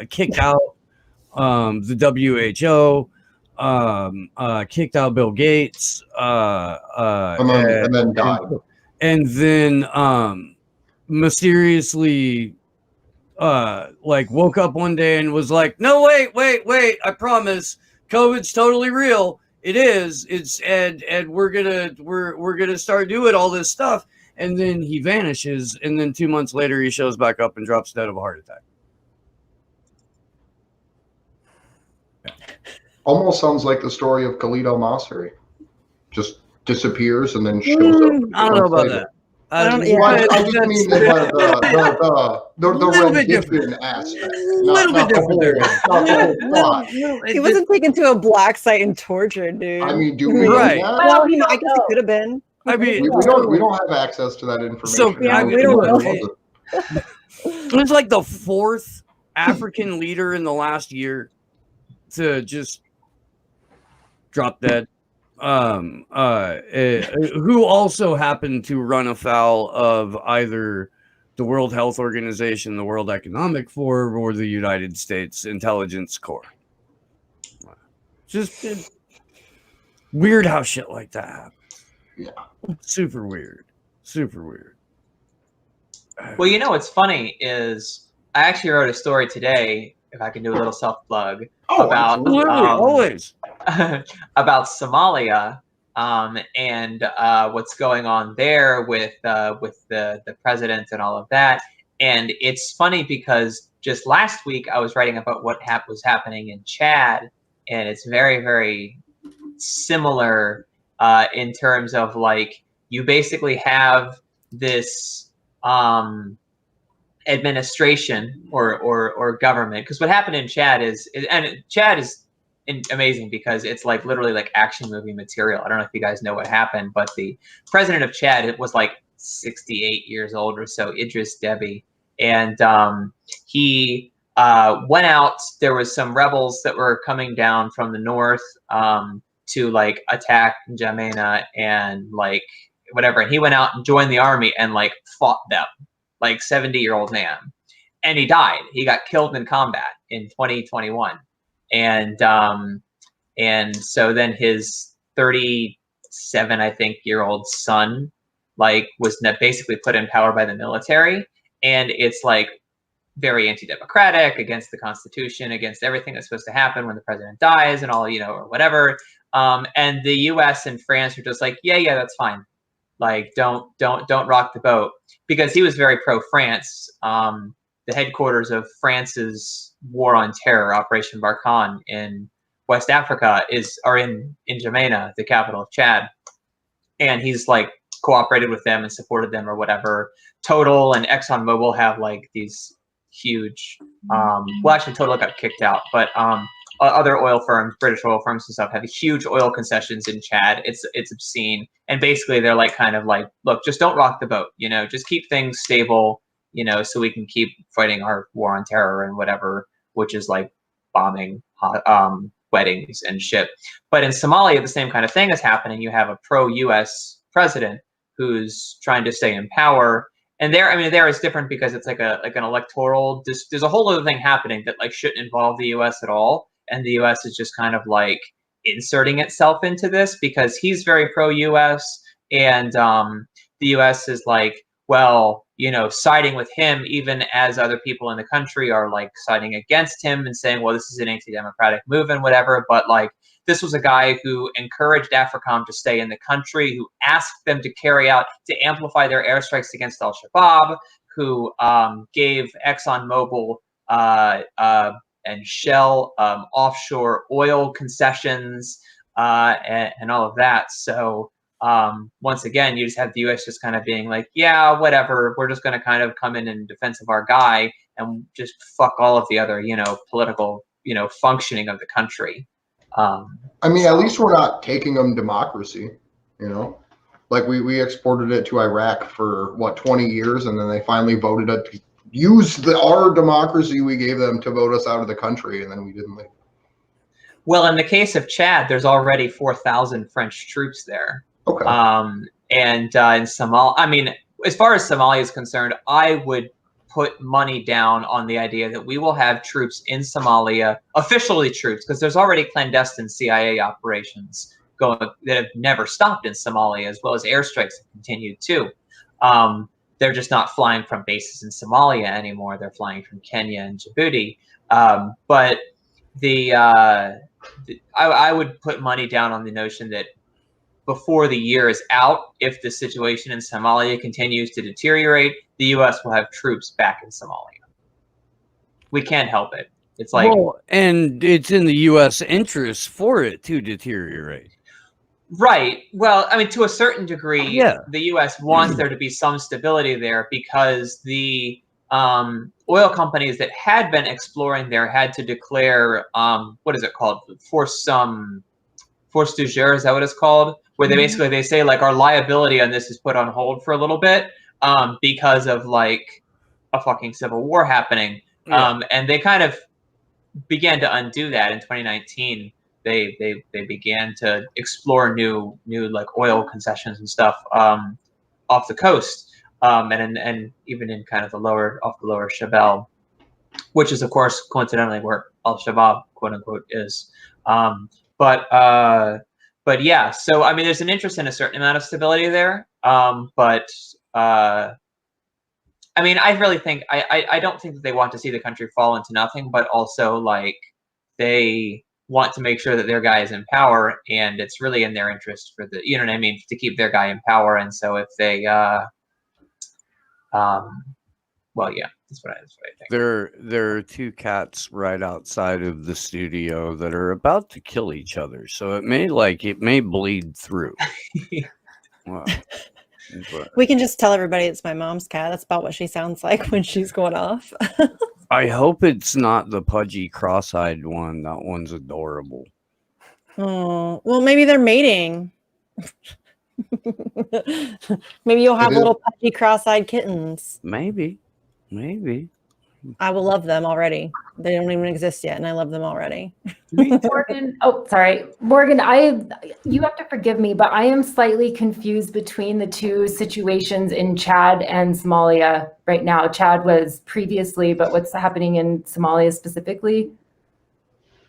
Speaker 2: kicked out. The WHO kicked out Bill Gates,
Speaker 1: and then died,
Speaker 2: and then mysteriously like woke up one day and was like, no, wait, I promise COVID's totally real. It is. It's and we're gonna start doing all this stuff. And then he vanishes, and then 2 months later he shows back up and drops dead of a heart attack.
Speaker 1: Almost sounds like the story of Khalid al-Masri. Just disappears and then shows up.
Speaker 2: I don't know about that.
Speaker 1: I just mean the rendition aspect.
Speaker 2: A little bit different there.
Speaker 3: He wasn't taken to a black site and tortured, dude.
Speaker 1: I mean, do we know
Speaker 2: Right.
Speaker 1: that?
Speaker 3: Well, you know, I guess it could have been.
Speaker 2: I mean,
Speaker 1: We don't have access to that information.
Speaker 2: So,
Speaker 3: yeah, we don't know.
Speaker 2: It was like the fourth African leader in the last year to just drop dead. Who also happened to run afoul of either the World Health Organization, the World Economic Forum, or the United States Intelligence Corps. Just weird how shit like that happens.
Speaker 1: Yeah.
Speaker 2: Super weird.
Speaker 6: Well, you know what's funny is I actually wrote a story today, if I can do a little self-plug, about
Speaker 2: always
Speaker 6: about Somalia and what's going on there with the president and all of that. And it's funny because just last week I was writing about what was happening in Chad, and it's very, very similar in terms of like you basically have this administration or government, because what happened in Chad is amazing because it's like literally like action movie material. I don't know if you guys know what happened, but the president of Chad was like 68 years old or so, Idris Deby, and he went out. There was some rebels that were coming down from the north to like attack N'Djamena and like whatever, and he went out and joined the army and like fought them, like 70-year-old man, and he died. He got killed in combat in 2021, and so then his 37, I think, year-old son like was basically put in power by the military, and it's like very anti-democratic, against the Constitution, against everything that's supposed to happen when the president dies and all, you know, or whatever. And the U.S. and France are just like, yeah, that's fine. Like, don't rock the boat, because he was very pro-France. The headquarters of France's war on terror, Operation Barkhane in West Africa, are in N'Djamena, the capital of Chad, and he's like cooperated with them and supported them or whatever. Total and ExxonMobil have like these huge. Well, actually, Total got kicked out, but other oil firms, British oil firms and stuff, have huge oil concessions in Chad. It's obscene. And basically they're like kind of like, look, just don't rock the boat, you know, just keep things stable, you know, so we can keep fighting our war on terror and whatever, which is like bombing weddings and shit. But in Somalia, the same kind of thing is happening. You have a pro-US president who's trying to stay in power. And there is different because it's like an electoral, there's a whole other thing happening that like shouldn't involve the US at all. And the US is just kind of like inserting itself into this because he's very pro-US, and the US is like, well, you know, siding with him, even as other people in the country are like siding against him and saying, well, this is an anti-democratic move and whatever. But like, this was a guy who encouraged AFRICOM to stay in the country, who asked them to amplify their airstrikes against al-Shabaab, who gave ExxonMobil and Shell offshore oil concessions and all of that. So once again, you just have the U.S. just kind of being like, yeah, whatever. We're just going to kind of come in defense of our guy and just fuck all of the other, political, functioning of the country.
Speaker 1: I mean, at least we're not taking them democracy, Like we exported it to Iraq for, 20 years, and then they finally voted it to use our democracy we gave them to vote us out of the country, and then we didn't leave.
Speaker 6: Well, in the case of Chad, there's already 4,000 French troops there.
Speaker 1: Okay.
Speaker 6: And in Somalia, I mean, as far as Somalia is concerned, I would put money down on the idea that we will have troops in Somalia, officially troops, because there's already clandestine CIA operations going that have never stopped in Somalia, as well as airstrikes have continued too. They're just not flying from bases in Somalia anymore. They're flying from Kenya and Djibouti. But I would put money down on the notion that before the year is out, if the situation in Somalia continues to deteriorate, the U.S. will have troops back in Somalia. We can't help it. It's like,
Speaker 2: well, and it's in the U.S. interest for it to deteriorate.
Speaker 6: right. Well, I mean, to a certain degree,
Speaker 2: Yeah.
Speaker 6: the U.S. wants there to be some stability there because the oil companies that had been exploring there had to declare, what is it called? Force du jour, is that what it's called? Where they basically, they say like our liability on this is put on hold for a little bit because of like a fucking civil war happening.
Speaker 2: Yeah.
Speaker 6: And they kind of began to undo that in 2019. They began to explore new like oil concessions and stuff off the coast and even in kind of the lower Shabelle, which is of course coincidentally where Al-Shabaab quote unquote is. But yeah, so I mean, there's an interest in a certain amount of stability there. But I mean, I really think I don't think that they want to see the country fall into nothing, but also like they want to make sure that their guy is in power, and it's really in their interest for the, you know what I mean, to keep their guy in power. And so if they, well, yeah, that's what I think.
Speaker 2: There are two cats right outside of the studio that are about to kill each other, so it may bleed through. Wow. But
Speaker 3: We can just tell everybody it's my mom's cat. That's about what she sounds like when she's going off.
Speaker 2: I hope it's not the pudgy, cross-eyed one. That one's adorable.
Speaker 3: Oh, well, maybe they're mating. Maybe you'll have little pudgy, cross-eyed kittens.
Speaker 2: Maybe.
Speaker 3: I will love them already. They don't even exist yet, and I love them already.
Speaker 4: Morgan, Morgan, you have to forgive me, but I am slightly confused between the two situations in Chad and Somalia right now. Chad was previously, but what's happening in Somalia specifically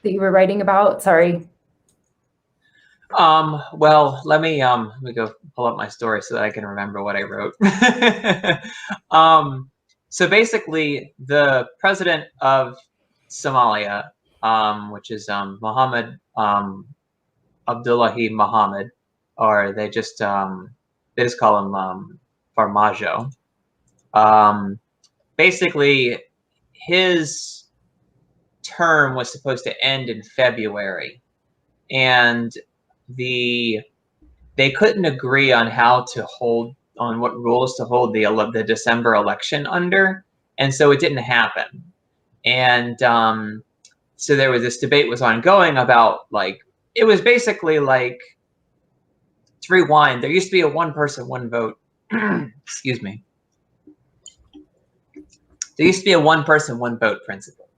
Speaker 4: that you were writing about? Sorry.
Speaker 6: Well, let me go pull up my story so that I can remember what I wrote. So basically, the president of Somalia, which is Mohammed Abdullahi Mohammed, or they just call him Farmajo. Basically, his term was supposed to end in February, and they couldn't agree on what rules to hold the December election under, and so it didn't happen. And so this debate was ongoing about, like, it was basically like, to rewind, there used to be a one person, one vote. Excuse me. There used to be a one person, one vote principle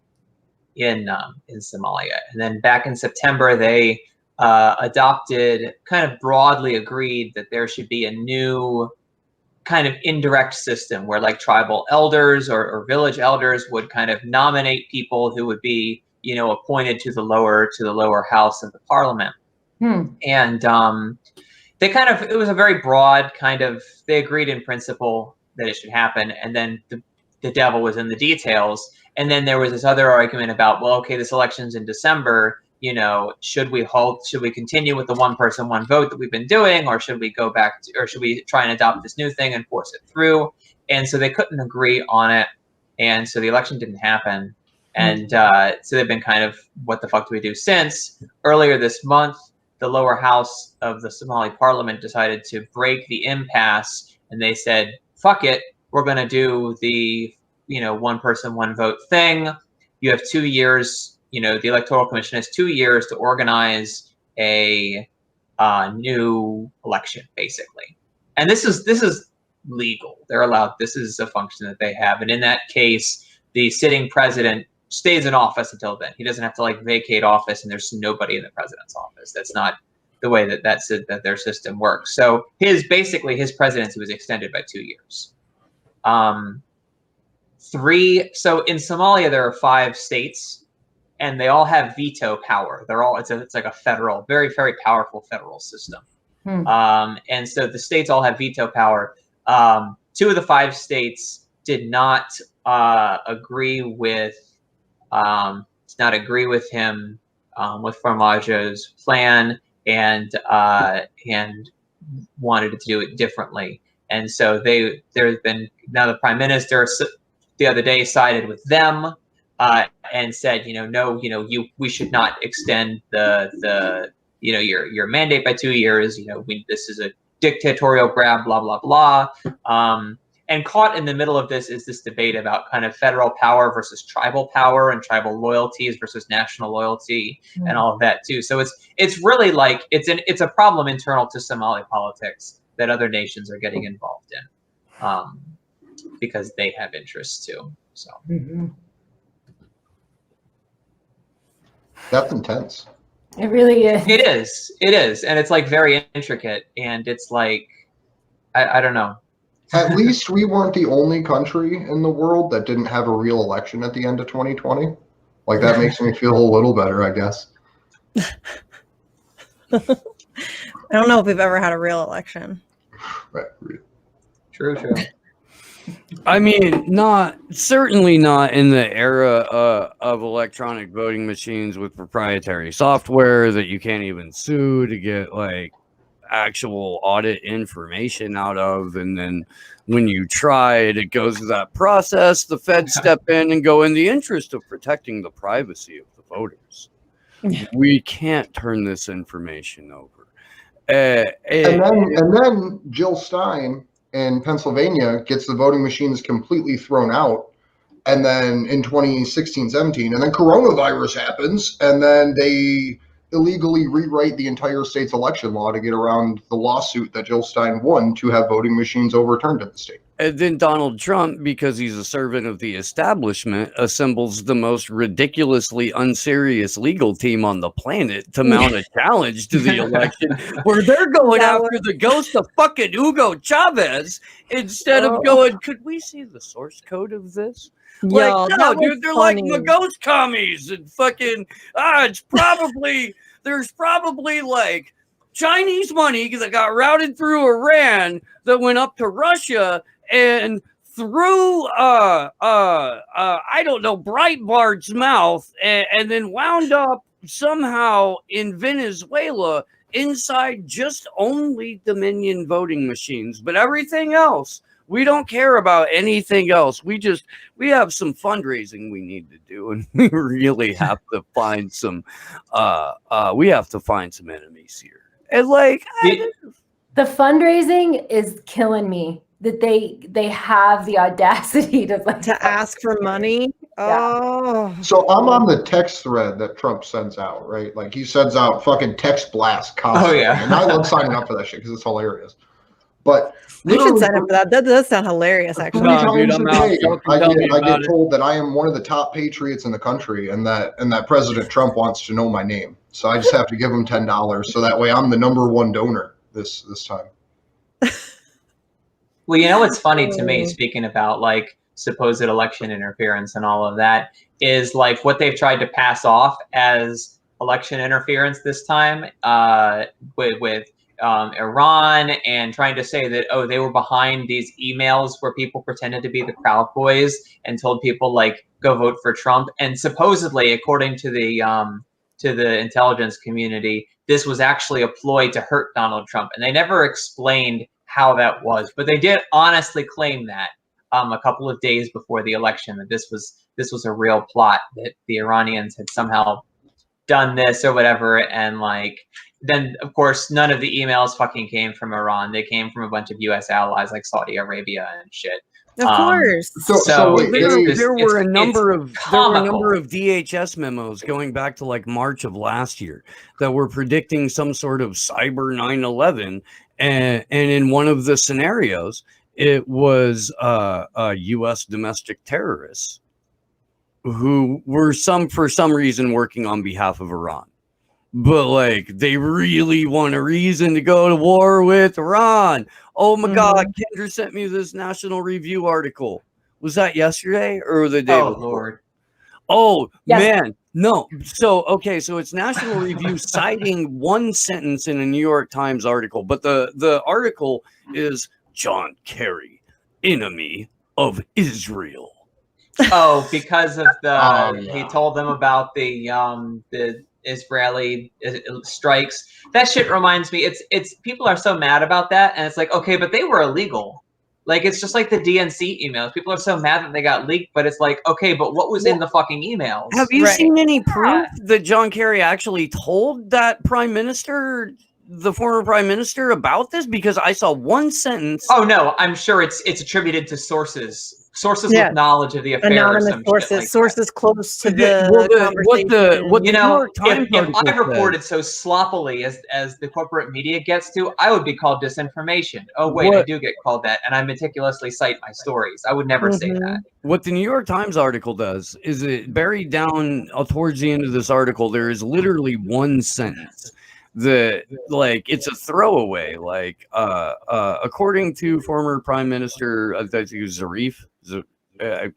Speaker 6: in Somalia, and then back in September they adopted, kind of broadly agreed that there should be a new kind of indirect system where like tribal elders or village elders would kind of nominate people who would be, appointed to the lower house of the parliament. And it was a very broad kind of, they agreed in principle that it should happen. And then the devil was in the details. And then there was this other argument about, well, okay, this election's in December, should we continue with the one person, one vote that we've been doing, or should we go back or should we try and adopt this new thing and force it through? and so they couldn't agree on it, and so the election didn't happen. And so they've been kind of, what the fuck do we do since? Earlier this month, the lower house of the Somali parliament decided to break the impasse, and they said, fuck it, we're going to do the, one person, one vote thing. You have 2 years, the Electoral Commission has 2 years to organize a new election, basically. And this is legal. They're allowed, this is a function that they have. And in that case, the sitting president stays in office until then. He doesn't have to vacate office, and there's nobody in the president's office. That's not the way that their system works. So his presidency was extended by 2 years. So in Somalia there are 5 states, and they all have veto power. It's like a federal, very, very powerful federal system. And so the states all have veto power. 2 of the 5 states did not agree with him with Farmajo's plan, and wanted to do it differently. And so now the prime minister the other day sided with them and said, no, we should not extend your mandate by 2 years. This is a dictatorial grab, blah blah blah. And caught in the middle of this is this debate about kind of federal power versus tribal power, and tribal loyalties versus national loyalty, and all of that too. So it's really it's a problem internal to Somali politics that other nations are getting involved in, because they have interests too. So
Speaker 1: that's intense.
Speaker 4: It really is.
Speaker 6: It is, and it's very intricate, and it's I don't know.
Speaker 1: At least we weren't the only country in the world that didn't have a real election at the end of 2020. That makes me feel a little better, I guess.
Speaker 3: I don't know if we've ever had a real election.
Speaker 1: Right.
Speaker 6: True.
Speaker 2: I mean, certainly not in the era of electronic voting machines with proprietary software that you can't even sue to get actual audit information out of, and then when you try it goes through that process. The feds step in and go, in the interest of protecting the privacy of the voters, we can't turn this information over. And
Speaker 1: then Jill Stein in Pennsylvania gets the voting machines completely thrown out, and then in 2016-17, and then coronavirus happens, and then they illegally rewrite the entire state's election law to get around the lawsuit that Jill Stein won to have voting machines overturned in the state.
Speaker 2: And then Donald Trump, because he's a servant of the establishment, assembles the most ridiculously unserious legal team on the planet to mount a challenge to the election, where they're going after the ghost of fucking Hugo Chavez instead of going, could we see the source code of this?
Speaker 3: No,
Speaker 2: dude, they're funny. Like the ghost commies and fucking, there's probably Chinese money that got routed through Iran that went up to Russia and through I don't know, Breitbart's mouth, and then wound up somehow in Venezuela inside just only Dominion voting machines. But everything else, we don't care about anything else. We have some fundraising we need to do, and we really have to find some enemies here. And
Speaker 4: the fundraising is killing me, that they have the audacity to
Speaker 3: ask for money. Oh,
Speaker 1: so I'm on the text thread that Trump sends out, right? He sends out fucking text blasts constantly.
Speaker 6: Oh yeah,
Speaker 1: and I love signing up for that shit because it's hilarious. But
Speaker 3: we should sign up for that. That does sound hilarious, actually.
Speaker 1: 3 times a day, I get told that I am one of the top patriots in the country, and that President Trump wants to know my name. So I just have to give him $10, so that way I'm the #1 donor this time.
Speaker 6: Well, what's funny to me, speaking about supposed election interference and all of that, is what they've tried to pass off as election interference this time with Iran, and trying to say that, they were behind these emails where people pretended to be the Proud Boys and told people go vote for Trump. And supposedly, according to the intelligence community, this was actually a ploy to hurt Donald Trump. And they never explained how that was, but they did honestly claim that. a couple of days before the election that this was a real plot, that the Iranians had somehow done this or whatever. And like, then of course none of the emails fucking came from Iran. They came from a bunch of US allies like Saudi Arabia and shit.
Speaker 3: Of course.
Speaker 1: So wait,
Speaker 2: there were a number of
Speaker 6: comical.
Speaker 2: DHS memos going back to like March of last year that were predicting some sort of cyber 9/11, and in one of the scenarios, it was U.S. domestic terrorists who were for some reason working on behalf of Iran. But like, they really want a reason to go to war with Iran. Oh my God, Kendra sent me this National Review article. Was that yesterday or the day before?
Speaker 6: Lord.
Speaker 2: Oh,
Speaker 4: Yes.
Speaker 2: man. No. So it's National Review citing one sentence in a New York Times article, but the article is John Kerry, enemy of Israel.
Speaker 6: Oh, because of the
Speaker 1: Yeah.
Speaker 6: he told them about the Israeli strikes. That shit reminds me. It's people are so mad about that, and it's like, okay, but they were illegal. Like, it's just like the DNC emails. People are so mad that they got leaked, but it's like, okay, but what was in the fucking emails?
Speaker 2: Have you
Speaker 3: Right.
Speaker 2: seen any proof that John Kerry actually told that prime minister, the former prime minister, about this? Because I saw one sentence.
Speaker 6: Oh no, I'm sure it's attributed to sources
Speaker 3: Yeah.
Speaker 6: with knowledge of the affair. or
Speaker 3: Anonymous
Speaker 6: some shit
Speaker 3: sources,
Speaker 6: like that.
Speaker 3: sources close to
Speaker 2: Yeah,
Speaker 3: the
Speaker 2: well,
Speaker 3: conversation.
Speaker 2: what
Speaker 6: You
Speaker 2: the New
Speaker 6: know,
Speaker 2: York Times
Speaker 6: if
Speaker 2: article
Speaker 6: I reported
Speaker 2: says-
Speaker 6: so sloppily as the corporate media gets to, I would be called disinformation. Oh wait, I
Speaker 2: What-
Speaker 6: do get called that, and I meticulously cite my stories. I would never say that.
Speaker 2: What the New York Times article does is it buried down towards the end of this article, there is literally one sentence that, like, it's a throwaway. Like, according to former Prime Minister, I think it was Zarif. I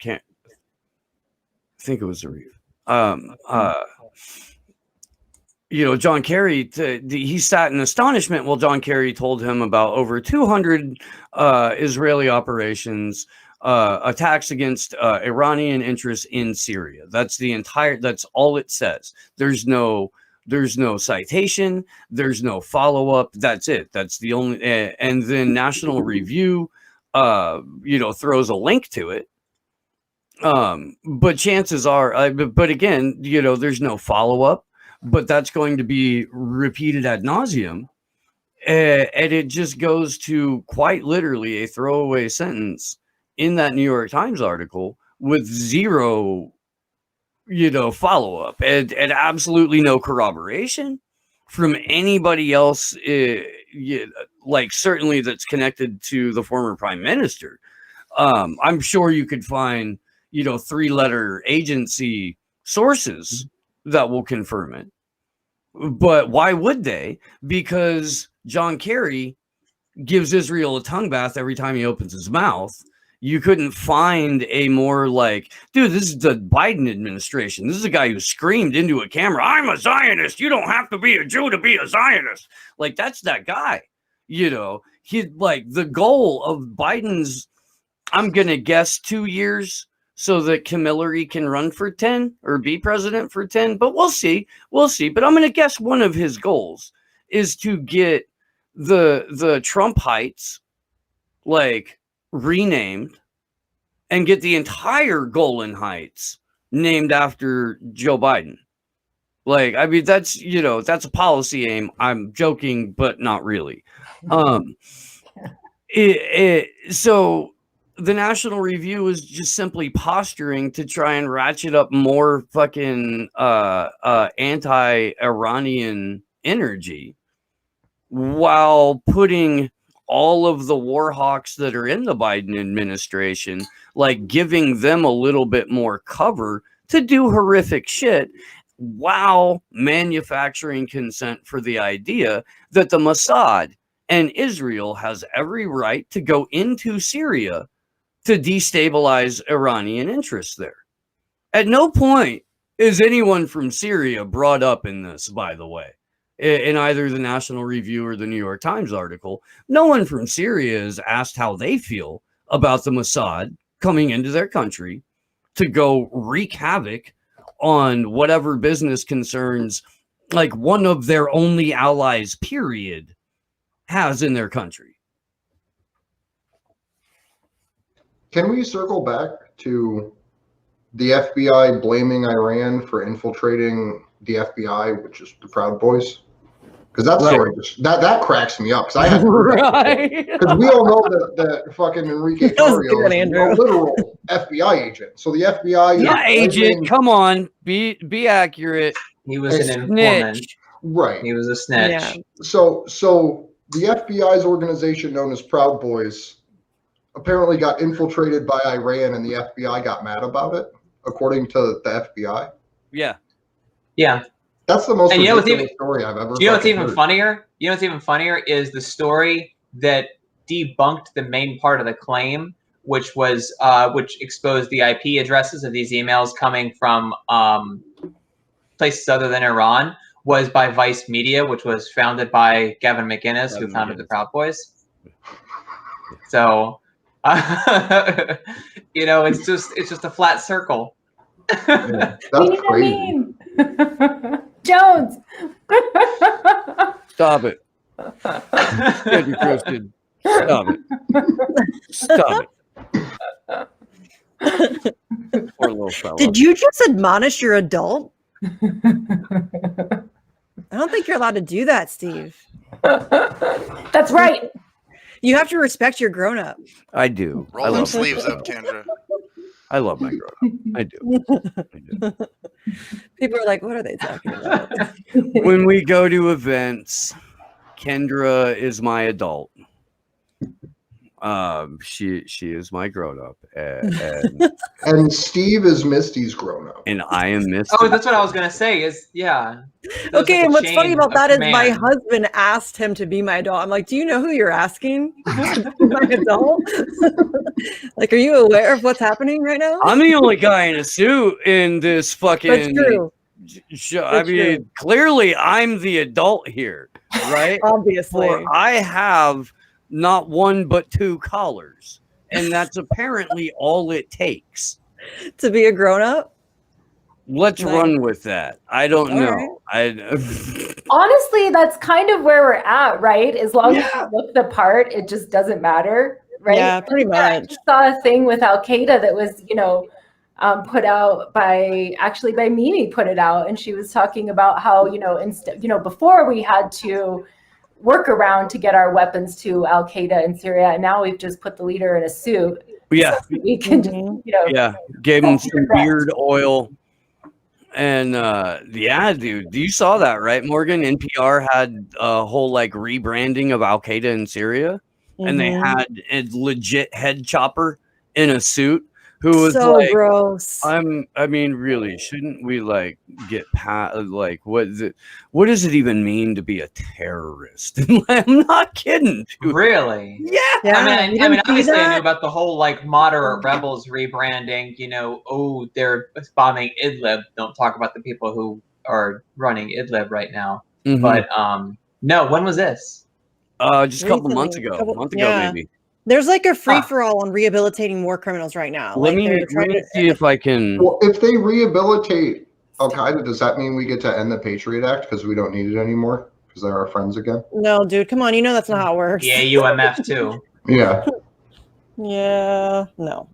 Speaker 2: think it was Zarif. John Kerry, he sat in astonishment while John Kerry told him about over 200 Israeli operations, attacks against Iranian interests in Syria. That's all it says. There's no citation. There's no follow-up. That's it. That's the only, and then National Review, throws a link to it. But chances are, but again, there's no follow-up, but that's going to be repeated ad nauseum. And it just goes to quite literally a throwaway sentence in that New York Times article with zero, follow-up and absolutely no corroboration from anybody else, like certainly that's connected to the former prime minister. I'm sure you could find, 3-letter agency sources that will confirm it. But why would they? Because John Kerry gives Israel a tongue bath every time he opens his mouth. You couldn't find a more like, dude, this is the Biden administration. This is a guy who screamed into a camera, I'm a Zionist. You don't have to be a Jew to be a Zionist. Like, that's that guy. He like the goal of Biden's, I'm going to guess 2 years so that Hillary can run for 10 or be president for 10. But we'll see. But I'm going to guess one of his goals is to get the Trump Heights, like, renamed and get the entire Golan Heights named after Joe Biden. Like, I mean, that's a policy aim. I'm joking, but not really. So the National Review is just simply posturing to try and ratchet up more fucking anti-Iranian energy while putting all of the war hawks that are in the Biden administration, like giving them a little bit more cover to do horrific shit while manufacturing consent for the idea that the Mossad and Israel has every right to go into Syria to destabilize Iranian interests there. At no point is anyone from Syria brought up in this, by the way. In either the National Review or the New York Times article, no one from Syria is asked how they feel about the Mossad coming into their country to go wreak havoc on whatever business concerns, like one of their only allies, period, has in their country.
Speaker 1: Can we circle back to the FBI blaming Iran for infiltrating the FBI, which is the Proud Boys? Because that story that cracks me up. Because I hadn't heard that because we all know that fucking Enrique Tarrio is a literal FBI agent. So the FBI,
Speaker 2: agent. Come on, be accurate.
Speaker 6: He was an informant,
Speaker 1: right?
Speaker 6: He was a snitch.
Speaker 3: Yeah.
Speaker 1: So the FBI's organization known as Proud Boys apparently got infiltrated by Iran, and the FBI got mad about it, according to the FBI.
Speaker 2: Yeah.
Speaker 6: Yeah.
Speaker 1: That's the most
Speaker 6: ridiculous
Speaker 1: story I've ever.
Speaker 6: You know what's even funnier? You know what's even funnier is the story that debunked the main part of the claim, which was which exposed the IP addresses of these emails coming from places other than Iran, was by Vice Media, which was founded by Gavin McInnes, who founded the Proud Boys. So, you know, it's just a flat circle.
Speaker 1: Yeah, that's crazy.
Speaker 4: Jones.
Speaker 2: Stop it. Get you roasted. Stop it. Stop it. Poor little fella.
Speaker 3: Did you just admonish your adult? I don't think you're allowed to do that, Steve.
Speaker 4: That's right.
Speaker 3: You have to respect your grown-up.
Speaker 2: I do.
Speaker 7: Roll them sleeves up, Kendra.
Speaker 2: I love my grown-up. I do.
Speaker 3: People are like, what are they talking about?
Speaker 2: When we go to events, Kendra is my adult. She is my grown-up,
Speaker 1: and Steve is Misty's grown-up,
Speaker 2: and I am Misty.
Speaker 6: Oh, that's what I was gonna say. Is
Speaker 3: Okay, and what's funny about that is my husband asked him to be my adult. I'm like, do you know who you're asking? My adult? Like, are you aware of what's happening right now?
Speaker 2: I'm the only guy in a suit in this fucking
Speaker 3: That's true.
Speaker 2: show. I mean, clearly I'm the adult here, right?
Speaker 3: Obviously.
Speaker 2: For I have not one but two collars, and that's apparently all it takes
Speaker 3: to be a grown-up.
Speaker 2: Let's run with that. I don't know.
Speaker 3: Right.
Speaker 4: Honestly, that's kind of where we're at, right? As long as you look the part, it just doesn't matter, right?
Speaker 3: Yeah, pretty much.
Speaker 4: I just saw a thing with Al Qaeda that was, put out by Mimi put it out, and she was talking about how, before we had to work around to get our weapons to Al Qaeda in Syria, and now we've just put the leader in a suit.
Speaker 2: Yeah,
Speaker 4: so we can just,
Speaker 2: gave him some beard oil. And dude, you saw that, right, Morgan? NPR had a whole rebranding of Al Qaeda in Syria, and they had a legit head chopper in a suit who was
Speaker 3: so gross.
Speaker 2: I mean, really, shouldn't we get past what does it even mean to be a terrorist? I'm not kidding, dude.
Speaker 6: Really?
Speaker 2: Yeah.
Speaker 6: I mean, obviously I knew about the whole moderate rebels rebranding. They're bombing Idlib. Don't talk about the people who are running Idlib right now.
Speaker 2: Mm-hmm.
Speaker 6: But no, when was this?
Speaker 2: Just a couple months ago. A month ago, maybe.
Speaker 3: There's a free-for-all on rehabilitating war criminals right now.
Speaker 2: Let me see if I can.
Speaker 1: Well, if they rehabilitate Al Qaeda, does that mean we get to end the Patriot Act because we don't need it anymore because they're our friends again?
Speaker 3: No, dude, come on. You know that's not how it works.
Speaker 6: Yeah, UMF too.
Speaker 1: Yeah.
Speaker 3: Yeah. No.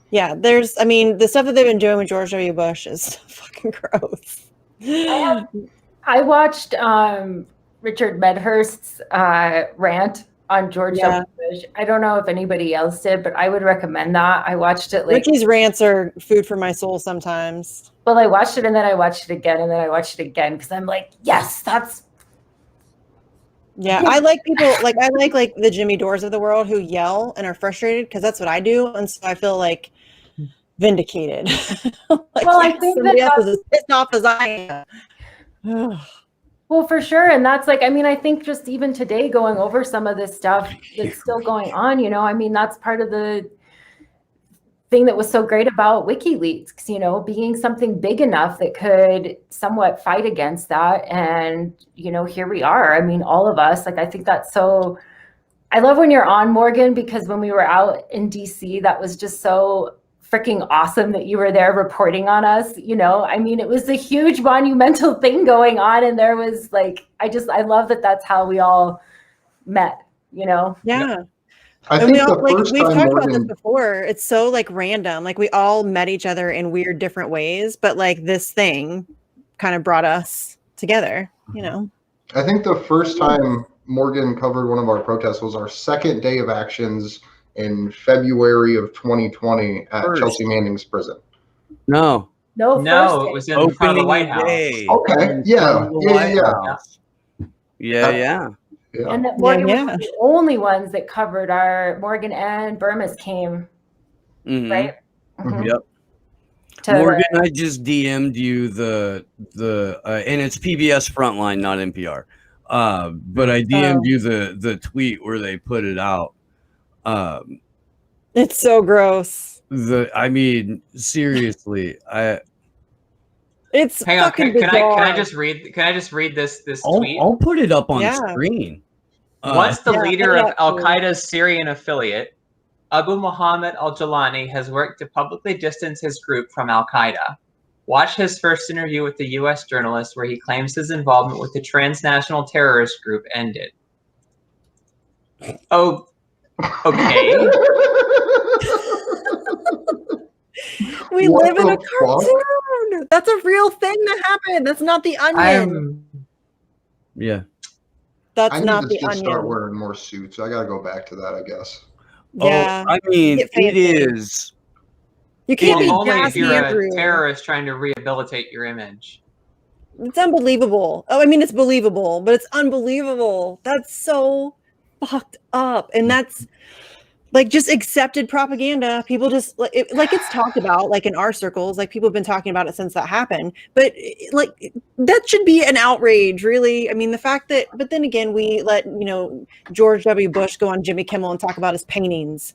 Speaker 3: Yeah. The stuff that they've been doing with George W. Bush is fucking gross.
Speaker 4: I watched Richard Medhurst's rant on George W. Bush. I don't know if anybody else did, but I would recommend that. I watched it
Speaker 3: Ricky's rants are food for my soul sometimes.
Speaker 4: Well, I watched it and then I watched it again and then I watched it again because I'm like, yes, that's.
Speaker 3: Yeah, I like people I like the Jimmy Dores of the world who yell and are frustrated because that's what I do, and so I feel vindicated.
Speaker 4: I think
Speaker 3: somebody else is as pissed off as I am.
Speaker 4: Well, for sure. And that's I think just even today going over some of this stuff that's still going on, that's part of the thing that was so great about WikiLeaks, being something big enough that could somewhat fight against that. And, here we are. All of us, I think that's so, I love when you're on, Morgan, because when we were out in DC, that was just so freaking awesome that you were there reporting on us. It was a huge monumental thing going on, and there was I love that that's how we all met.
Speaker 3: Yeah.
Speaker 1: I
Speaker 3: And
Speaker 1: think
Speaker 3: we all
Speaker 1: the
Speaker 3: like
Speaker 1: first
Speaker 3: we've
Speaker 1: time
Speaker 3: talked about this
Speaker 1: Morgan,
Speaker 3: before. It's so like random. Like we all met each other in weird different ways, but like this thing kind of brought us together, you know.
Speaker 1: I think the first time Morgan covered one of our protests was our second day of actions in February of 2020 at
Speaker 2: First.
Speaker 1: Chelsea Manning's prison.
Speaker 2: No.
Speaker 4: No,
Speaker 6: No,
Speaker 4: first
Speaker 6: it was in front of the White House.
Speaker 2: Day.
Speaker 1: Okay,
Speaker 2: In
Speaker 1: yeah,
Speaker 2: front of the
Speaker 1: yeah,
Speaker 2: White
Speaker 1: yeah.
Speaker 2: House. Yeah.
Speaker 1: Yeah.
Speaker 4: and that Morgan
Speaker 3: Yeah.
Speaker 4: was the only ones that covered Morgan and Burma's came,
Speaker 2: Mhm.
Speaker 4: right?
Speaker 1: Mhm.
Speaker 2: Yep.
Speaker 4: To
Speaker 2: Morgan, I just DM'd you the and it's PBS Frontline, not NPR. But I DM'd you the tweet where they put it out.
Speaker 3: It's so gross.
Speaker 2: I mean, seriously,
Speaker 3: It's
Speaker 6: Hang on,
Speaker 3: fucking
Speaker 6: can
Speaker 3: bizarre.
Speaker 6: I just read this tweet?
Speaker 2: I'll put it up on
Speaker 3: Yeah.
Speaker 2: screen.
Speaker 6: Once the
Speaker 3: Yeah,
Speaker 6: leader
Speaker 3: put it
Speaker 6: of
Speaker 3: up,
Speaker 6: Al
Speaker 3: please.
Speaker 6: Qaeda's Syrian affiliate, Abu Muhammad al-Jawlani, has worked to publicly distance his group from Al Qaeda. Watch his first interview with the U.S. journalist where he claims his involvement with the transnational terrorist group ended. Oh, okay.
Speaker 3: We
Speaker 1: What
Speaker 3: live in a
Speaker 1: the fuck?
Speaker 3: cartoon. That's a real thing that happened. That's not the Onion.
Speaker 2: Yeah.
Speaker 3: That's
Speaker 1: I need
Speaker 3: not
Speaker 1: to
Speaker 3: the
Speaker 1: just start
Speaker 3: Onion.
Speaker 1: wearing more suits. I gotta go back to that, I guess.
Speaker 3: Yeah.
Speaker 2: Oh, I mean,
Speaker 3: Get
Speaker 2: it
Speaker 3: fancy.
Speaker 2: is.
Speaker 3: You can't be
Speaker 6: Only if
Speaker 3: Jazz
Speaker 6: you're
Speaker 3: Andrew.
Speaker 6: a terrorist trying to rehabilitate your image.
Speaker 3: It's unbelievable. Oh, I mean, it's believable, but it's unbelievable. That's so fucked up. And that's like just accepted propaganda. People just like it's talked about like in our circles, like people have been talking about it since that happened. But like that should be an outrage, really. I mean, the fact that, but then again, we let, George W. Bush go on Jimmy Kimmel and talk about his paintings.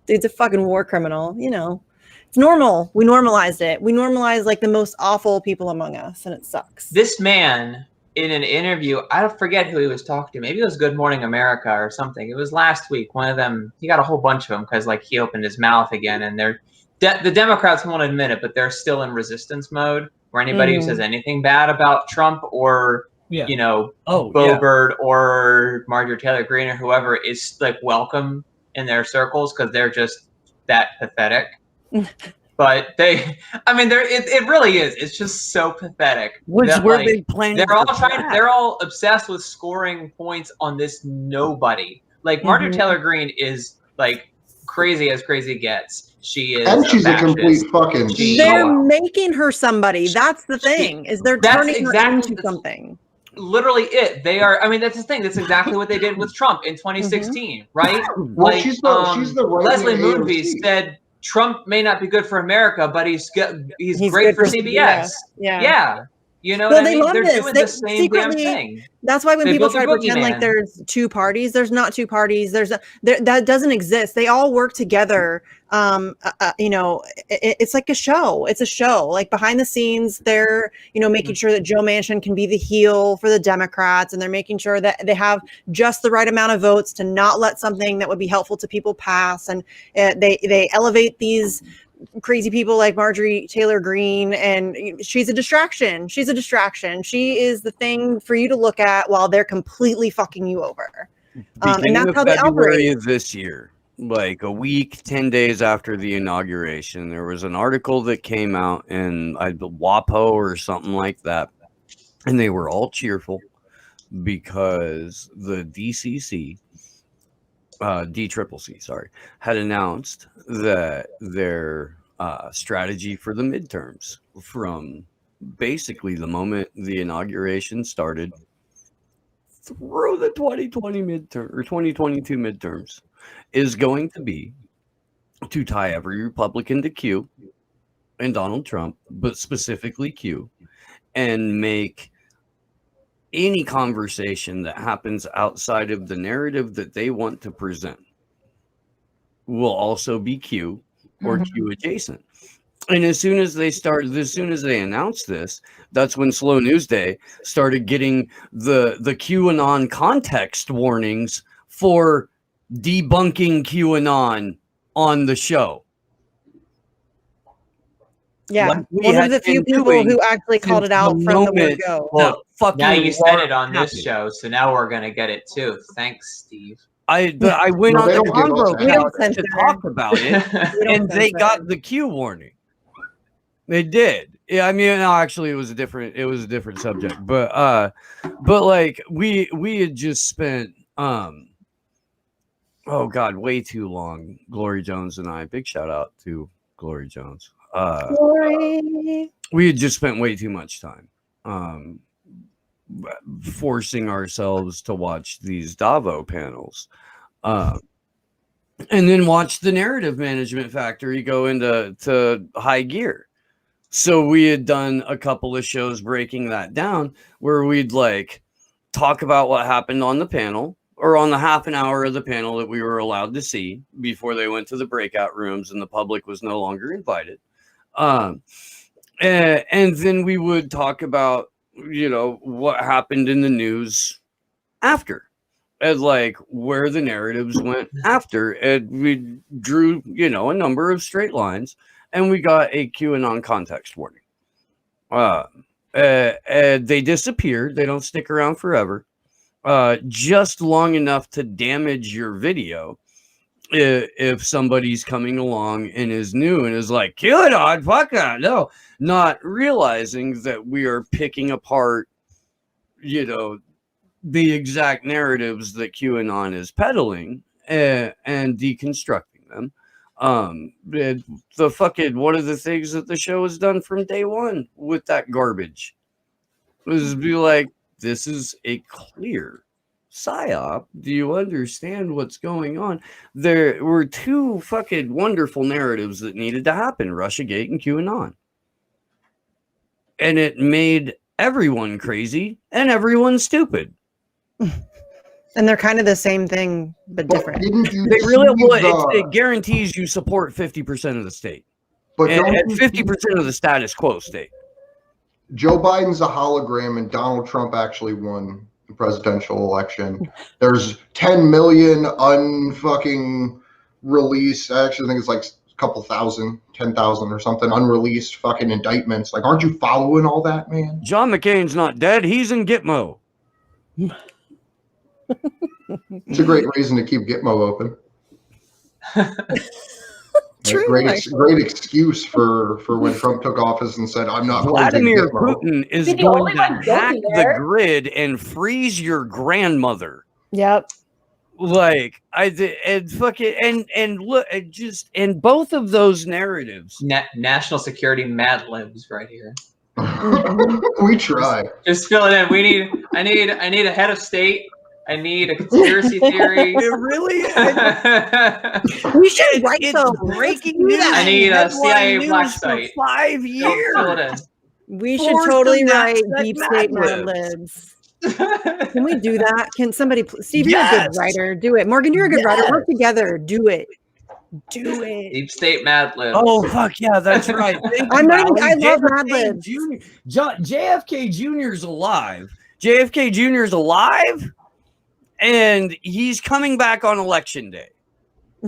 Speaker 3: Dude's a fucking war criminal, It's normal. We normalized it. We normalized like the most awful people among us, and it sucks.
Speaker 6: This man, in an interview, I don't forget who he was talking to. Maybe it was Good Morning America or something. It was last week. One of them, he got a whole bunch of them because like he opened his mouth again, and the Democrats won't admit it, but they're still in resistance mode. Where anybody who says anything bad about Trump or Bo Bird or Marjorie Taylor Greene or whoever is like welcome in their circles because they're just that pathetic. But it really is. It's just so pathetic. They're all obsessed with scoring points on this nobody. Like Marjorie Taylor Greene is like crazy as crazy gets. She is,
Speaker 1: and she's a complete fucking.
Speaker 3: They're making her somebody. That's the thing. Is they're turning her into something.
Speaker 6: Literally it. They are. I mean, that's the thing. That's exactly what they did with Trump in 2016, right?
Speaker 1: Well,
Speaker 6: like,
Speaker 1: she's the
Speaker 6: Leslie Moonves said Trump may not be good for America, but he's great for CBS. Yeah. You know what I mean? They're doing the same damn thing.
Speaker 3: That's why when people try to pretend like there's two parties, there's not two parties. That doesn't exist. They all work together. It's like a show. It's a show. Like behind the scenes, they're making sure that Joe Manchin can be the heel for the Democrats, and they're making sure that they have just the right amount of votes to not let something that would be helpful to people pass. And they elevate these crazy people like Marjorie Taylor Greene, and she's a distraction. She is the thing for you to look at while they're completely fucking you over. And that's how they operate.
Speaker 2: This year, like a week, 10 days after the inauguration, there was an article that came out in WAPO or something like that, and they were all cheerful because the DCC, DCCC, had announced that their strategy for the midterms, from basically the moment the inauguration started through the 2020 midterm or 2022 midterms, is going to be to tie every Republican to Q and Donald Trump, but specifically Q, and make any conversation that happens outside of the narrative that they want to present will also be Q or Q adjacent. And as soon as they announced this, that's when Slow News Day started getting the QAnon context warnings for debunking QAnon on the show.
Speaker 3: Yeah, like one of the few people who actually called it out from the word go.
Speaker 6: Now you said it on this show, so now we're gonna get it too. Thanks, Steve.
Speaker 2: I went
Speaker 1: No,
Speaker 2: on
Speaker 1: they
Speaker 2: the
Speaker 1: don't give us
Speaker 2: convo
Speaker 1: that.
Speaker 3: We don't
Speaker 2: couch to
Speaker 3: censor.
Speaker 2: talk about it,
Speaker 3: We don't
Speaker 2: and they
Speaker 3: censor.
Speaker 2: got the Q warning. They did. Yeah, I mean, no, actually, it was a different subject, but like we had just spent oh god, way too long. Glory Jones and I, big shout out to Glory Jones.
Speaker 3: Glory.
Speaker 2: We had just spent way too much time forcing ourselves to watch these Davo panels, and then watch the narrative management factory go into high gear. So we had done a couple of shows breaking that down, where we'd like talk about what happened on the panel, or on the half an hour of the panel that we were allowed to see before they went to the breakout rooms and the public was no longer invited. And then we would talk about, you know, what happened in the news after, and like where the narratives went after. And we drew, you know, a number of straight lines, and we got a QAnon context warning. They disappeared. They don't stick around forever. Just long enough to damage your video if somebody's coming along and is new and is like, QAnon, fuck that. No, not realizing that we are picking apart, you know, the exact narratives that QAnon is peddling, and deconstructing them. The fucking one of the things that the show has done from day one with that garbage was be like, this is a clear psyop. Do you understand what's going on? There were two fucking wonderful narratives that needed to happen: Russiagate and QAnon. And it made everyone crazy and everyone stupid.
Speaker 3: And they're kind of the same thing, but different.
Speaker 1: Didn't you
Speaker 2: They really
Speaker 1: see
Speaker 2: will. It guarantees you support 50% of the state.
Speaker 1: But
Speaker 2: And
Speaker 1: don't you
Speaker 2: 50% of the status quo state.
Speaker 1: Joe Biden's a hologram and Donald Trump actually won the presidential election. There's 10 million unfucking released. I actually think it's like a couple thousand, 10,000 or something unreleased fucking indictments. Like, aren't you following all that, man?
Speaker 2: John McCain's not dead. He's in Gitmo.
Speaker 1: It's a great reason to keep Gitmo open.
Speaker 3: True,
Speaker 1: Great
Speaker 3: actually.
Speaker 1: excuse for when Trump took office and said, "I'm not closing
Speaker 2: Vladimir
Speaker 1: Gitmo."
Speaker 2: Putin is
Speaker 4: He's the
Speaker 2: going
Speaker 4: only
Speaker 2: to
Speaker 4: one guilty
Speaker 2: hack the
Speaker 4: there.
Speaker 2: grid and freeze your grandmother.
Speaker 3: Yep.
Speaker 2: Like and fucking and look, and both of those narratives.
Speaker 6: National security Mad Libs right here.
Speaker 1: We try.
Speaker 6: Just fill it in. I need a head of state. I need a conspiracy theory.
Speaker 2: It really
Speaker 3: We should write
Speaker 2: it's
Speaker 3: some
Speaker 2: breaking
Speaker 3: do
Speaker 2: news.
Speaker 3: that.
Speaker 6: I need a
Speaker 2: headline
Speaker 6: CIA
Speaker 2: news
Speaker 6: black
Speaker 2: for
Speaker 6: site.
Speaker 2: 5
Speaker 6: Fill
Speaker 2: years.
Speaker 6: it in.
Speaker 3: We should
Speaker 2: Force
Speaker 3: totally
Speaker 2: them to
Speaker 3: write
Speaker 2: accept
Speaker 3: deep
Speaker 2: Mad
Speaker 3: state Mad
Speaker 2: Libs.
Speaker 3: Libs. Can we do that? Can somebody, Steve, you're a
Speaker 2: Yes.
Speaker 3: good writer. Do it. Morgan, you're a good writer. Work together. Do it. Do it.
Speaker 6: Deep state Mad Libs.
Speaker 2: Oh fuck yeah, that's right. Thank
Speaker 3: I'm
Speaker 2: you,
Speaker 3: not even, I
Speaker 2: Alan.
Speaker 3: love
Speaker 2: JFK
Speaker 3: Mad Libs.
Speaker 2: Jr. JFK Jr.'s alive. JFK Jr.'s alive, and he's coming back on election day.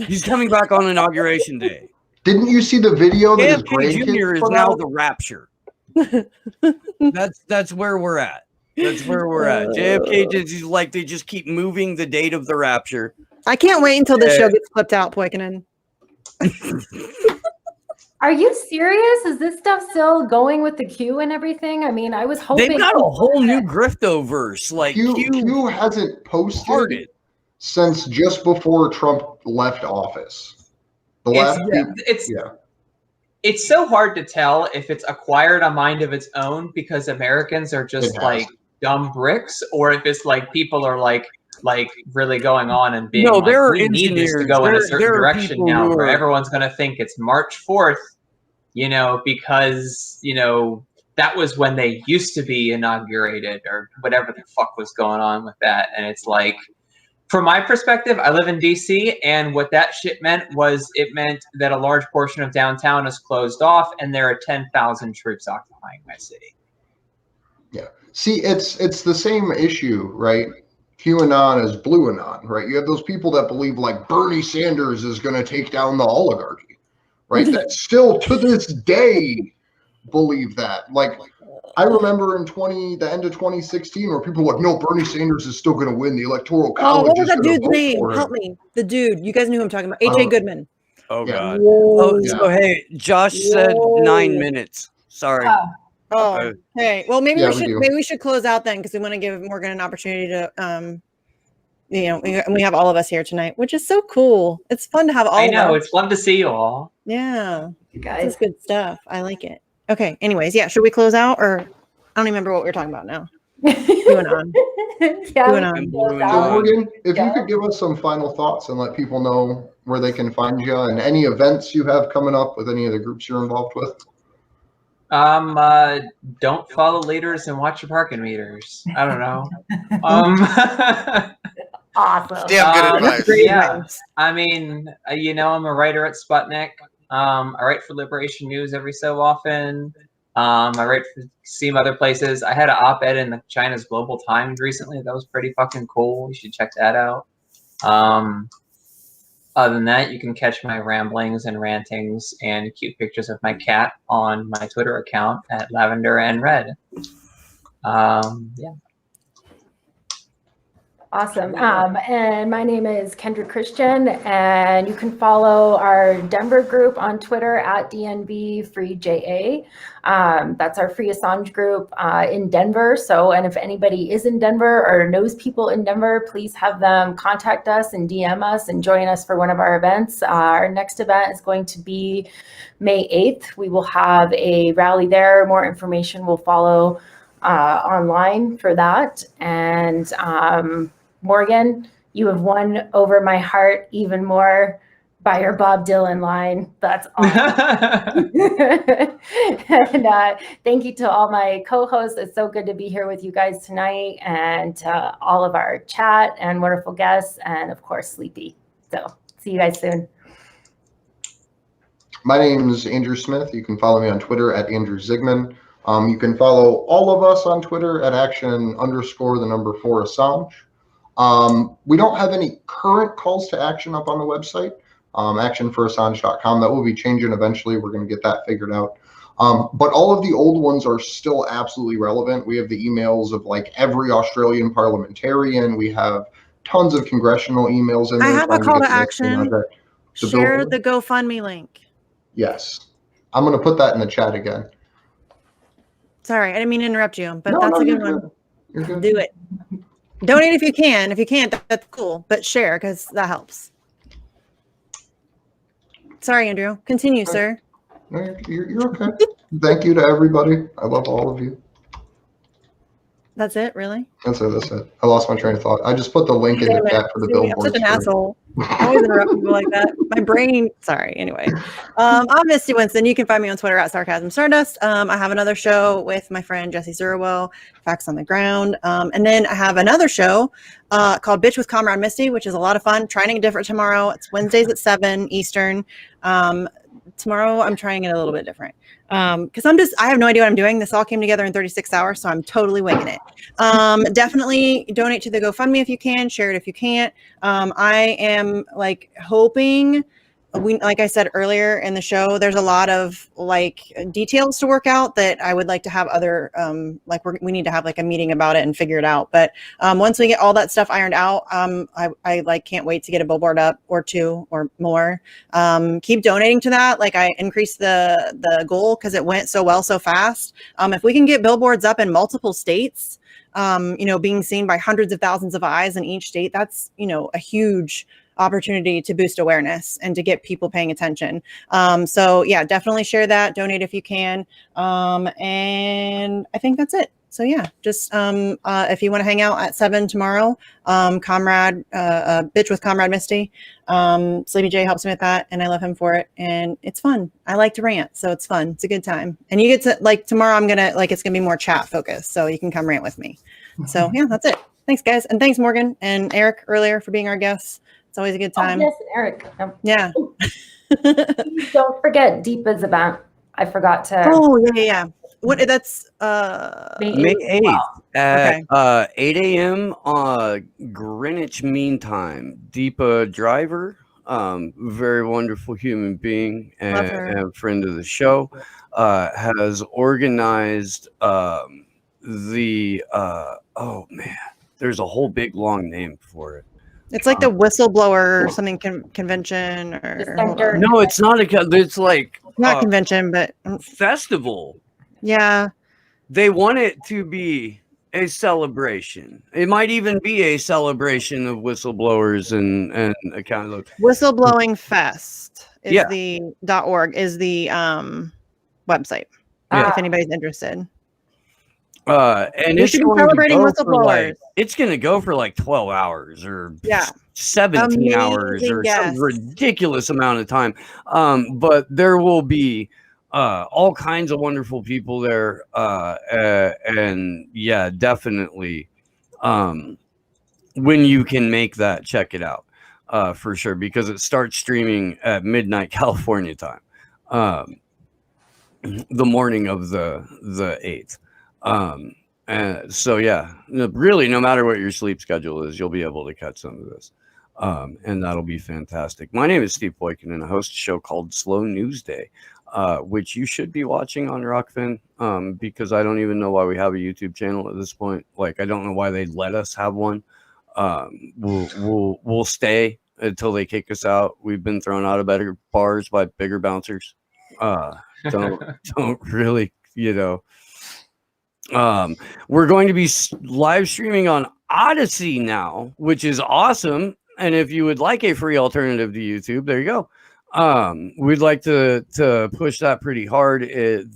Speaker 2: He's coming back on inauguration day.
Speaker 1: Didn't you see the video that his
Speaker 2: JFK Jr.
Speaker 1: grandkids
Speaker 2: is
Speaker 1: put
Speaker 2: now
Speaker 1: out?
Speaker 2: the rapture. That's where we're at. That's where we're at. JFK just like they just keep moving the date of the rapture.
Speaker 3: I can't wait until this show gets flipped out, Poikinen.
Speaker 4: Are you serious? Is this stuff still going with the Q and everything? I mean, I was hoping
Speaker 2: They've got a whole new Griftoverse. Like
Speaker 1: Q hasn't posted
Speaker 2: Parted.
Speaker 1: since just before Trump left office. The last
Speaker 6: It's so hard to tell if it's acquired a mind of its own because Americans are just like dumb bricks, or if it's like people are like really going on and being
Speaker 2: no, there are
Speaker 6: we need this to go in a certain direction now where everyone's going to think it's March 4th, you know, because, you know, that was when they used to be inaugurated or whatever the fuck was going on with that. And it's like, from my perspective, I live in DC, and what that shit meant was it meant that a large portion of downtown is closed off and there are 10,000 troops occupying my city.
Speaker 1: Yeah. See, it's the same issue, right? QAnon is blue anon, right? You have those people that believe like Bernie Sanders is going to take down the oligarchy, right? That still to this day believe that. Like I remember in the end of 2016 where people were like, no, Bernie Sanders is still going to win. The Electoral
Speaker 3: Oh,
Speaker 1: College
Speaker 3: what was
Speaker 1: is
Speaker 3: that
Speaker 1: going to
Speaker 3: dude's
Speaker 1: vote
Speaker 3: name?
Speaker 1: for him.
Speaker 3: Help me. The dude. You guys knew who I'm talking about.
Speaker 1: I
Speaker 3: H.A.
Speaker 1: don't-
Speaker 3: Goodman.
Speaker 2: Oh
Speaker 1: Yeah.
Speaker 2: God.
Speaker 4: Whoa.
Speaker 2: Oh, so hey, Josh said 9 minutes. Sorry.
Speaker 3: Oh, okay. Well, maybe
Speaker 1: Yeah,
Speaker 3: we
Speaker 1: we
Speaker 3: should
Speaker 1: do.
Speaker 3: close out then because we want to give Morgan an opportunity to and we have all of us here tonight, which is so cool. It's fun to have all
Speaker 6: I
Speaker 3: of
Speaker 6: know,
Speaker 3: us.
Speaker 6: it's fun to see you all.
Speaker 3: Yeah.
Speaker 4: You
Speaker 3: This
Speaker 4: guys.
Speaker 3: is good stuff. I like it. Okay. Anyways, yeah. Should we close out or I don't even remember what we were talking about now. Going on.
Speaker 4: Yeah,
Speaker 3: Going
Speaker 4: we
Speaker 3: on.
Speaker 4: can
Speaker 2: Going
Speaker 4: close
Speaker 1: So
Speaker 4: out.
Speaker 1: Morgan, if you
Speaker 4: Yeah.
Speaker 1: could give us some final thoughts and let people know where they can find you and any events you have coming up with any of the groups you're involved with.
Speaker 6: Don't follow leaders and watch your parking meters. I don't know.
Speaker 4: Awesome.
Speaker 7: Damn good
Speaker 6: Um,
Speaker 7: advice.
Speaker 3: Great
Speaker 6: Yeah.
Speaker 3: advice.
Speaker 6: I mean, I'm a writer at Sputnik. I write for Liberation News every so often. I write for some other places. I had an op-ed in the China's Global Times recently. That was pretty fucking cool. You should check that out. Other than that, you can catch my ramblings and rantings and cute pictures of my cat on my Twitter account at Lavender and Red. Yeah.
Speaker 4: Awesome. And my name is Kendra Christian, and you can follow our Denver group on Twitter at DNVFreeJA. That's our Free Assange group in Denver. So, and if anybody is in Denver or knows people in Denver, please have them contact us and DM us and join us for one of our events. Our next event is going to be May 8th. We will have a rally there. More information will follow online for that. And Morgan, you have won over my heart even more by your Bob Dylan line. That's awesome. And thank you to all my co-hosts. It's so good to be here with you guys tonight, and to all of our chat and wonderful guests, and of course, Sleepy. So see you guys soon.
Speaker 1: My name is Andrew Smith. You can follow me on Twitter at Andrew Zigman. You can follow all of us on Twitter at action_4Assange. We don't have any current calls to action up on the website, actionforassange.com. That will be changing eventually. We're going to get that figured out. But all of the old ones are still absolutely relevant. We have the emails of like every Australian parliamentarian. We have tons of congressional emails in there.
Speaker 3: I have a
Speaker 1: trying
Speaker 3: call
Speaker 1: get
Speaker 3: to
Speaker 1: the next thing
Speaker 3: action.
Speaker 1: out there.
Speaker 3: Share
Speaker 1: billboard?
Speaker 3: the GoFundMe link.
Speaker 1: Yes. I'm going to put that in the chat again.
Speaker 3: Sorry, I didn't mean to interrupt you, but
Speaker 1: No,
Speaker 3: that's
Speaker 1: no,
Speaker 3: a
Speaker 1: you're
Speaker 3: good one.
Speaker 1: good. You're good.
Speaker 3: Do it. Donate if you can. If you can't, that's cool. But share because that helps. Sorry, Andrew. Continue, sir.
Speaker 1: No, you're okay. Thank you to everybody. I love all of you.
Speaker 3: That's it, really?
Speaker 1: That's it. That's it. I lost my train of thought. I just put the link in
Speaker 3: Damn
Speaker 1: the
Speaker 3: it.
Speaker 1: chat for the
Speaker 3: See, I'm
Speaker 1: billboards.
Speaker 3: such an asshole. I always interrupt people like that. My brain. Sorry. Anyway, I'm Misty Winston. You can find me on Twitter at Sarcasm Stardust. I have another show with my friend Jesse Zerwell, Facts on the Ground. And then I have another show called Bitch with Comrade Misty, which is a lot of fun. Trying it different tomorrow. It's Wednesdays at 7 Eastern. Tomorrow I'm trying it a little bit different because I have no idea what I'm doing. This all came together in 36 hours, so I'm totally winging it. Definitely donate to the GoFundMe if you can, share it if you can't. I am like hoping like I said earlier in the show, there's a lot of like details to work out that I would like to have other we need to have like a meeting about it and figure it out. But once we get all that stuff ironed out, I like can't wait to get a billboard up or two or more. Keep donating to that. Like I increased the goal because it went so well so fast. If we can get billboards up in multiple states, being seen by hundreds of thousands of eyes in each state, that's a huge opportunity to boost awareness and to get people paying attention. So yeah, definitely share that, donate if you can. And I think that's it. So yeah, just if you want to hang out at 7 tomorrow, Comrade, Bitch with Comrade Misty, Sleepy J helps me with that and I love him for it. And it's fun. I like to rant, so it's fun. It's a good time. And you get to tomorrow it's gonna be more chat focused. So you can come rant with me. So yeah, that's it. Thanks guys. And thanks Morgan and Eric earlier for being our guests. It's always a good time.
Speaker 4: Oh, yes, Eric.
Speaker 3: Yeah.
Speaker 4: Please don't forget Deepa's event. I forgot to.
Speaker 3: Oh yeah. What that's
Speaker 2: May 8th at 8 a.m. Greenwich Mean Time. Deepa Driver very wonderful human being
Speaker 3: Love her.
Speaker 2: and friend of the show, has organized the oh man, there's a whole big long name for it.
Speaker 3: It's like the whistleblower or something convention or hold on.
Speaker 2: No, it's not it's like
Speaker 3: Not convention, but
Speaker 2: festival.
Speaker 3: yeah.
Speaker 2: They want it to be a celebration. It might even be a celebration of whistleblowers and accountability.
Speaker 3: Whistleblowing Fest is
Speaker 2: Yeah.
Speaker 3: the .org is the website.
Speaker 2: Yeah.
Speaker 3: If anybody's interested.
Speaker 2: And
Speaker 3: We
Speaker 2: it's
Speaker 3: should be
Speaker 2: going to
Speaker 3: celebrating
Speaker 2: go for
Speaker 3: whistleblowers.
Speaker 2: it's going to go for like 12 hours or
Speaker 3: Yeah.
Speaker 2: 17 hours or some
Speaker 3: Amazing, yes.
Speaker 2: ridiculous amount of time. But there will be all kinds of wonderful people there. And yeah, definitely. When you can make that, check it out for sure, because it starts streaming at midnight California time, the morning of the 8th. And so yeah, really, no matter what your sleep schedule is, you'll be able to catch some of this, and that'll be fantastic. My name is Steve Boykin, and I host a show called Slow News Day, which you should be watching on Rockfin, because I don't even know why we have a YouTube channel at this point. Like, I don't know why they'd let us have one. We'll stay until they kick us out. We've been thrown out of better bars by bigger bouncers. Don't really, we're going to be live streaming on Odyssey now, which is awesome. And if you would like a free alternative to YouTube, there you go. We'd like to push that pretty hard.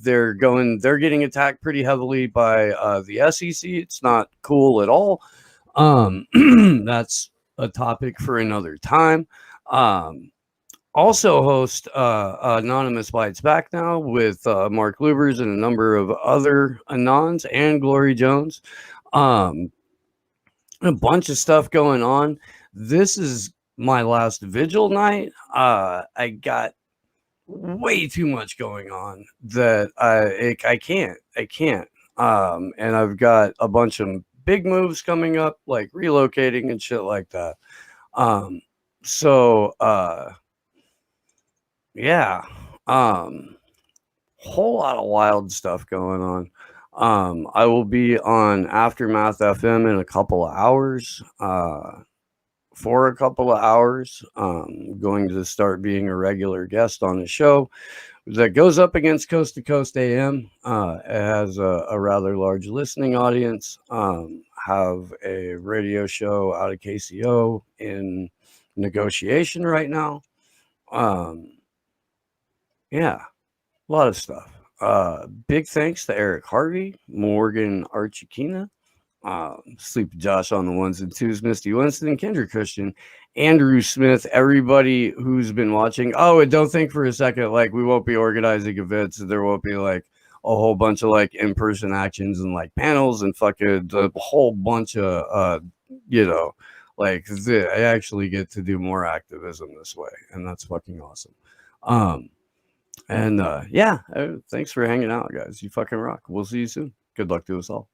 Speaker 2: They're getting attacked pretty heavily by the SEC. It's not cool at all. That's a topic for another time. Also host Anonymous Bites Back now with Mark Lubers and a number of other Anons and Glory Jones. A bunch of stuff going on. This is my last Vigil night. I got way too much going on that I can't. And I've got a bunch of big moves coming up, like relocating and shit like that. Yeah. Whole lot of wild stuff going on. I will be on Aftermath FM in a couple of hours. For a couple of hours. Going to start being a regular guest on the show that goes up against Coast to Coast AM. It has a rather large listening audience. Have a radio show out of KCO in negotiation right now. Yeah, a lot of stuff. Big thanks to Eric Harvey, Morgan Archikina, Sleepy Josh on the ones and twos, Misty Winston, Kendra Christian, Andrew Smith, everybody who's been watching. Oh, and don't think for a second like we won't be organizing events. There won't be like a whole bunch of like in-person actions and like panels and fucking a whole bunch of I actually get to do more activism this way, and that's fucking awesome. Thanks for hanging out, guys. You fucking rock. We'll see you soon. Good luck to us all.